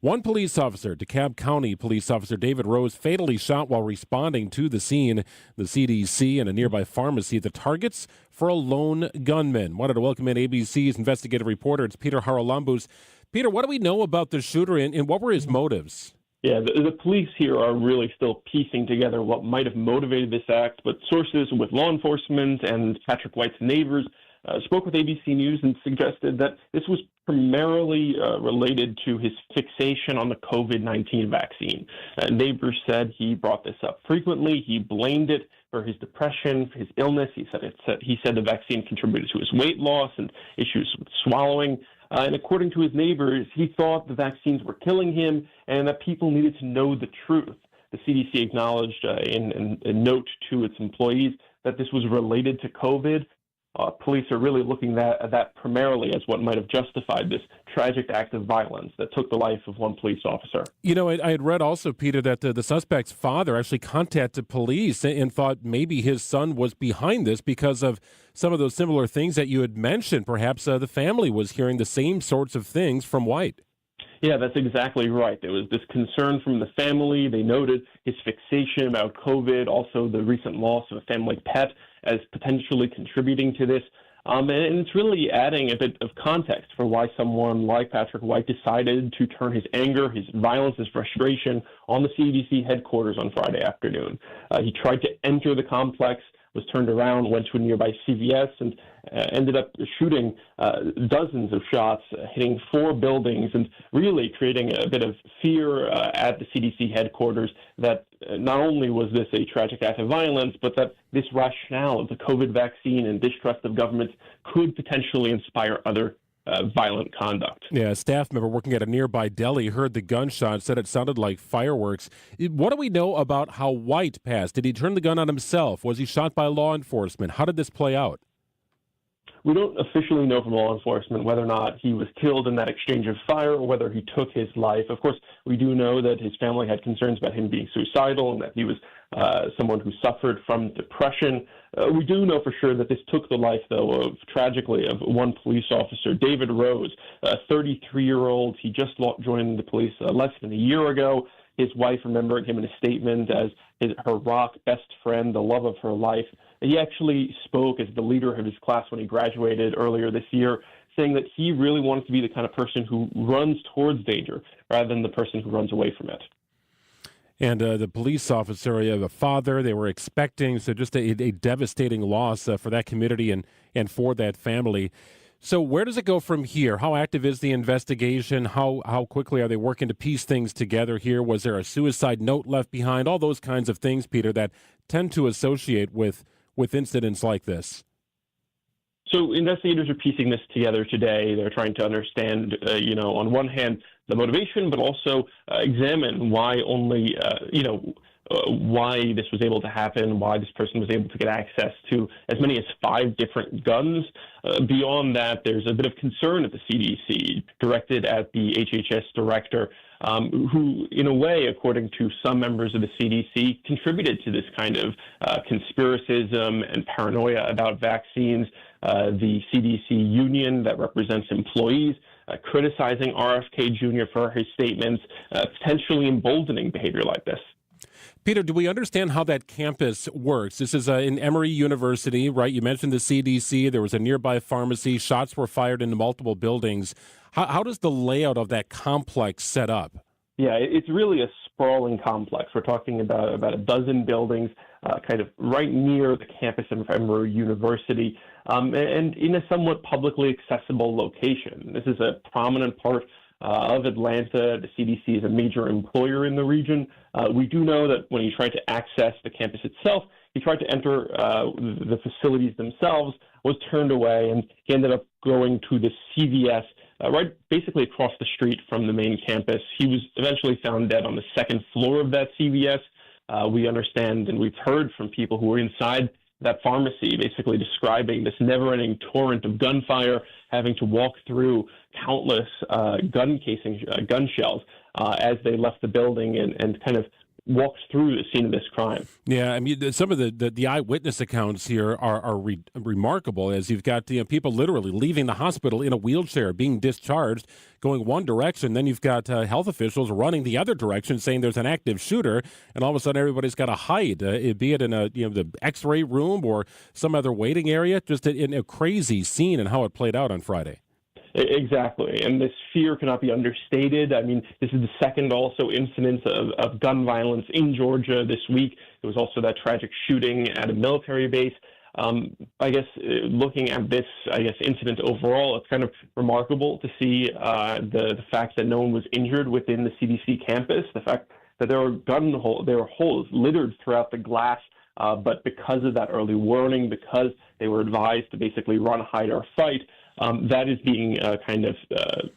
One police officer, DeKalb County Police Officer David Rose, fatally shot while responding to the scene. The CDC and a nearby pharmacy, the targets for a lone gunman. Wanted to welcome in ABC's investigative reporter. It's Peter Haralambous. Peter, what do we know about the shooter and what were his motives? Yeah, the police here are really still piecing together what might have motivated this act, but sources with law enforcement and Patrick White's neighbors spoke with ABC News and suggested that this was primarily related to his fixation on the COVID-19 vaccine. Neighbors said he brought this up frequently. He blamed it for his depression, for his illness. He said the vaccine contributed to his weight loss and issues with swallowing. And according to his neighbors, he thought the vaccines were killing him and that people needed to know the truth. The CDC acknowledged in a note to its employees that this was related to COVID. Police are really looking at that primarily as what might have justified this tragic act of violence that took the life of one police officer. You know, I had read also, Peter, that the suspect's father actually contacted police and thought maybe his son was behind this because of some of those similar things that you had mentioned. Perhaps the family was hearing the same sorts of things from White. Yeah, that's exactly right. There was this concern from the family. They noted his fixation about COVID, also the recent loss of a family pet as potentially contributing to this. And it's really adding a bit of context for why someone like Patrick White decided to turn his anger, his violence, his frustration on the CDC headquarters on Friday afternoon. He tried to enter the complex, was turned around, went to a nearby CVS, and ended up shooting dozens of shots, hitting 4 buildings, and really creating a bit of fear at the CDC headquarters that not only was this a tragic act of violence, but that this rationale of the COVID vaccine and distrust of governments could potentially inspire other violent conduct. Yeah, a staff member working at a nearby deli heard the gunshot, said it sounded like fireworks. What do we know about how White passed? Did he turn the gun on himself? Was he shot by law enforcement? How did this play out? We don't officially know from law enforcement whether or not he was killed in that exchange of fire or whether he took his life. Of course, we do know that his family had concerns about him being suicidal and that he was someone who suffered from depression. We do know for sure that this took the life, though, tragically, of one police officer, David Rose, a 33-year-old. He just joined the police less than a year ago. His wife remembered him in a statement as her rock best friend, the love of her life. He actually spoke as the leader of his class when he graduated earlier this year, saying that he really wanted to be the kind of person who runs towards danger rather than the person who runs away from it. And the police officer, the father, they were expecting, so just a devastating loss for that community and for that family. So where does it go from here? How active is the investigation? How quickly are they working to piece things together here? Was there a suicide note left behind? All those kinds of things, Peter, that tend to associate with incidents like this. So investigators are piecing this together today. They're trying to understand, on one hand, the motivation, but also examine why only, why this was able to happen, why this person was able to get access to as many as 5 different guns. Beyond that, there's a bit of concern at the CDC directed at the HHS director, who, in a way, according to some members of the CDC, contributed to this kind of conspiracism and paranoia about vaccines. The CDC union that represents employees criticizing RFK Jr. for his statements, potentially emboldening behavior like this. Peter, do we understand how that campus works? This is in Emory University, right? You mentioned the CDC. There was a nearby pharmacy. Shots were fired into multiple buildings. How does the layout of that complex set up? Yeah, it's really a sprawling complex. We're talking about a dozen buildings kind of right near the campus of Emory University, and in a somewhat publicly accessible location. This is a prominent part of Atlanta. The CDC is a major employer in the region. We do know that when he tried to access the campus itself, he tried to enter the facilities themselves, was turned away, and he ended up going to the CVS right basically across the street from the main campus. He was eventually found dead on the 2nd floor of that CVS. We understand and we've heard from people who were inside that pharmacy basically describing this never-ending torrent of gunfire, having to walk through countless gun shells as they left the building and kind of walked through the scene of this crime. Yeah, I mean, some of the eyewitness accounts here are remarkable, as you've got people literally leaving the hospital in a wheelchair, being discharged, going one direction. Then you've got health officials running the other direction, saying there's an active shooter, and all of a sudden everybody's got to hide, be it in the X-ray room or some other waiting area. Just in a crazy scene and how it played out on Friday. Exactly, and this fear cannot be understated. I mean, this is the second also incidence of gun violence in Georgia this week. There was also that tragic shooting at a military base. I guess looking at this, incident overall, it's kind of remarkable to see the fact that no one was injured within the CDC campus, the fact that there were holes littered throughout the glass, but because of that early warning, because they were advised to basically run, hide, or fight, that is being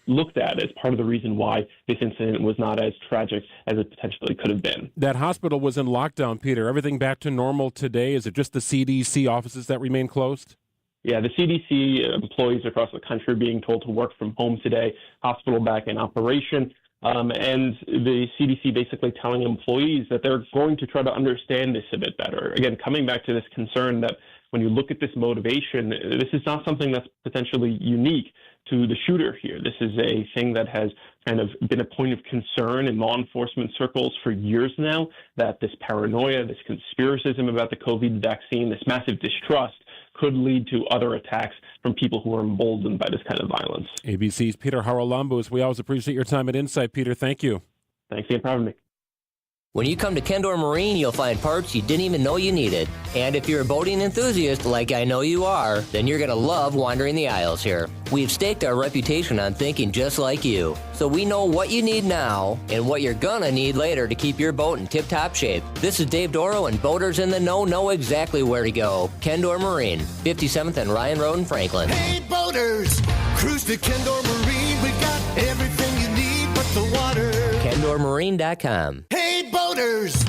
looked at as part of the reason why this incident was not as tragic as it potentially could have been. That hospital was in lockdown, Peter. Everything back to normal today? Is it just the CDC offices that remain closed? Yeah, the CDC employees across the country are being told to work from home today, hospital back in operation. And the CDC basically telling employees that they're going to try to understand this a bit better. Again, coming back to this concern that when you look at this motivation, this is not something that's potentially unique to the shooter here. This is a thing that has kind of been a point of concern in law enforcement circles for years now, that this paranoia, this conspiracism about the COVID vaccine, this massive distrust could lead to other attacks from people who are emboldened by this kind of violence. ABC's Peter Haralambous. We always appreciate your time at Insight, Peter. Thank you. Thanks again for having me. When you come to Kendor Marine, you'll find parts you didn't even know you needed. And if you're a boating enthusiast, like I know you are, then you're going to love wandering the aisles here. We've staked our reputation on thinking just like you. So we know what you need now and what you're going to need later to keep your boat in tip-top shape. This is Dave Doro, and boaters in the know exactly where to go. Kendor Marine, 57th and Ryan Road in Franklin. Hey, boaters, cruise to Kendor Marine. We got everything you need but the water. KendorMarine.com. Hey, boaters!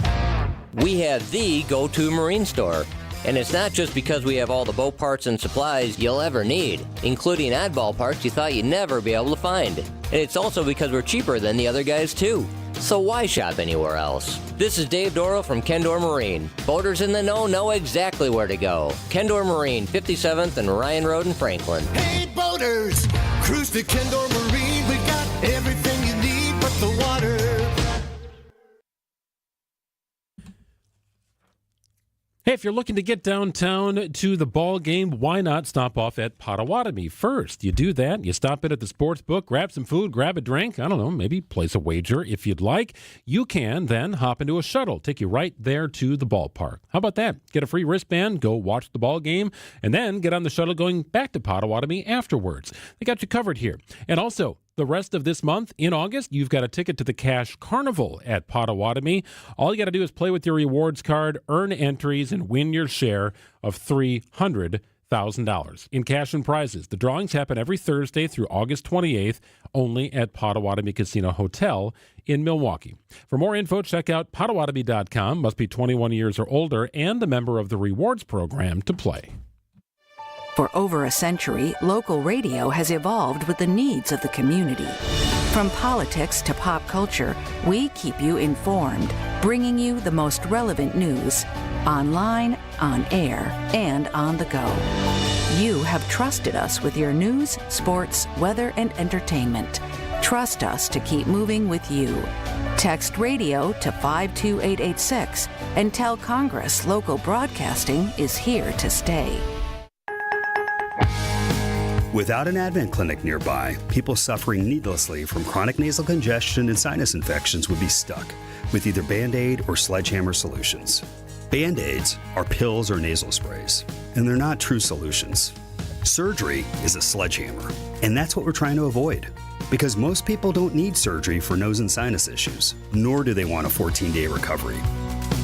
We have the go-to marine store. And it's not just because we have all the boat parts and supplies you'll ever need, including oddball parts you thought you'd never be able to find. And it's also because we're cheaper than the other guys, too. So why shop anywhere else? This is Dave Doro from Kendor Marine. Boaters in the know exactly where to go. Kendor Marine, 57th and Ryan Road in Franklin. Hey, boaters! Cruise to Kendor Marine. We got everything you need but the water. Hey, if you're looking to get downtown to the ball game, why not stop off at Potawatomi first? You do that, you stop in at the sports book, grab some food, grab a drink, I don't know, maybe place a wager if you'd like. You can then hop into a shuttle, take you right there to the ballpark. How about that? Get a free wristband, go watch the ball game, and then get on the shuttle going back to Potawatomi afterwards. They got you covered here. And also, the rest of this month, in August, you've got a ticket to the Cash Carnival at Potawatomi. All you got to do is play with your rewards card, earn entries, and win your share of $300,000 in cash and prizes. The drawings happen every Thursday through August 28th, only at Potawatomi Casino Hotel in Milwaukee. For more info, check out Potawatomi.com. Must be 21 years or older and a member of the rewards program to play. For over a century, local radio has evolved with the needs of the community. From politics to pop culture, we keep you informed, bringing you the most relevant news, online, on air, and on the go. You have trusted us with your news, sports, weather, and entertainment. Trust us to keep moving with you. Text radio to 52886 and tell Congress local broadcasting is here to stay. Without an Advent clinic nearby, people suffering needlessly from chronic nasal congestion and sinus infections would be stuck with either Band-Aid or sledgehammer solutions. Band-Aids are pills or nasal sprays, and they're not true solutions. Surgery is a sledgehammer, and that's what we're trying to avoid. Because most people don't need surgery for nose and sinus issues, nor do they want a 14-day recovery.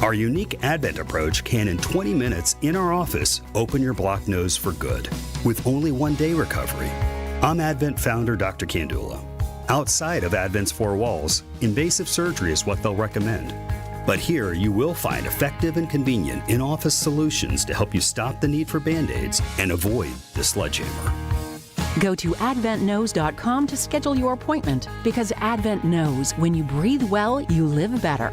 Our unique Advent approach can, in 20 minutes in our office, open your blocked nose for good, with only 1-day recovery. I'm Advent founder Dr. Kandula. Outside of Advent's four walls, invasive surgery is what they'll recommend. But here, you will find effective and convenient in-office solutions to help you stop the need for Band-Aids and avoid the sledgehammer. Go to adventknows.com to schedule your appointment, because Advent knows when you breathe well, you live better.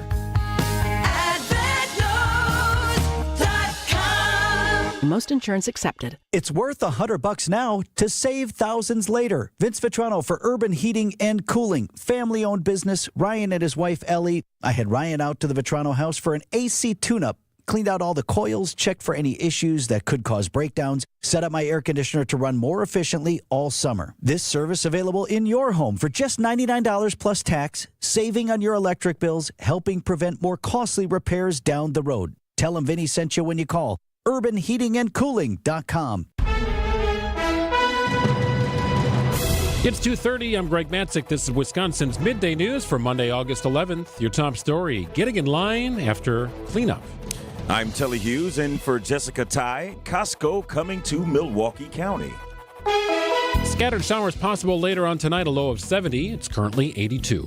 Most insurance accepted. It's worth $100 now to save thousands later. Vince Vitrano for Urban Heating and Cooling. Family-owned business. Ryan and his wife, Ellie. I had Ryan out to the Vitrano house for an AC tune-up. Cleaned out all the coils, checked for any issues that could cause breakdowns, set up my air conditioner to run more efficiently all summer. This service available in your home for just $99 plus tax, saving on your electric bills, helping prevent more costly repairs down the road. Tell them Vinny sent you when you call. UrbanHeatingandCooling.com. It's 2:30. I'm Greg Matzek. This is Wisconsin's Midday News for Monday, August 11th. Your top story, getting in line after cleanup. I'm Telly Hughes, and for Jessica Ty, Costco coming to Milwaukee County. Scattered showers possible later on tonight, a low of 70. It's currently 82.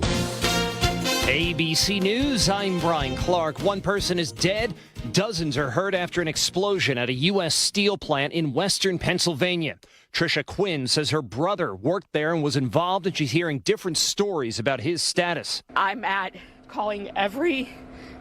ABC News, I'm Brian Clark. One person is dead. Dozens are hurt after an explosion at a U.S. steel plant in western Pennsylvania. Trisha Quinn says her brother worked there and was involved, and she's hearing different stories about his status. I'm calling every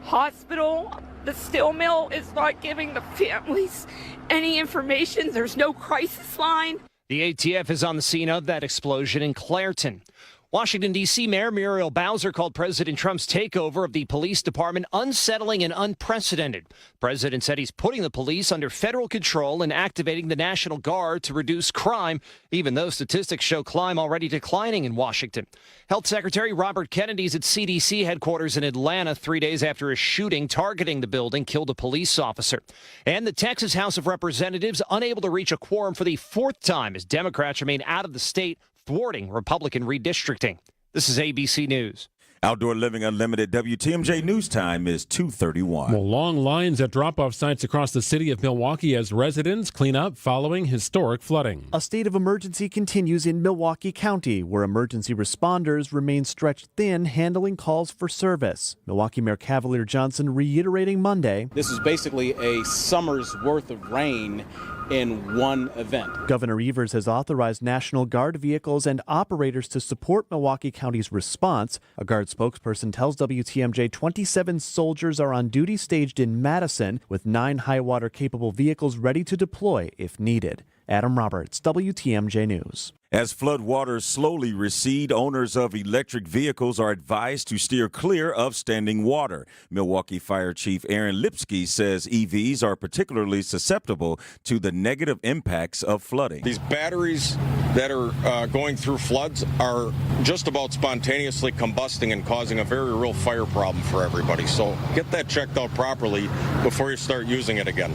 hospital. The steel mill is not giving the families any information. There's no crisis line. The ATF is on the scene of that explosion in Clairton. Washington, D.C. Mayor Muriel Bowser called President Trump's takeover of the police department unsettling and unprecedented. The president said he's putting the police under federal control and activating the National Guard to reduce crime, even though statistics show crime already declining in Washington. Health Secretary Robert Kennedy's at CDC headquarters in Atlanta 3 days after a shooting targeting the building killed a police officer. And the Texas House of Representatives unable to reach a quorum for the fourth time as Democrats remain out of the state, thwarting Republican redistricting. This is ABC News. Outdoor Living Unlimited WTMJ News Time is 2:31. Well, long lines at drop-off sites across the city of Milwaukee as residents clean up following historic flooding. A state of emergency continues in Milwaukee County, where emergency responders remain stretched thin handling calls for service. Milwaukee Mayor Cavalier Johnson reiterating Monday, "This is basically a summer's worth of rain in one event." Governor Evers has authorized National Guard vehicles and operators to support Milwaukee County's response. A Guard spokesperson tells WTMJ 27 soldiers are on duty staged in Madison, with 9 high-water capable vehicles ready to deploy if needed. Adam Roberts, WTMJ News. As flood waters slowly recede, owners of electric vehicles are advised to steer clear of standing water. Milwaukee Fire Chief Aaron Lipsky says EVs are particularly susceptible to the negative impacts of flooding. These batteries that are going through floods are just about spontaneously combusting and causing a very real fire problem for everybody. So get that checked out properly before you start using it again.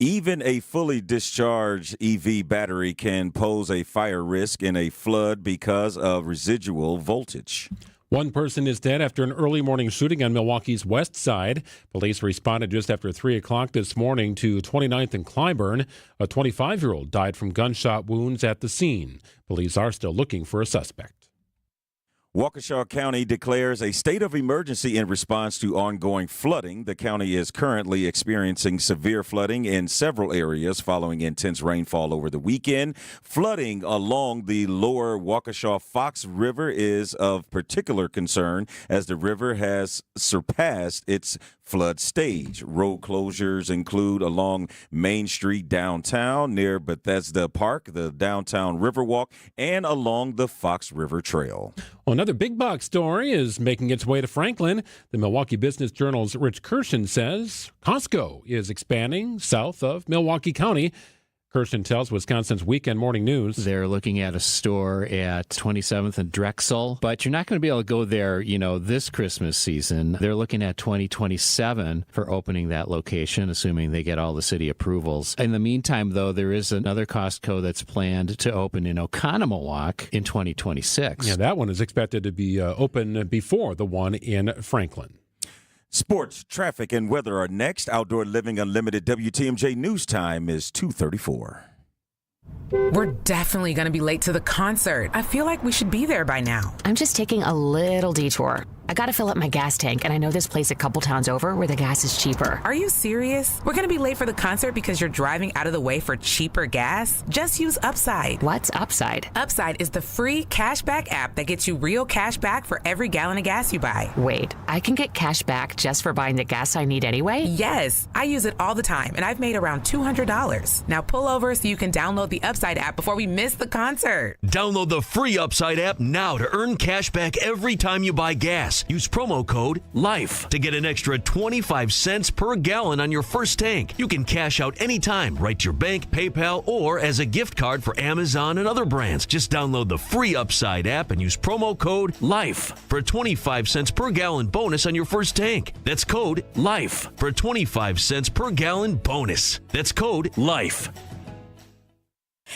Even a fully discharged EV battery can pose a fire risk in a flood because of residual voltage. One person is dead after an early morning shooting on Milwaukee's west side. Police responded just after 3 o'clock this morning to 29th and Clyburn. A 25-year-old died from gunshot wounds at the scene. Police are still looking for a suspect. Waukesha County declares a state of emergency in response to ongoing flooding. The county is currently experiencing severe flooding in several areas following intense rainfall over the weekend. Flooding along the lower Waukesha Fox River is of particular concern as the river has surpassed its flood stage. Road closures include along Main Street downtown near Bethesda Park, the downtown Riverwalk, and along the Fox River Trail. Well, another big box story is making its way to Franklin. The Milwaukee Business Journal's Rich Kirshen says Costco is expanding south of Milwaukee County. Kirshen tells Wisconsin's Weekend Morning News. They're looking at a store at 27th and Drexel, but you're not going to be able to go there, this Christmas season. They're looking at 2027 for opening that location, assuming they get all the city approvals. In the meantime, though, there is another Costco that's planned to open in Oconomowoc in 2026. Yeah, that one is expected to be open before the one in Franklin. Sports, traffic, and weather are next. Outdoor Living Unlimited WTMJ News Time is 2:34. We're definitely going to be late to the concert. I feel like we should be there by now. I'm just taking a little detour. I gotta fill up my gas tank, and I know this place a couple towns over where the gas is cheaper. Are you serious? We're gonna be late for the concert because you're driving out of the way for cheaper gas? Just use Upside. What's Upside? Upside is the free cashback app that gets you real cash back for every gallon of gas you buy. Wait, I can get cash back just for buying the gas I need anyway? Yes, I use it all the time, and I've made around $200. Now pull over so you can download the Upside app before we miss the concert. Download the free Upside app now to earn cash back every time you buy gas. Use promo code LIFE to get an extra 25 cents per gallon on your first tank. You can cash out anytime, right to your bank, PayPal, or as a gift card for Amazon and other brands. Just download the free Upside app and use promo code LIFE for a 25 cents per gallon bonus on your first tank. That's code LIFE for a 25 cents per gallon bonus. That's code LIFE.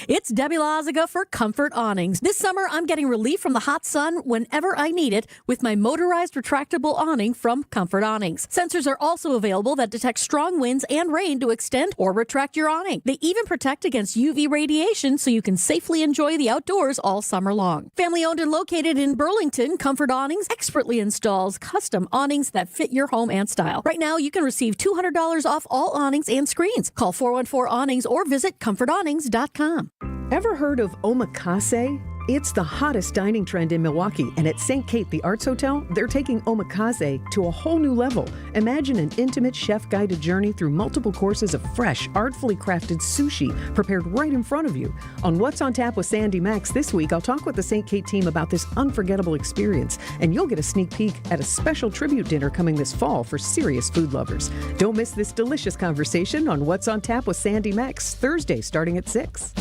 It's Debbie Lazaga for Comfort Awnings. This summer, I'm getting relief from the hot sun whenever I need it with my motorized retractable awning from Comfort Awnings. Sensors are also available that detect strong winds and rain to extend or retract your awning. They even protect against UV radiation so you can safely enjoy the outdoors all summer long. Family owned and located in Burlington, Comfort Awnings expertly installs custom awnings that fit your home and style. Right now, you can receive $200 off all awnings and screens. Call 414-AWNINGS or visit comfortawnings.com. Ever heard of omakase? It's the hottest dining trend in Milwaukee, and at St. Kate, the Arts Hotel, they're taking omakase to a whole new level. Imagine an intimate chef-guided journey through multiple courses of fresh, artfully crafted sushi prepared right in front of you. On What's on Tap with Sandy Max this week, I'll talk with the St. Kate team about this unforgettable experience, and you'll get a sneak peek at a special tribute dinner coming this fall for serious food lovers. Don't miss this delicious conversation on What's on Tap with Sandy Max, Thursday starting at 6.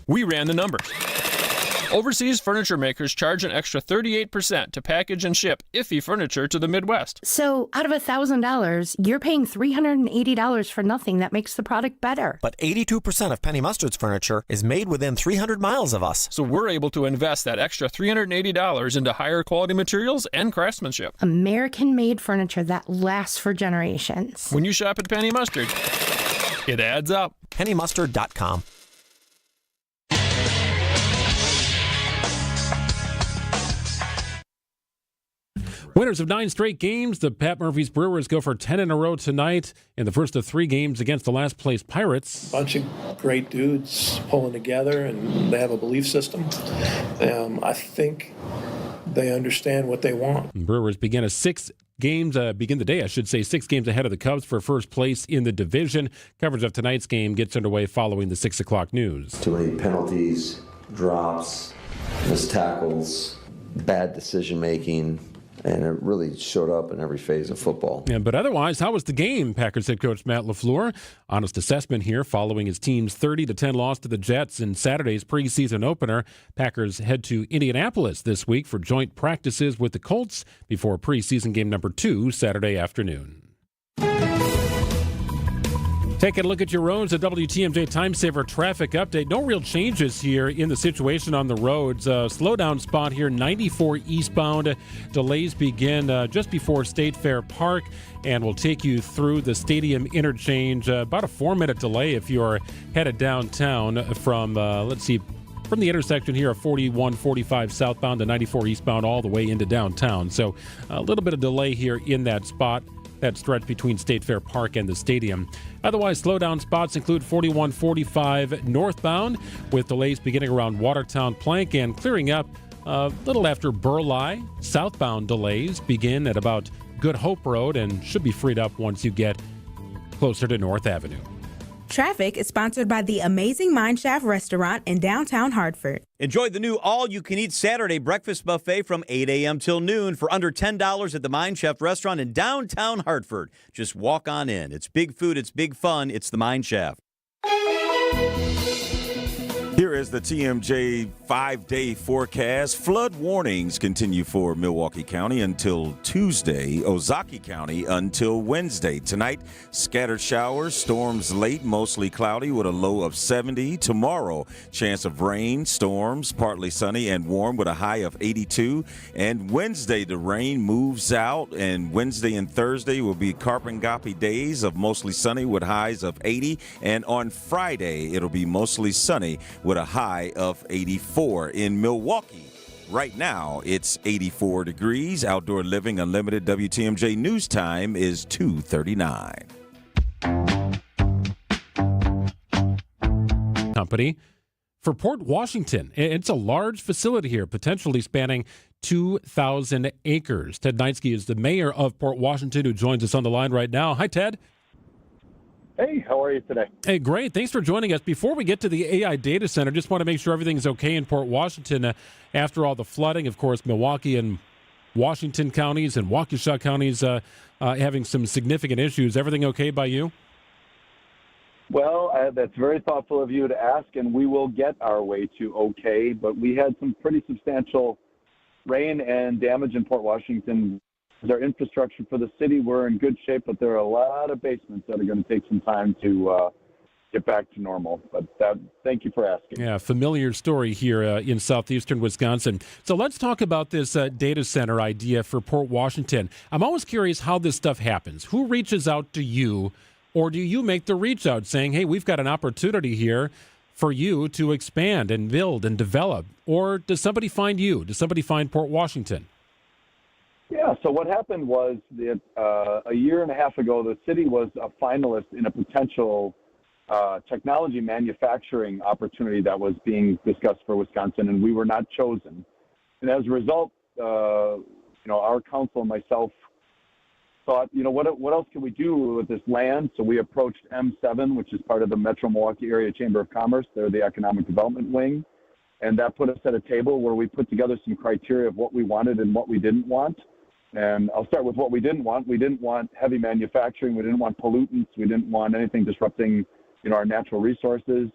We ran the numbers. Overseas furniture makers charge an extra 38% to package and ship iffy furniture to the Midwest. So out of $1,000, you're paying $380 for nothing that makes the product better. But 82% of Penny Mustard's furniture is made within 300 miles of us. So we're able to invest that extra $380 into higher quality materials and craftsmanship. American-made furniture that lasts for generations. When you shop at Penny Mustard, it adds up. PennyMustard.com. Winners of 9 straight games, the Pat Murphy's Brewers go for 10 in a row tonight in the first of 3 games against the last-place Pirates. Bunch of great dudes pulling together, and they have a belief system. I think they understand what they want. Brewers begin the day, 6 games ahead of the Cubs for first place in the division. Coverage of tonight's game gets underway following the 6 o'clock news. Too many penalties, drops, missed tackles, bad decision-making. And it really showed up in every phase of football. Yeah, but otherwise, how was the game? Packers head coach Matt LaFleur. Honest assessment here following his team's 30-10 loss to the Jets in Saturday's preseason opener. Packers head to Indianapolis this week for joint practices with the Colts before preseason game number 2 Saturday afternoon. Taking a look at your roads, a WTMJ Time Saver traffic update. No real changes here in the situation on the roads. Slowdown spot here, 94 eastbound. Delays begin just before State Fair Park and will take you through the stadium interchange. About a 4-minute delay if you're headed downtown from, from the intersection here of 4145 southbound to 94 eastbound all the way into downtown. So a little bit of delay here in that spot. That stretch between State Fair Park and the stadium. Otherwise, slowdown spots include 4145 northbound with delays beginning around Watertown Plank and clearing up a little after Burleigh. Southbound delays begin at about Good Hope Road and should be freed up once you get closer to North Avenue. Traffic is sponsored by the Amazing Mineshaft Restaurant in downtown Hartford. Enjoy the new all-you-can-eat Saturday breakfast buffet from 8 a.m. till noon for under $10 at the Mineshaft Restaurant in downtown Hartford. Just walk on in. It's big food. It's big fun. It's the Mineshaft. Here is the TMJ 5-day forecast. Flood warnings continue for Milwaukee County until Tuesday, Ozaukee County until Wednesday. Tonight, scattered showers, storms late, mostly cloudy with a low of 70. Tomorrow, chance of rain, storms, partly sunny and warm with a high of 82. And Wednesday, the rain moves out, and Wednesday and Thursday will be Carpengoppy days of mostly sunny with highs of 80. And on Friday, it'll be mostly sunny with a high of 84. In Milwaukee, right now, it's 84 degrees. Outdoor Living Unlimited WTMJ News Time is 2:39. Company for Port Washington. It's a large facility here, potentially spanning 2,000 acres. Ted Neitzke is the mayor of Port Washington, who joins us on the line right now. Hi, Ted. Hey, how are you today? Hey, great. Thanks for joining us. Before we get to the AI data center, just want to make sure everything's okay in Port Washington. After all the flooding, of course, Milwaukee and Washington counties and Waukesha counties having some significant issues. Everything okay by you? Well, that's very thoughtful of you to ask, and we will get our way to okay, but we had some pretty substantial rain and damage in Port Washington. Our infrastructure for the city, we're in good shape, but there are a lot of basements that are going to take some time to get back to normal. But thank you for asking. Yeah, familiar story here in southeastern Wisconsin. So let's talk about this data center idea for Port Washington. I'm always curious how this stuff happens. Who reaches out to you, or do you make the reach out saying, hey, we've got an opportunity here for you to expand and build and develop? Or does somebody find you? Does somebody find Port Washington? Yeah, so what happened was that a year and a half ago, the city was a finalist in a potential technology manufacturing opportunity that was being discussed for Wisconsin, and we were not chosen. And as a result, our council and myself thought, what else can we do with this land? So we approached M7, which is part of the Metro Milwaukee Area Chamber of Commerce. They're the economic development wing. And that put us at a table where we put together some criteria of what we wanted and what we didn't want. And I'll start with what we didn't want. We didn't want heavy manufacturing. We didn't want pollutants. We didn't want anything disrupting, our natural resources.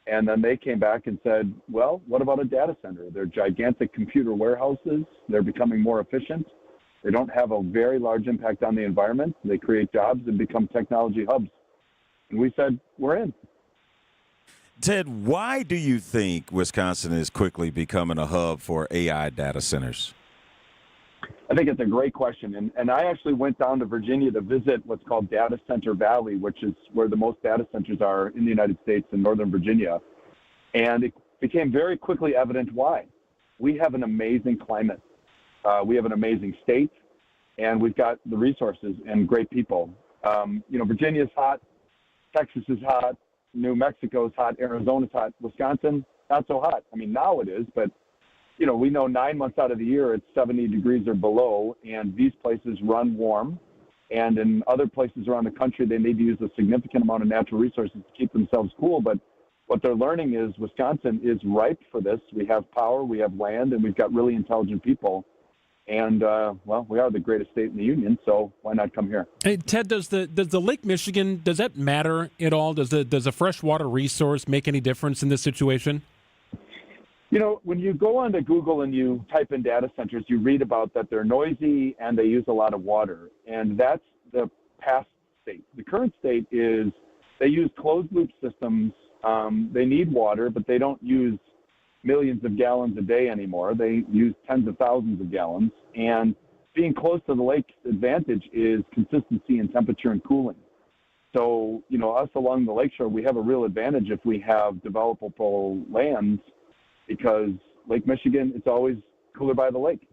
And then they came back and said, well, what about a data center? They're gigantic computer warehouses. They're becoming more efficient. They don't have a very large impact on the environment. They create jobs and become technology hubs. And we said, we're in. Ted, why do you think Wisconsin is quickly becoming a hub for AI data centers? I think it's a great question. And I actually went down to Virginia to visit what's called Data Center Valley, which is where the most data centers are in the United States in Northern Virginia. And it became very quickly evident why. We have an amazing climate. We have an amazing state, and we've got the resources and great people. Virginia's hot, Texas is hot, New Mexico's hot, Arizona's hot, Wisconsin, not so hot. I mean, now it is, but we know 9 months out of the year it's 70 degrees or below, and these places run warm. And in other places around the country, they need to use a significant amount of natural resources to keep themselves cool. But what they're learning is Wisconsin is ripe for this. We have power, we have land, and we've got really intelligent people. And, we are the greatest state in the union, so why not come here? Hey, Ted, does the Lake Michigan, does that matter at all? Does a freshwater resource make any difference in this situation? When you go onto Google and you type in data centers, you read about that they're noisy and they use a lot of water. And that's the past state. The current state is they use closed loop systems. They need water, but they don't use millions of gallons a day anymore. They use tens of thousands of gallons. And being close to the lake's advantage is consistency in temperature and cooling. So, us along the lakeshore, we have a real advantage if we have developable lands, because Lake Michigan, it's always cooler by the lake.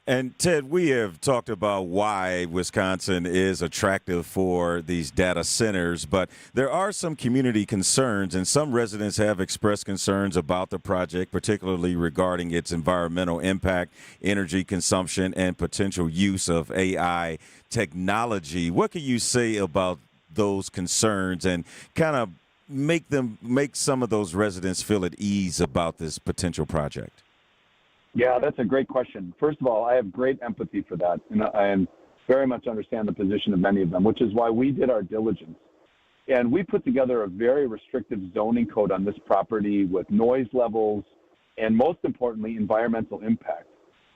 And Ted, we have talked about why Wisconsin is attractive for these data centers, but there are some community concerns, and some residents have expressed concerns about the project, particularly regarding its environmental impact, energy consumption, and potential use of AI technology. What can you say about those concerns and kind of make some of those residents feel at ease about this potential project? Yeah, that's a great question. First of all, I have great empathy for that, and I very much understand the position of many of them, which is why we did our diligence. And we put together a very restrictive zoning code on this property with noise levels and, most importantly, environmental impact.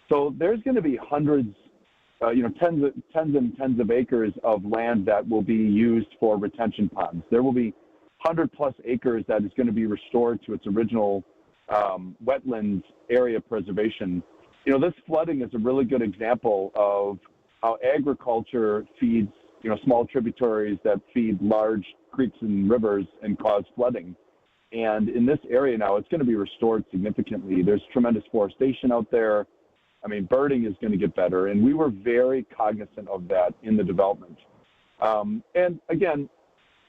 So there's going to be hundreds, tens and tens of acres of land that will be used for retention ponds. There will be 100+ acres that is going to be restored to its original wetlands area preservation. This flooding is a really good example of how agriculture feeds, small tributaries that feed large creeks and rivers and cause flooding. And in this area now, it's going to be restored significantly. There's tremendous forestation out there. I mean, birding is going to get better. And we were very cognizant of that in the development. And again,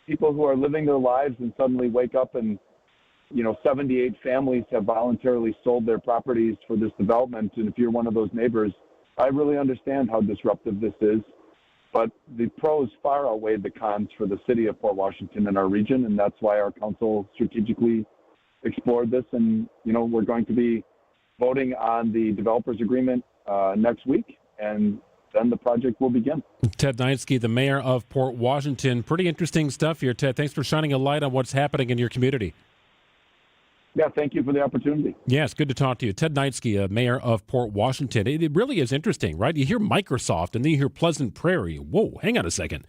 people who are living their lives and suddenly wake up and 78 families have voluntarily sold their properties for this development. And if you're one of those neighbors, I really understand how disruptive this is. But the pros far outweighed the cons for the city of Port Washington and our region. And that's why our council strategically explored this. And, we're going to be voting on the developers agreement next week. And then the project will begin. Ted Neitzke, the mayor of Port Washington. Pretty interesting stuff here, Ted. Thanks for shining a light on what's happening in your community. Yeah, thank you for the opportunity. Yeah, it's good to talk to you. Ted Neitzke, mayor of Port Washington. It really is interesting, right? You hear Microsoft and then you hear Pleasant Prairie. Whoa, hang on a second.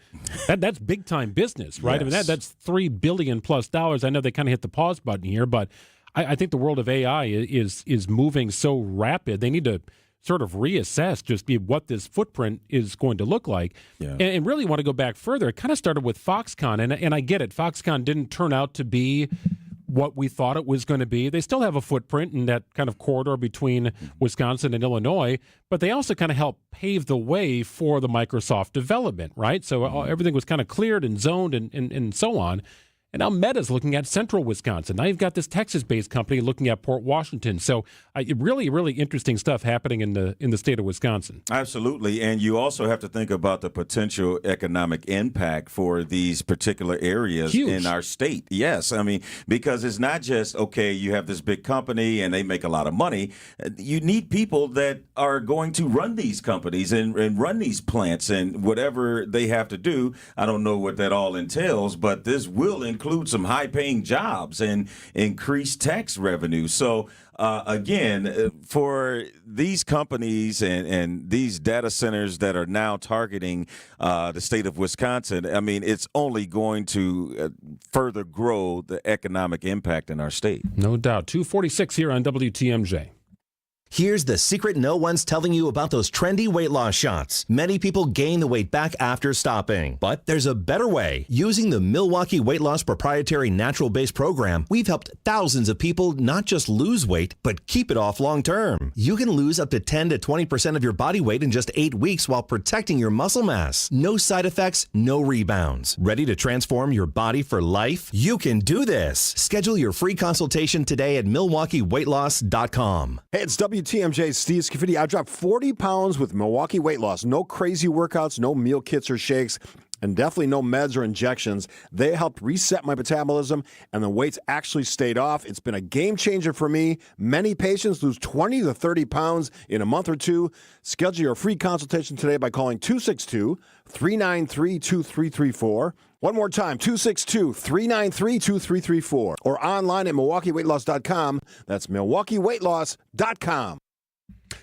That's big-time business, right? Yes. I mean, that's $3 billion+. I know they kind of hit the pause button here, but I think the world of AI is moving so rapid. They need to sort of reassess just what this footprint is going to look like. Yeah. And really want to go back further. It kind of started with Foxconn, and I get it. Foxconn didn't turn out to be what we thought it was going to be. They still have a footprint in that kind of corridor between Wisconsin and Illinois, but they also kind of helped pave the way for the Microsoft development, right? So everything was kind of cleared and zoned and so on. And now Meta's looking at central Wisconsin. Now you've got this Texas-based company looking at Port Washington. So really, really interesting stuff happening in the state of Wisconsin. Absolutely. And you also have to think about the potential economic impact for these particular areas in our state. Yes. I mean, because it's not just, okay, you have this big company and they make a lot of money. You need people that are going to run these companies and run these plants and whatever they have to do. I don't know what that all entails, but this will include some high-paying jobs and increased tax revenue. So, again, for these companies and these data centers that are now targeting the state of Wisconsin, I mean, it's only going to further grow the economic impact in our state. No doubt. 2:46 here on WTMJ. Here's the secret no one's telling you about those trendy weight loss shots. Many people gain the weight back after stopping, but there's a better way. Using the Milwaukee Weight Loss proprietary natural-based program, we've helped thousands of people not just lose weight, but keep it off long-term. You can lose up to 10 to 20% of your body weight in just 8 weeks while protecting your muscle mass. No side effects, no rebounds. Ready to transform your body for life? You can do this. Schedule your free consultation today at MilwaukeeWeightLoss.com. Hey, it's WTMJ's Steve Scafidi. I dropped 40 pounds with Milwaukee Weight Loss. No crazy workouts, no meal kits or shakes, and definitely no meds or injections. They helped reset my metabolism, and the weights actually stayed off. It's been a game changer for me. Many patients lose 20 to 30 pounds in a month or two. Schedule your free consultation today by calling 262-393-2334. One more time, 262-393-2334. Or online at MilwaukeeWeightLoss.com. That's MilwaukeeWeightLoss.com.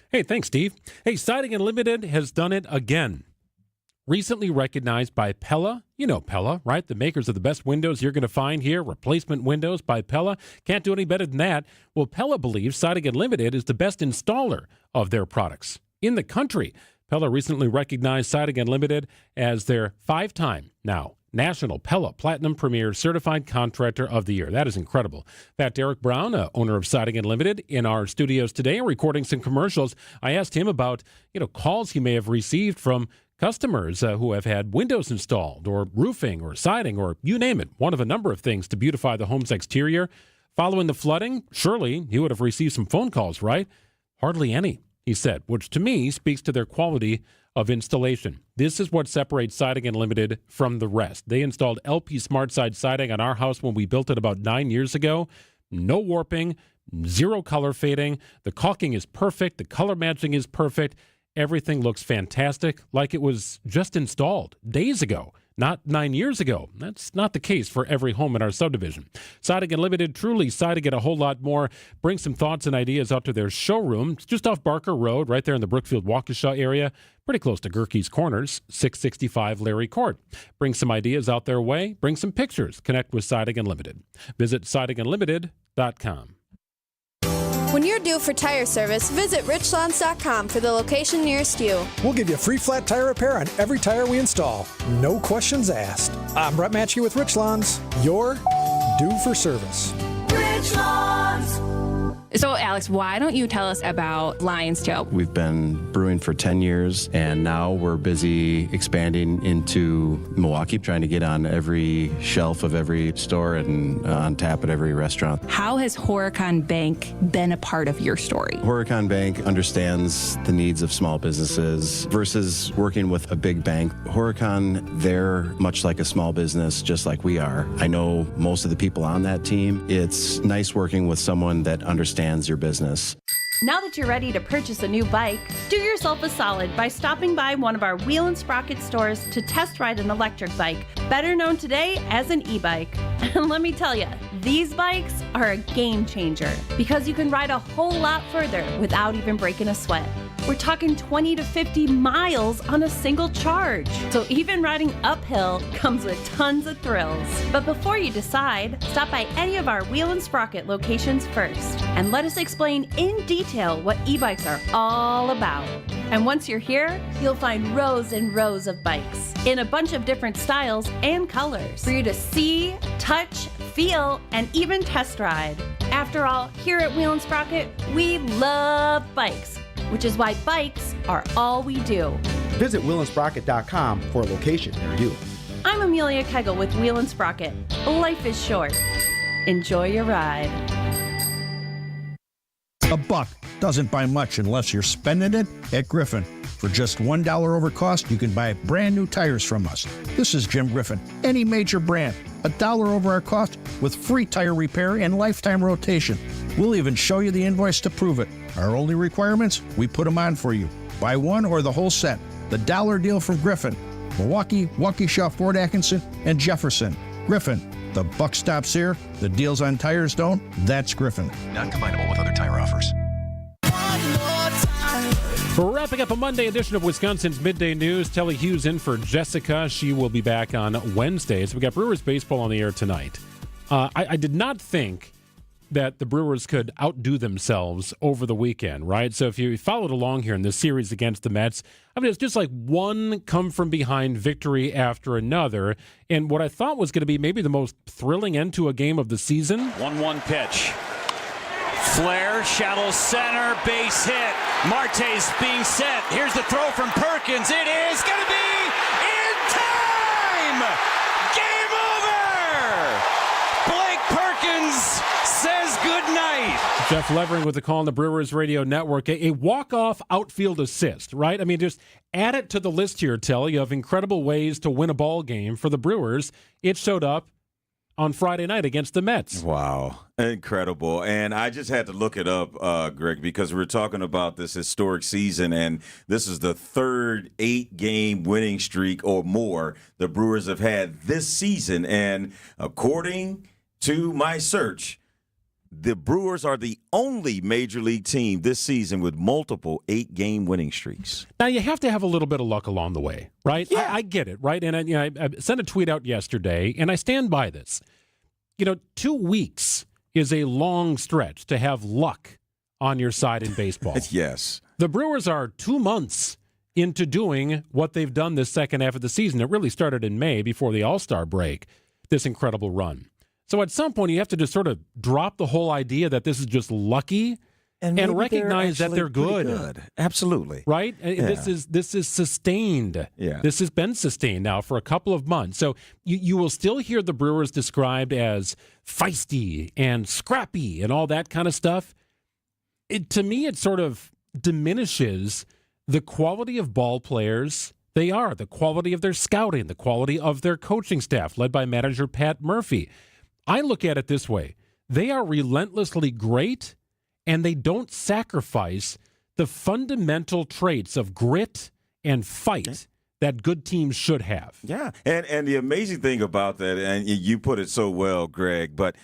Hey, thanks, Steve. Hey, Siding Unlimited has done it again. Recently recognized by Pella. You know Pella, right? The makers of the best windows you're going to find here. Replacement windows by Pella. Can't do any better than that. Well, Pella believes Siding Unlimited is the best installer of their products in the country. Pella recently recognized Siding Unlimited as their 5-time now National Pella Platinum Premier Certified Contractor of the Year. That is incredible. Pat Derek Brown, owner of Siding Unlimited, in our studios today, recording some commercials. I asked him about, calls he may have received from customers who have had windows installed or roofing or siding or you name it, one of a number of things to beautify the home's exterior. Following the flooding, surely he would have received some phone calls, right? Hardly any, he said, which to me speaks to their quality of installation. This is what separates Siding Unlimited from the rest. They installed LP SmartSide siding on our house when we built it about 9 years ago. No warping, zero color fading. The caulking is perfect. The color matching is perfect. Everything looks fantastic, like it was just installed days ago, not 9 years ago. That's not the case for every home in our subdivision. Siding Unlimited, truly siding it a whole lot more. Bring some thoughts and ideas out to their showroom. It's just off Barker Road, right there in the Brookfield-Waukesha area, pretty close to Gerke's Corners, 665 Larry Court. Bring some ideas out their way. Bring some pictures. Connect with Siding Unlimited. Visit sidingunlimited.com. When you're due for tire service, visit richlands.com for the location nearest you. We'll give you a free flat tire repair on every tire we install. No questions asked. I'm Brett Matchke with Richlands. You're due for service. Richlands. So, Alex, why don't you tell us about Lion's Tail? We've been brewing for 10 years, and now we're busy expanding into Milwaukee, trying to get on every shelf of every store and on tap at every restaurant. How has Horicon Bank been a part of your story? Horicon Bank understands the needs of small businesses versus working with a big bank. Horicon, they're much like a small business, just like we are. I know most of the people on that team. It's nice working with someone that understands your business. Now that you're ready to purchase a new bike, do yourself a solid by stopping by one of our Wheel and Sprocket stores to test ride an electric bike, better known today as an e-bike. And let me tell you, these bikes are a game changer because you can ride a whole lot further without even breaking a sweat. We're talking 20 to 50 miles on a single charge. So even riding uphill comes with tons of thrills. But before you decide, stop by any of our Wheel and Sprocket locations first and let us explain in detail what e-bikes are all about. And once you're here, you'll find rows and rows of bikes in a bunch of different styles and colors for you to see, touch, feel, and even test ride. After all, here at Wheel and Sprocket, we love bikes, which is why bikes are all we do. Visit WheelandSprocket.com for a location near you. I'm Amelia Kegel with Wheel and Sprocket. Life is short. Enjoy your ride. A buck doesn't buy much unless you're spending it at Griffin. For just $1 over cost, you can buy brand new tires from us. This is Jim Griffin. Any major brand, $1 over our cost with free tire repair and lifetime rotation. We'll even show you the invoice to prove it. Our only requirements, we put them on for you. Buy one or the whole set. The dollar deal from Griffin. Milwaukee, Waukesha, Fort Atkinson, and Jefferson. Griffin. The buck stops here. The deals on tires don't. That's Griffin. Not combinable with other tire offers. For wrapping up a Monday edition of Wisconsin's Midday News, Telly Hughes in for Jessica. She will be back on Wednesday. So we got Brewers baseball on the air tonight. I did not think that the Brewers could outdo themselves over the weekend, right? So if you followed along here in this series against the Mets, I mean, it's just like one come-from-behind victory after another. And what I thought was going to be maybe the most thrilling end to a game of the season. 1-1 pitch. Flare, shallow center, base hit. Marte's being set. Here's the throw from Perkins. It is going to be in time! Game over! Blake Perkins says goodnight. Jeff Levering with the call on the Brewers Radio Network. A walk-off outfield assist, right? I mean, just add it to the list here, Telly, of incredible ways to win a ball game for the Brewers. It showed up on Friday night against the Mets. Wow. Incredible. And I just had to look it up, Greg, because we're talking about this historic season, and this is the third 8-game winning streak or more the Brewers have had this season. And according to my search, the Brewers are the only major league team this season with multiple 8-game winning streaks. Now, you have to have a little bit of luck along the way, right? Yeah. I get it, right? And I sent a tweet out yesterday, and I stand by this. 2 weeks is a long stretch to have luck on your side in baseball. Yes. The Brewers are 2 months into doing what they've done this second half of the season. It really started in May before the All-Star break, this incredible run. So at some point, you have to just sort of drop the whole idea that this is just lucky and recognize that they're good. Absolutely. Right? Yeah. This is sustained. Yeah. This has been sustained now for a couple of months. So you will still hear the Brewers described as feisty and scrappy and all that kind of stuff. To me, it sort of diminishes the quality of ball players they are, the quality of their scouting, the quality of their coaching staff, led by manager Pat Murphy. I look at it this way. They are relentlessly great, and they don't sacrifice the fundamental traits of grit and fight that good teams should have. Yeah, and the amazing thing about that, and you put it so well, Greg, but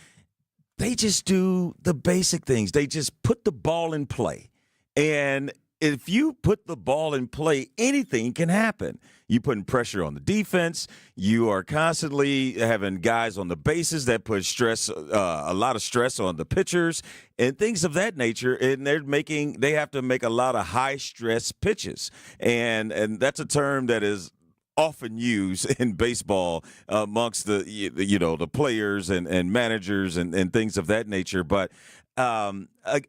they just do the basic things. They just put the ball in play. And if you put the ball in play, anything can happen. You're putting pressure on the defense. You are constantly having guys on the bases that put stress, a lot of stress on the pitchers and things of that nature. And they have to make a lot of high stress pitches. And that's a term that is often used in baseball amongst the players and managers and things of that nature. But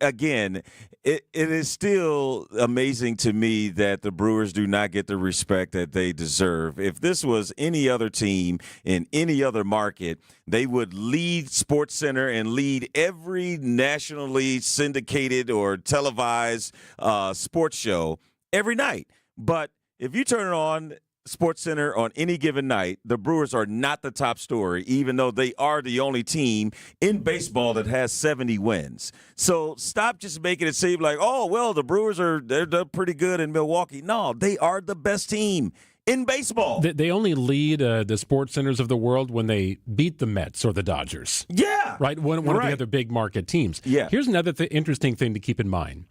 again, it is still amazing to me that the Brewers do not get the respect that they deserve. If this was any other team in any other market, they would lead SportsCenter and lead every nationally syndicated or televised sports show every night. But if you turn it on SportsCenter on any given night, the Brewers are not the top story, even though they are the only team in baseball that has 70 wins. So stop just making it seem like, oh, well, the Brewers they're pretty good in Milwaukee. No, they are the best team in baseball. They only lead the sports centers of the world when they beat the Mets or the Dodgers. Yeah. Right? One of the other big market teams. Yeah. Here's another interesting thing to keep in mind.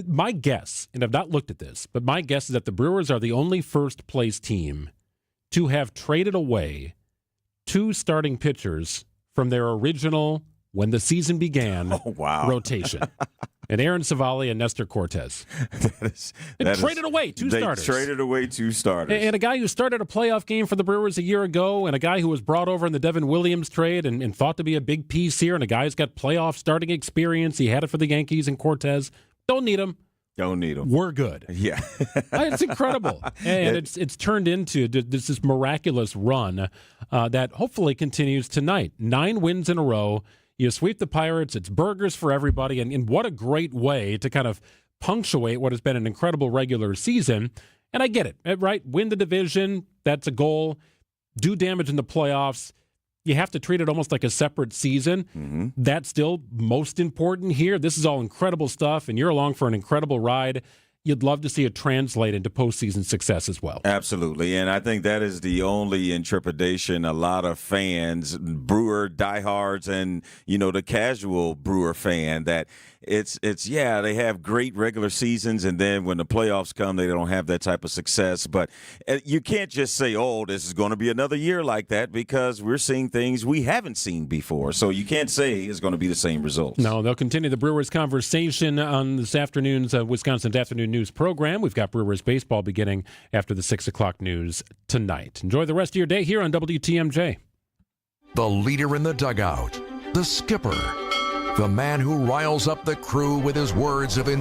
My guess, and I've not looked at this, but my guess is that the Brewers are the only first-place team to have traded away 2 starting pitchers from their original, when the season began, rotation. And Aaron Savali and Nestor Cortez. They traded away 2 starters. They traded away 2 starters. And a guy who started a playoff game for the Brewers a year ago, and a guy who was brought over in the Devin Williams trade and thought to be a big piece here, and a guy who's got playoff starting experience. He had it for the Yankees and Cortez. Don't need him. Don't need them. We're good. Yeah. It's incredible. And it's turned into this miraculous run that hopefully continues tonight. 9 wins in a row. You sweep the Pirates. It's burgers for everybody. And what a great way to kind of punctuate what has been an incredible regular season. And I get it, right? Win the division. That's a goal. Do damage in the playoffs. You have to treat it almost like a separate season. Mm-hmm. That's still most important here. This is all incredible stuff, and you're along for an incredible ride. You'd love to see it translate into postseason success as well. Absolutely, and I think that is the only intrepidation a lot of fans, Brewer diehards, and the casual Brewer fan, that it's they have great regular seasons, and then when the playoffs come, they don't have that type of success. But you can't just say, "Oh, this is going to be another year like that," because we're seeing things we haven't seen before. So you can't say it's going to be the same results. No, they'll continue the Brewers conversation on this afternoon's Wisconsin's Afternoon News program. We've got Brewers baseball beginning after the 6 o'clock news tonight. Enjoy the rest of your day here on WTMJ. The leader in the dugout, the skipper, the man who riles up the crew with his words of